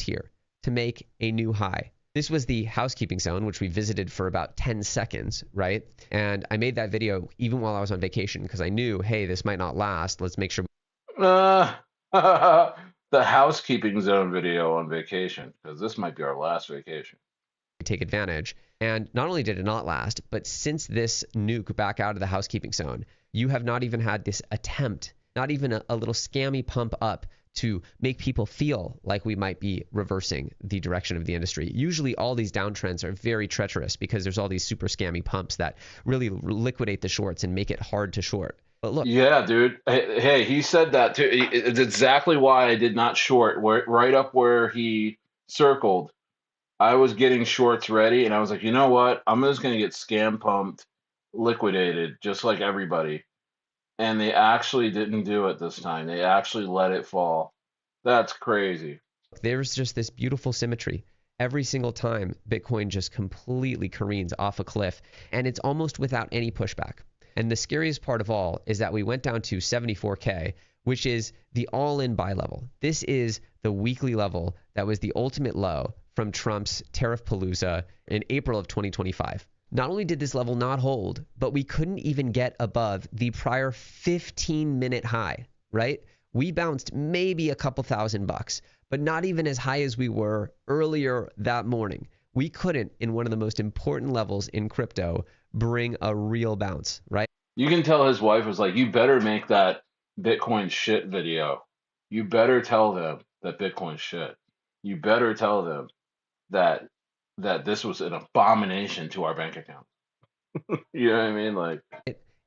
here to make a new high. This was the housekeeping zone, which we visited for about 10 seconds, right? And I made that video even while I was on vacation because I knew, hey, this might not last. Let's make sure. The housekeeping zone video on vacation, because this might be our last vacation. Take advantage. And not only did it not last, but since this nuke back out of the housekeeping zone, you have not even had this attempt, not even a little scammy pump up to make people feel like we might be reversing the direction of the industry. Usually all these downtrends are very treacherous because there's all these super scammy pumps that really liquidate the shorts and make it hard to short. But look. Yeah, dude. Hey, he said that too. It's exactly why I did not short right up where he circled. I was getting shorts ready, and I was like, you know what? I'm just gonna get scam pumped, liquidated, just like everybody. And they actually didn't do it this time. They actually let it fall. That's crazy. There's just this beautiful symmetry. Every single time, Bitcoin just completely careens off a cliff, and it's almost without any pushback. And the scariest part of all is that we went down to 74K, which is the all-in buy level. This is the weekly level that was the ultimate low from Trump's tariff palooza in April of 2025. Not only did this level not hold, but we couldn't even get above the prior 15-minute high, right? We bounced maybe a couple $1,000, but not even as high as we were earlier that morning. We couldn't, in one of the most important levels in crypto, bring a real bounce, right? You can tell his wife was like, you better make that Bitcoin shit video. You better tell them that Bitcoin shit. You better tell them that this was an abomination to our bank account. You know what I mean? Like,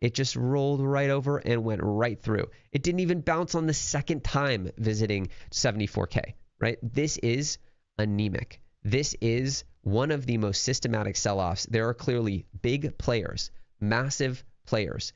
it just rolled right over and went right through. It didn't even bounce on the second time visiting 74K, right? This is anemic. This is one of the most systematic sell-offs. There are clearly big players, massive players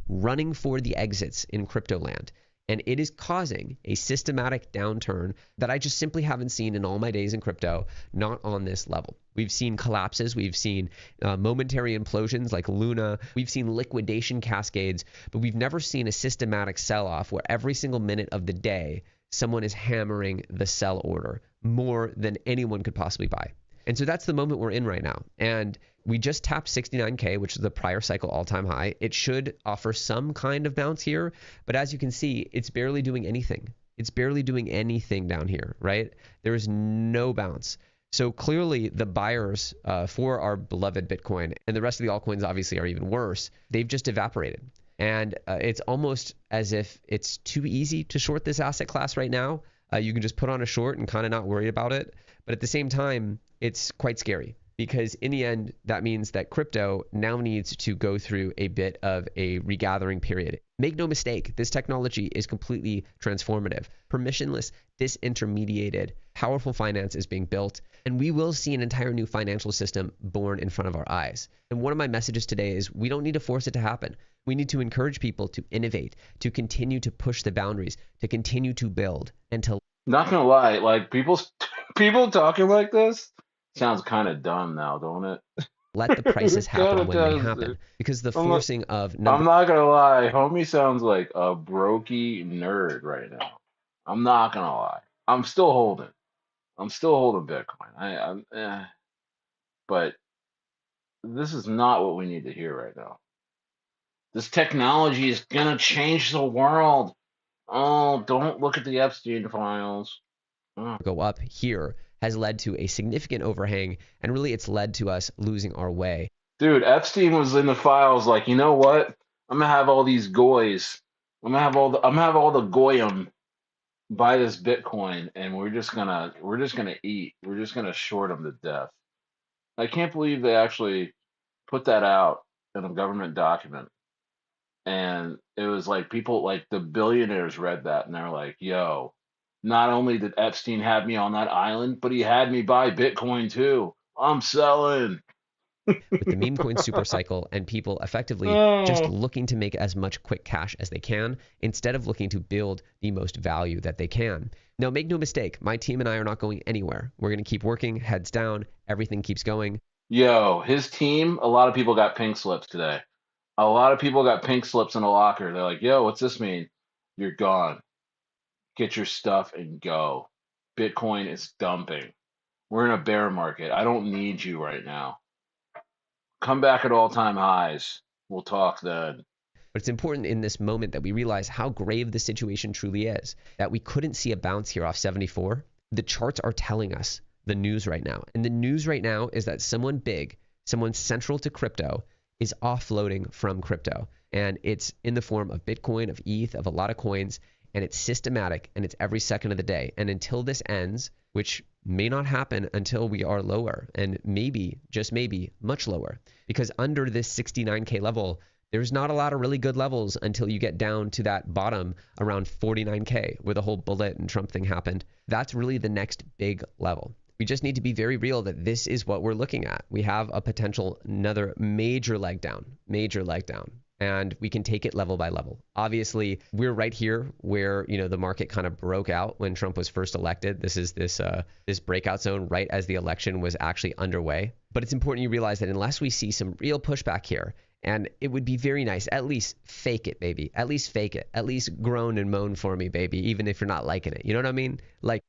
running for the exits in crypto land. And it is causing a systematic downturn that I just simply haven't seen in all my days in crypto, not on this level. We've seen collapses. We've seen momentary implosions like Luna. We've seen liquidation cascades, but we've never seen a systematic sell-off where every single minute of the day, someone is hammering the sell order more than anyone could possibly buy. And so that's the moment we're in right now. And we just tapped 69K, which is the prior cycle all-time high. It should offer some kind of bounce here, but as you can see, it's barely doing anything. It's barely doing anything down here, right? There is no bounce. So clearly the buyers for our beloved Bitcoin and the rest of the altcoins obviously are even worse. They've just evaporated. And it's almost as if it's too easy to short this asset class right now. You can just put on a short and kind of not worry about it. But at the same time, it's quite scary because in the end, that means that crypto now needs to go through a bit of a regathering period. Make no mistake, this technology is completely transformative. Permissionless, disintermediated, powerful finance is being built, and we will see an entire new financial system born in front of our eyes. And one of my messages today is we don't need to force it to happen. We need to encourage people to innovate, to continue to push the boundaries, to continue to build, and to... Not gonna lie, like people talking like this sounds kind of dumb now, don't it? let the prices happen when they does, happen. dude. Because the I'm forcing of I'm not gonna lie, homie sounds like a brokey nerd right now. I'm not gonna lie. I'm still holding. I'm still holding Bitcoin. But this is not what we need to hear right now. This technology is gonna change the world. Oh, don't look at the Epstein files. go up here has led to a significant overhang, and really it's led to us losing our way. Dude, Epstein was in the files like, you know what? I'm gonna have all these goys. I'm gonna have all the goyim buy this Bitcoin, and we're just gonna eat. We're just gonna short them to death. I can't believe they actually put that out in a government document. And it was like people like the billionaires read that and they're like, yo, not only did Epstein have me on that island, but he had me buy Bitcoin too. I'm selling. With the meme coin super cycle and people effectively just looking to make as much quick cash as they can instead of looking to build the most value that they can. Now, make no mistake, my team and I are not going anywhere. We're going to keep working, heads down, everything keeps going. Yo, his team, a lot of people got pink slips today. A lot of people got pink slips in a locker. They're like, yo, what's this mean? You're gone. Get your stuff and go. Bitcoin is dumping. We're in a bear market. I don't need you right now. Come back at all-time highs. We'll talk then. But it's important in this moment that we realize how grave the situation truly is, that we couldn't see a bounce here off 74. The charts are telling us the news right now. And the news right now is that someone big, someone central to crypto, is offloading from crypto. And it's in the form of Bitcoin, of ETH, of a lot of coins, and it's systematic, and it's every second of the day. And until this ends, which may not happen until we are lower, and maybe, just maybe, much lower, because under this 69K level, there's not a lot of really good levels until you get down to that bottom around 49K, where the whole bullet and Trump thing happened. That's really the next big level. We just need to be very real that this is what we're looking at. We have a potential another major leg down, and we can take it level by level. Obviously, we're right here where, the market kind of broke out when Trump was first elected. This is this breakout zone right as the election was actually underway. But it's important you realize that unless we see some real pushback here, and it would be very nice, at least fake it, baby. At least fake it. At least groan and moan for me, baby, even if you're not liking it. You know what I mean? Like,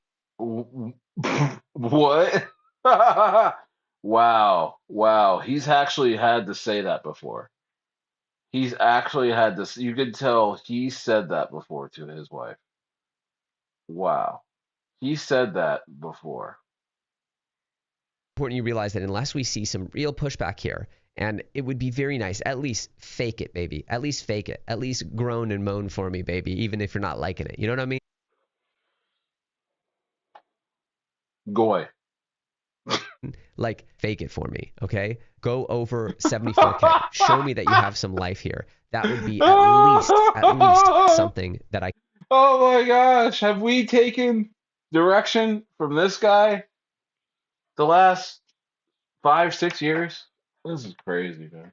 What? Wow. He's actually had to say that before. He's actually had this. You could tell he said that before to his wife. Wow. He said that before. important you realize that unless we see some real pushback here, and it would be very nice, at least fake it, baby. At least fake it. At least groan and moan for me, baby, even if you're not liking it. You know what I mean? Goy. Like, fake it for me, okay? Go over 74K. Show me that you have some life here. That would be at least something that I. Oh my gosh. Have we taken direction from this guy the last 5, 6 years? This is crazy, man.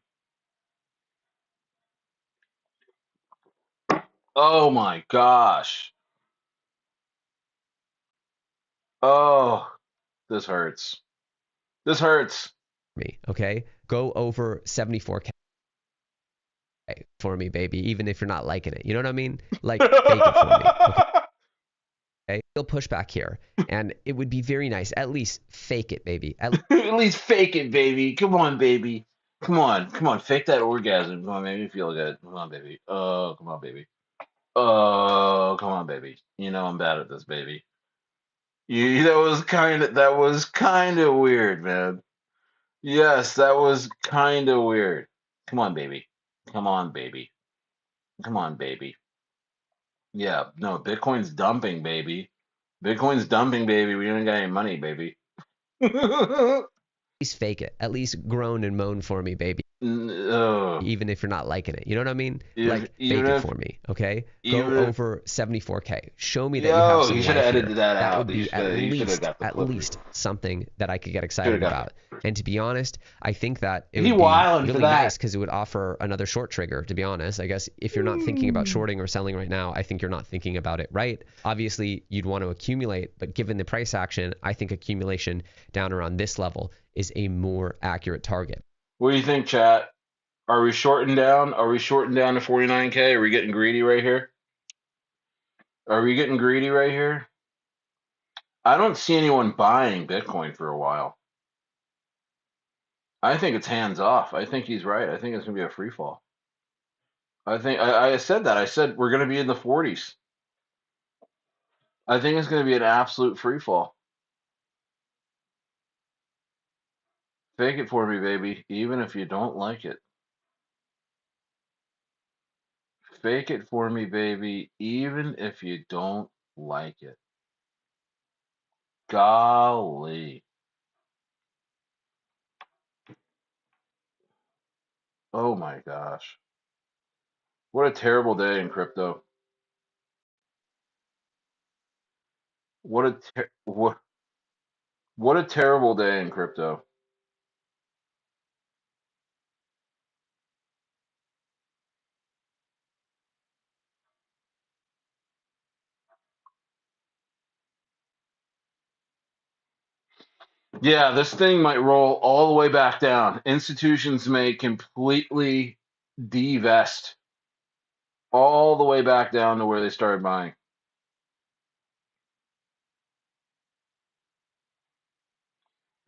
Oh my gosh. Oh, this hurts. This hurts. Me, okay? Go over 74K for me, baby, even if you're not liking it. You know what I mean? Like, fake it for me, okay? Real pushback here, and it would be very nice. At least fake it, baby. At least fake it, baby. Come on, baby. Come on. Fake that orgasm. Come on, make me feel good. Come on, baby. Oh, come on, baby. Oh, come on, baby. You know I'm bad at this, baby. That was kind of weird, man. Yes, that was kind of weird. Come on, baby. Come on, baby. Come on, baby. Yeah, no, Bitcoin's dumping, baby. Bitcoin's dumping, baby. We ain't got any money, baby. least fake it. At least groan and moan for me, baby. Even if you're not liking it. You know what I mean? Like, fake it for me, okay? Go over 74K. Show me that you have some you should life have here. edited that That out. would be at least something that I could get excited about. And to be honest, I think that it would be really nice because it would offer another short trigger, to be honest. I guess if you're not thinking about shorting or selling right now, I think you're not thinking about it right. Obviously, you'd want to accumulate, but given the price action, I think accumulation down around this level is a more accurate target. What do you think, chat? Are we shorting down? Are we shorting down to 49K? Are we getting greedy right here? Are we getting greedy right here? I don't see anyone buying Bitcoin for a while. I think it's hands off. I think he's right. I think it's going to be a free fall. I said that. I said we're going to be in the 40s. I think it's going to be an absolute free fall. Fake it for me, baby, even if you don't like it. Fake it for me, baby, even if you don't like it. Golly. Oh my gosh. What a terrible day in crypto. What a terrible day in crypto. Yeah, this thing might roll all the way back down. Institutions may completely divest all the way back down to where they started buying.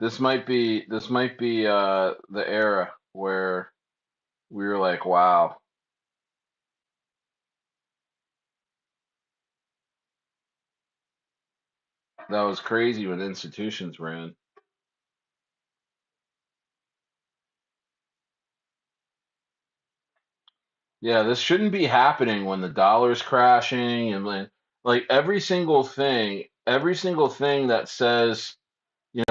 This might be the era where we were like, wow, that was crazy when institutions ran. Yeah, this shouldn't be happening when the dollar's crashing and when like every single thing that says,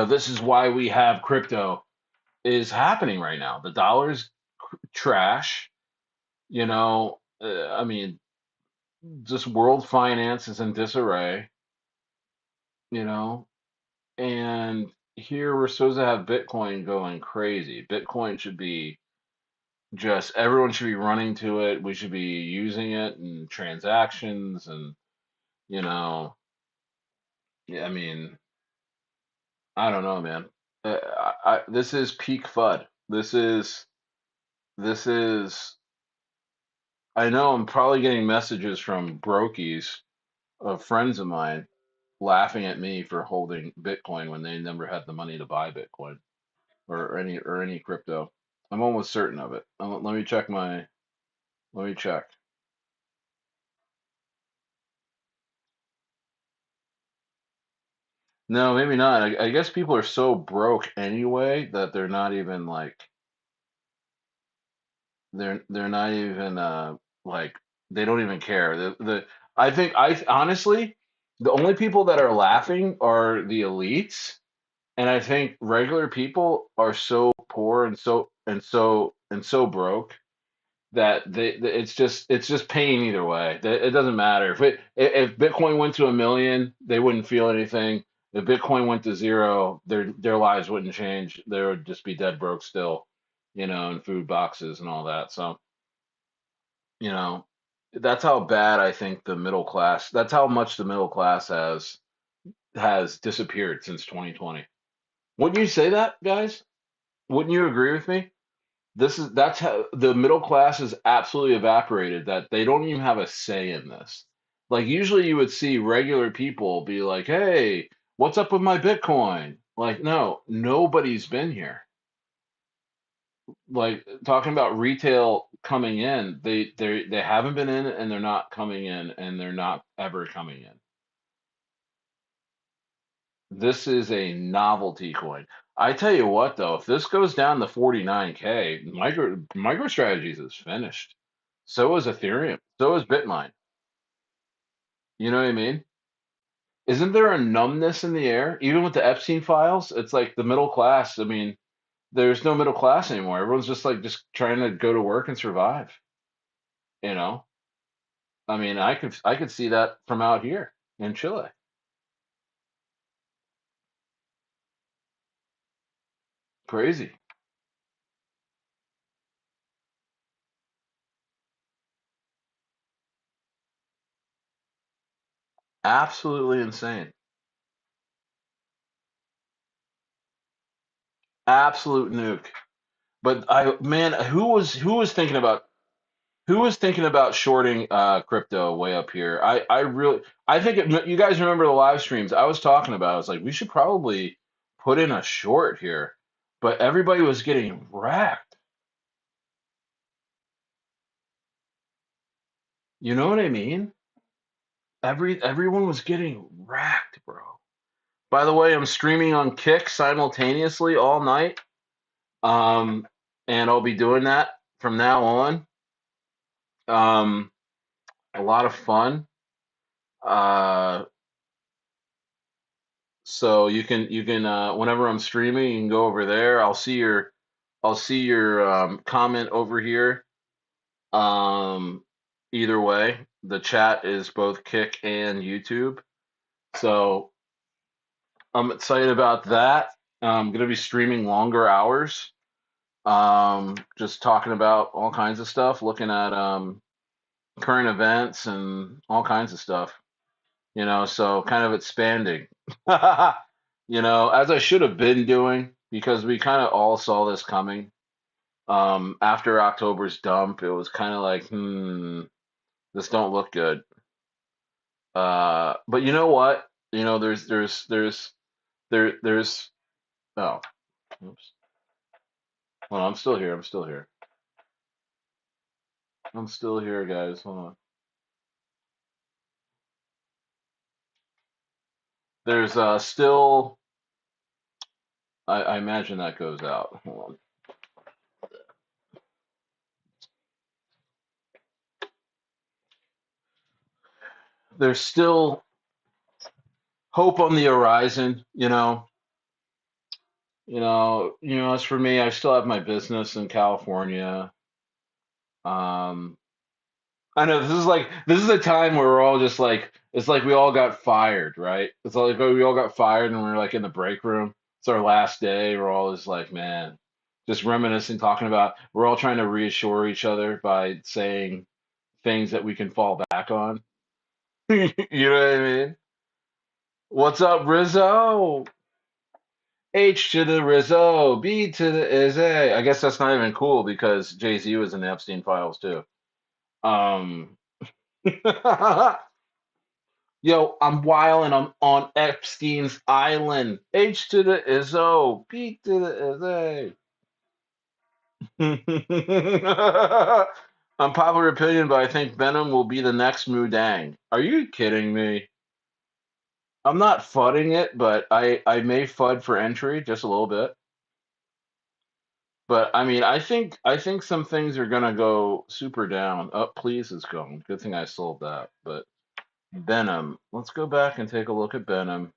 this is why we have crypto is happening right now. The dollar's trash, I mean, just world finance is in disarray, you know. And here we're supposed to have Bitcoin going crazy. Bitcoin should be just everyone should be running to it. We should be using it in transactions and you know, yeah, I mean, I don't know, man. This is peak FUD. This is I know I'm probably getting messages from brokies of friends of mine laughing at me for holding Bitcoin when they never had the money to buy Bitcoin or any crypto. I'm almost certain of it. Let me check. No, maybe not. I guess people are so broke anyway that they're not even like they're not even like they don't even care. The I think I honestly the only people that are laughing are the elites, and I think regular people are so poor and so broke that it's just pain either way. It doesn't matter if Bitcoin went to 1 million, they wouldn't feel anything. If Bitcoin went to zero, their lives wouldn't change. They would just be dead broke still, in food boxes and all that. So, you know, that's how bad I think the middle class. That's how much the middle class has disappeared since 2020. Wouldn't you say that, guys? Wouldn't you agree with me? That's how the middle class is absolutely evaporated, that they don't even have a say in this. Like usually you would see regular people be like, "Hey, what's up with my Bitcoin?" Like, no, nobody's been here. Like talking about retail coming in, they haven't been in and they're not coming in and they're not ever coming in. This is a novelty coin. I tell you what though, if this goes down to 49K, MicroStrategies is finished. So is Ethereum. So is Bitmine. You know what I mean? Isn't there a numbness in the air? Even with the Epstein files, it's like the middle class. I mean, there's no middle class anymore. Everyone's just trying to go to work and survive, you know? I mean, I could see that from out here in Chile. Crazy. Absolutely insane. Absolute nuke. But man, who was thinking about shorting crypto way up here? I think you guys remember the live streams I was talking about. I was like, we should probably put in a short here, but everybody was getting wrecked. You know what I mean? Everyone was getting wrecked, bro. By the way, I'm streaming on Kick simultaneously all night, um, and I'll be doing that from now on. Um, a lot of fun. Uh, So you can whenever I'm streaming, you can go over there. I'll see your comment over here. Um, Either way, the chat is both Kick and YouTube. So I'm excited about that. I'm gonna be streaming longer hours. Just talking about all kinds of stuff, looking at current events and all kinds of stuff. So kind of expanding. As I should have been doing, because we kind of all saw this coming. After October's dump, it was kind of like, this don't look good. But you know what? There's oh, oops. Well, I'm still here. I'm still here. I'm still here, guys. Hold on. There's still. I imagine that goes out. Hold on. There's still hope on the horizon. As for me, I still have my business in California. Um, I know this is a time where we're all just like It's like we all got fired, right? It's like we all got fired and we're like in the break room. It's our last day. We're all just like, man, just reminiscing, talking about, we're all trying to reassure each other by saying things that we can fall back on. You know what I mean? What's up, Rizzo? H to the Rizzo, B to the Izzy. I guess that's not even cool because Jay-Z was in the Epstein files too. Um, Yo, I'm wild and I'm on Epstein's Island. H to the Izzo, B to the Izzy. Unpopular opinion, but I think Venom will be the next Mudang. Are you kidding me? I'm not fudding it, but I may fud for entry just a little bit. But I mean, I think some things are gonna go super down. Up, please is going. Good thing I sold that. But Venom, let's go back and take a look at Venom.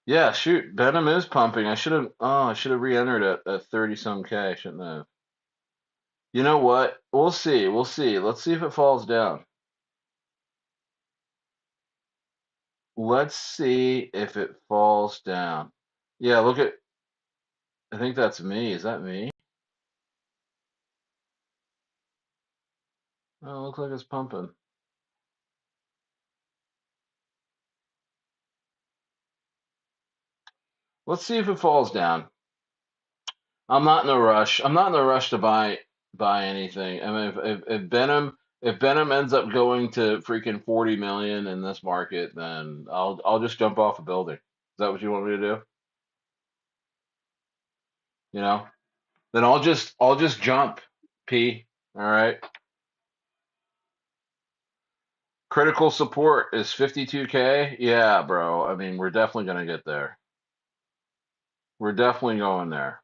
Yeah, shoot, Venom is pumping. I should have re-entered at 30 some K, shouldn't I have? You know what? We'll see. We'll see. Let's see if it falls down. Let's see if it falls down. Yeah, look at, I think that's me. Is that me? Oh, looks like it's pumping. Let's see if it falls down. I'm not in a rush. I'm not in a rush to buy anything. I mean, if Venom ends up going to freaking 40 million in this market, then I'll just jump off a building. Is that what you want me to do? You know? Then I'll just jump. P. All right. Critical support is 52K. Yeah, bro. I mean, we're definitely gonna get there. We're definitely going there.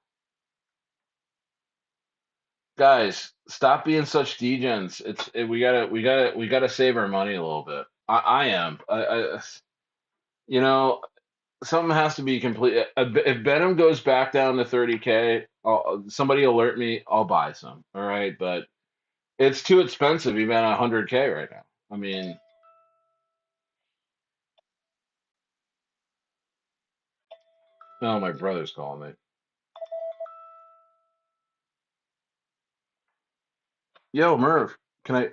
Guys, stop being such degens. We gotta save our money a little bit. I am. You know, something has to be complete. If Venom goes back down to 30K, somebody alert me. I'll buy some. All right, but it's too expensive even at 100K right now. I mean, oh, my brother's calling me. Yo, Merv, can I?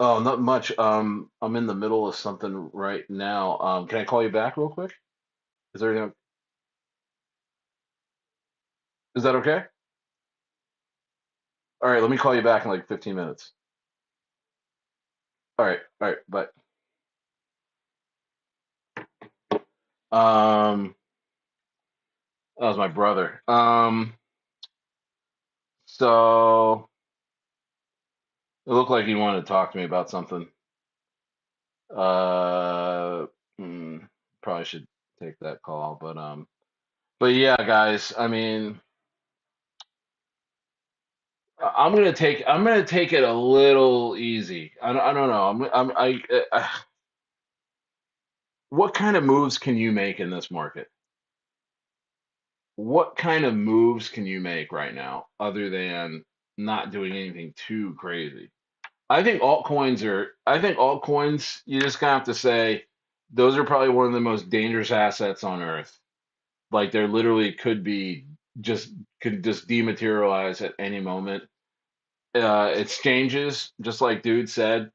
Oh, not much. I'm in the middle of something right now. Can I call you back real quick? Is there anything? Is that okay? All right, let me call you back in like 15 minutes. All right, bye. That was my brother. So it looked like he wanted to talk to me about something. Uh, hmm, Probably should take that call, but yeah, guys. I mean, I'm gonna take it a little easy. I don't know. What kind of moves can you make in this market? What kind of moves can you make right now other than not doing anything too crazy? I think altcoins, you just kind of have to say those are probably one of the most dangerous assets on earth. Like there literally just could just dematerialize at any moment. Exchanges, just like dude said,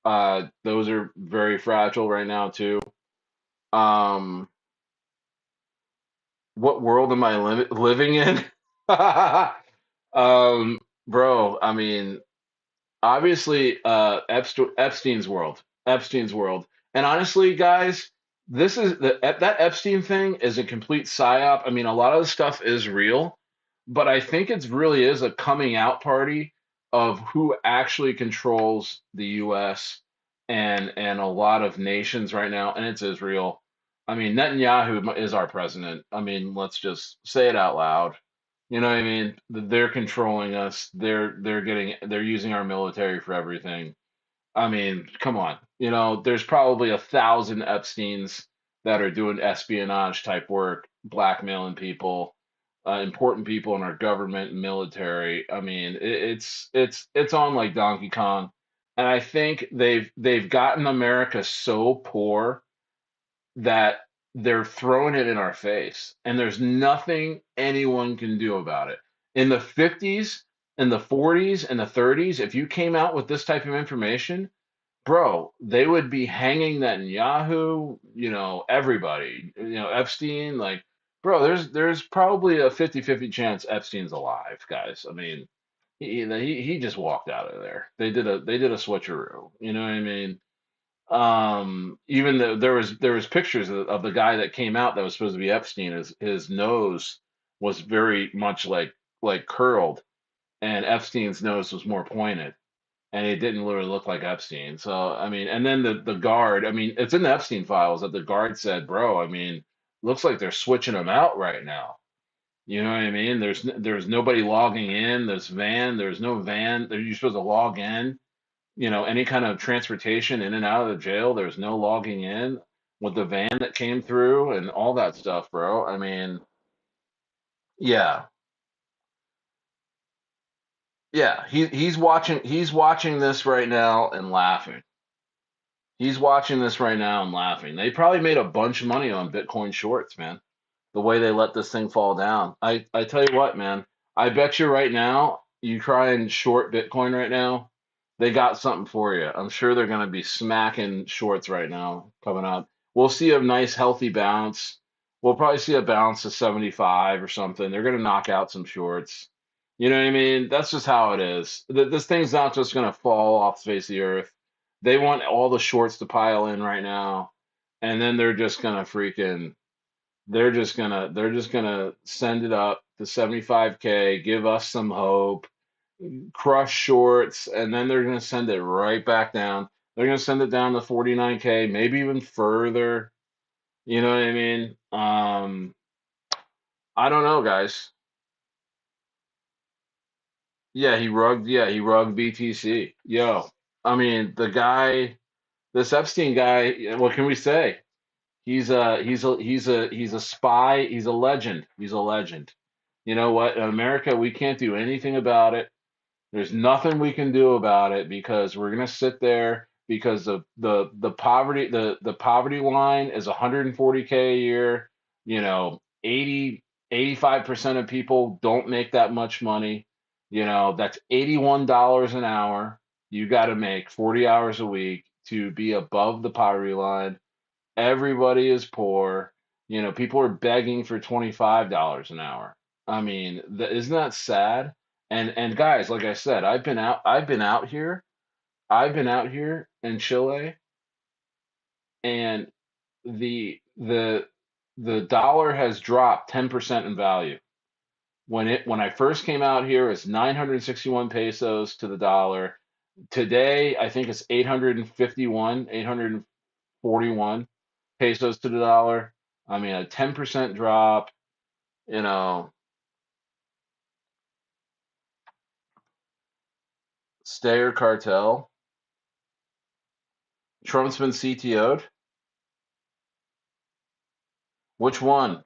those are very fragile right now too. Um, what world am I living in? Um, Bro, I mean, obviously, Epstein's world, Epstein's world, and honestly, guys, that Epstein thing is a complete psyop. I mean, a lot of the stuff is real, but I think it's really is a coming out party of who actually controls the U.S. and a lot of nations right now, and it's Israel. I mean, Netanyahu is our president. I mean, let's just say it out loud. You know what I mean? They're controlling us. They're using our military for everything. I mean, come on. You know, there's probably 1,000 Epsteins that are doing espionage type work, blackmailing people, important people in our government and military. I mean, it's on like Donkey Kong, and I think they've gotten America so poor that they're throwing it in our face, and there's nothing anyone can do about it. In the 50s, in the 40s, and the 30s, if you came out with this type of information, bro, they would be hanging Netanyahu, you know, everybody, you know, Epstein, like, bro, there's probably a 50-50 chance Epstein's alive, guys. I mean, he just walked out of there. They did a switcheroo, you know what I mean? Even though there was pictures of the guy that came out that was supposed to be Epstein. His nose was very much like curled, and Epstein's nose was more pointed, and it didn't really look like Epstein. So I mean, and then the guard. I mean, it's in the Epstein files that the guard said, "Bro, I mean, looks like they're switching him out right now." You know what I mean? There's nobody logging in. There's no van. You're supposed to log in, you know, any kind of transportation in and out of the jail. There's no logging in with the van that came through and all that stuff, bro. I mean, yeah, yeah. He's watching this right now and laughing. He's watching this right now and laughing. They probably made a bunch of money on Bitcoin shorts, man. The way they let this thing fall down. I tell you what, man. I bet you right now, you try and short Bitcoin right now, they got something for you. I'm sure they're going to be smacking shorts right now coming up. We'll see a nice healthy bounce. We'll probably see a bounce to 75 or something. They're going to knock out some shorts. You know what I mean? That's just how it is. This thing's not just going to fall off the face of the earth. They want all the shorts to pile in right now, and then they're just going to freaking they're just gonna send it up to 75K, give us some hope, crush shorts, and then they're gonna send it right back down. They're gonna send it down to 49K, maybe even further. You know what I mean? I don't know, guys. Yeah, he rugged BTC. Yo, I mean, this Epstein guy, what can we say? He's a spy. He's a legend. He's a legend. You know what? In America, we can't do anything about it. There's nothing we can do about it because we're gonna sit there because the poverty line is 140K a year. You know, 85% of people don't make that much money. You know, that's $81 an hour. You got to make 40 hours a week to be above the poverty line. Everybody is poor. You know, people are begging for $25 an hour. I mean, isn't that sad? And guys, like I said, I've been out here in Chile, and the the dollar has dropped 10% in value. When I first came out here, it's 961 pesos to the dollar. Today, I think it's 841 pesos to the dollar. I mean, a 10% drop, you know, Stayer cartel. Trump's been CTO'd. Which one?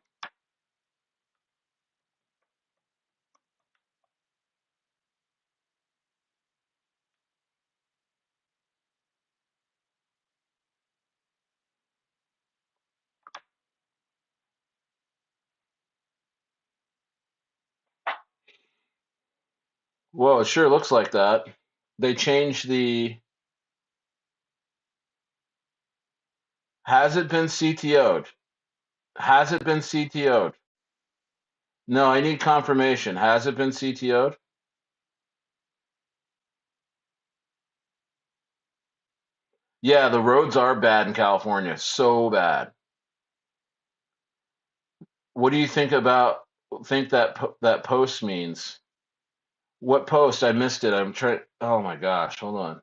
Well, it sure looks like that. They changed the. Has it been CTO'd? Has it been CTO'd? No, I need confirmation. Has it been CTO'd? Yeah, the roads are bad in California. So bad. What do you think that post means? What post? I missed it. I'm trying. Oh my gosh, hold on.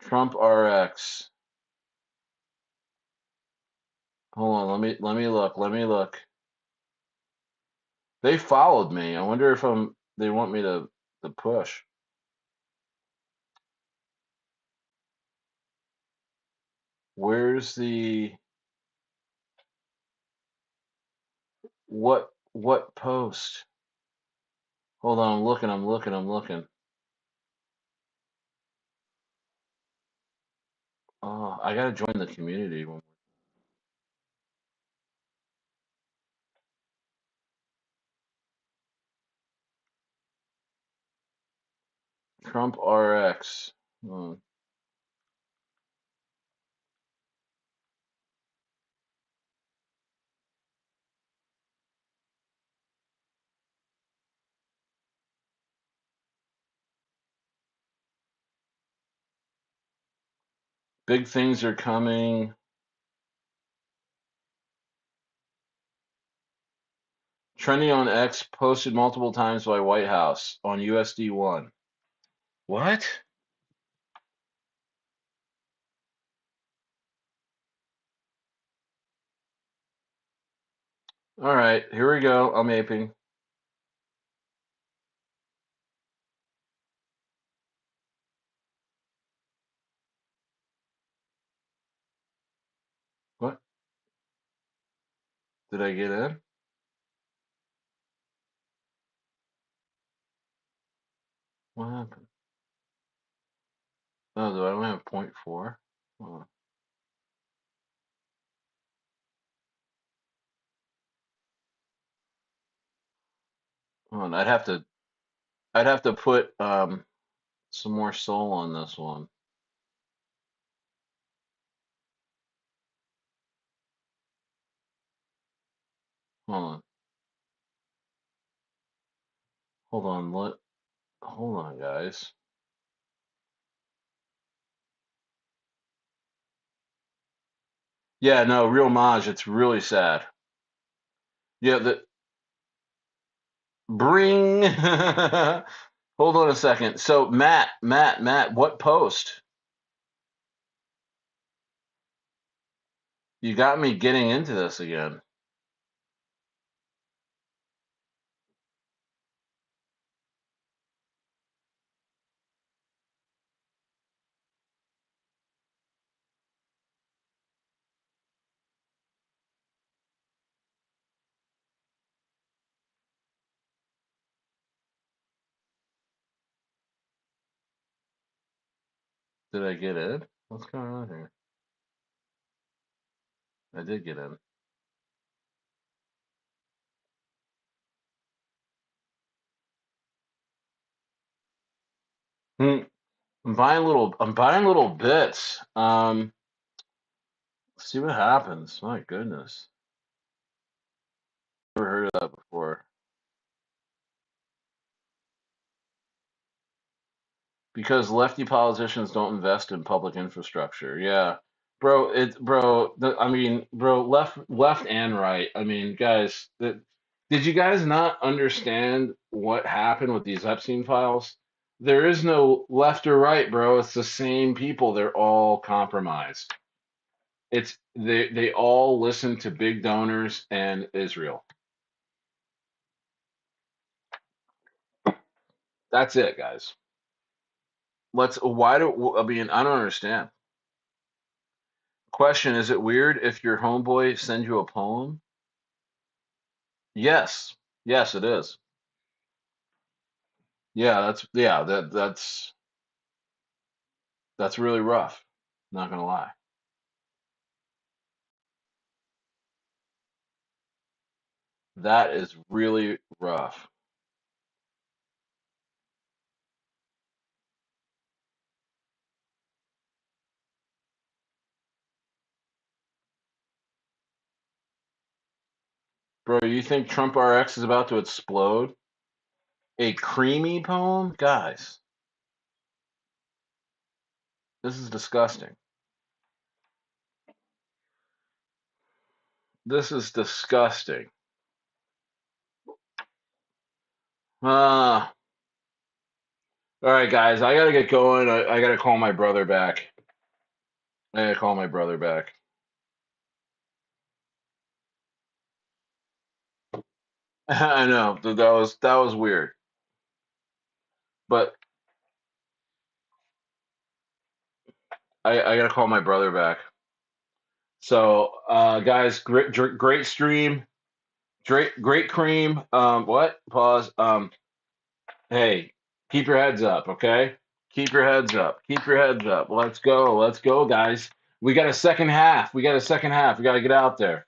Trump RX. Hold on, let me look. They followed me. I wonder if I'm They want me to push. Where's the what post? Hold on, I'm looking. Oh, I gotta join the community. Trump RX. Hmm. Big things are coming. Trending on X, posted multiple times by White House on USD1. What? All right, here we go. I'm aping. What? Did I get in? What happened? Oh, do I only have 0.4? Oh. Hold on, I'd have to put some more soul on this one. Hold on. Hold on, guys. Yeah, no, real Maj, it's really sad. Yeah, the bring hold on a second. So Matt, what post? You got me getting into this again. Did I get in? What's going on here? I did get in. Hmm. I'm buying little bits. See what happens. My goodness. Never heard of that before. Because lefty politicians don't invest in public infrastructure. Yeah. Bro, I mean, bro, left and right. I mean, guys, did you guys not understand what happened with these Epstein files? There is no left or right, bro. It's the same people. They're all compromised. They all listen to big donors and Israel. That's it, guys. I mean, I don't understand. Question, is it weird if your homeboy sends you a poem? Yes. Yes, it is. Yeah, that's really rough. Not gonna lie. That is really rough. Bro, you think Trump RX is about to explode? A creamy poem? Guys, this is disgusting. This is disgusting. Ah. All right, guys, I gotta get going. I gotta call my brother back. I gotta call my brother back. I know that was weird. But I gotta call my brother back. So, guys, great stream, great cream. What? Pause. Hey, keep your heads up, okay? Keep your heads up. Keep your heads up. Let's go, guys. We got a second half. We got a second half. We gotta get out there.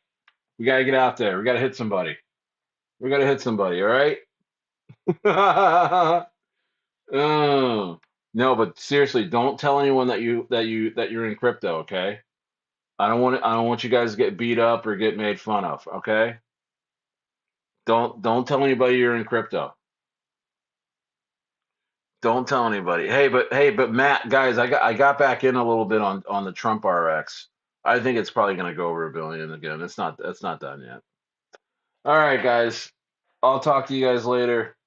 We gotta get out there. We gotta hit somebody. We gotta hit somebody. All right. Oh. No, but seriously, don't tell anyone that you're in crypto, okay? I don't want you guys to get beat up or get made fun of, okay? Don't tell anybody you're in crypto. Don't tell anybody. But Matt, guys, I got back in a little bit on the Trump RX. I think it's probably going to go over 1 billion again. It's not done yet. All right, guys. I'll talk to you guys later.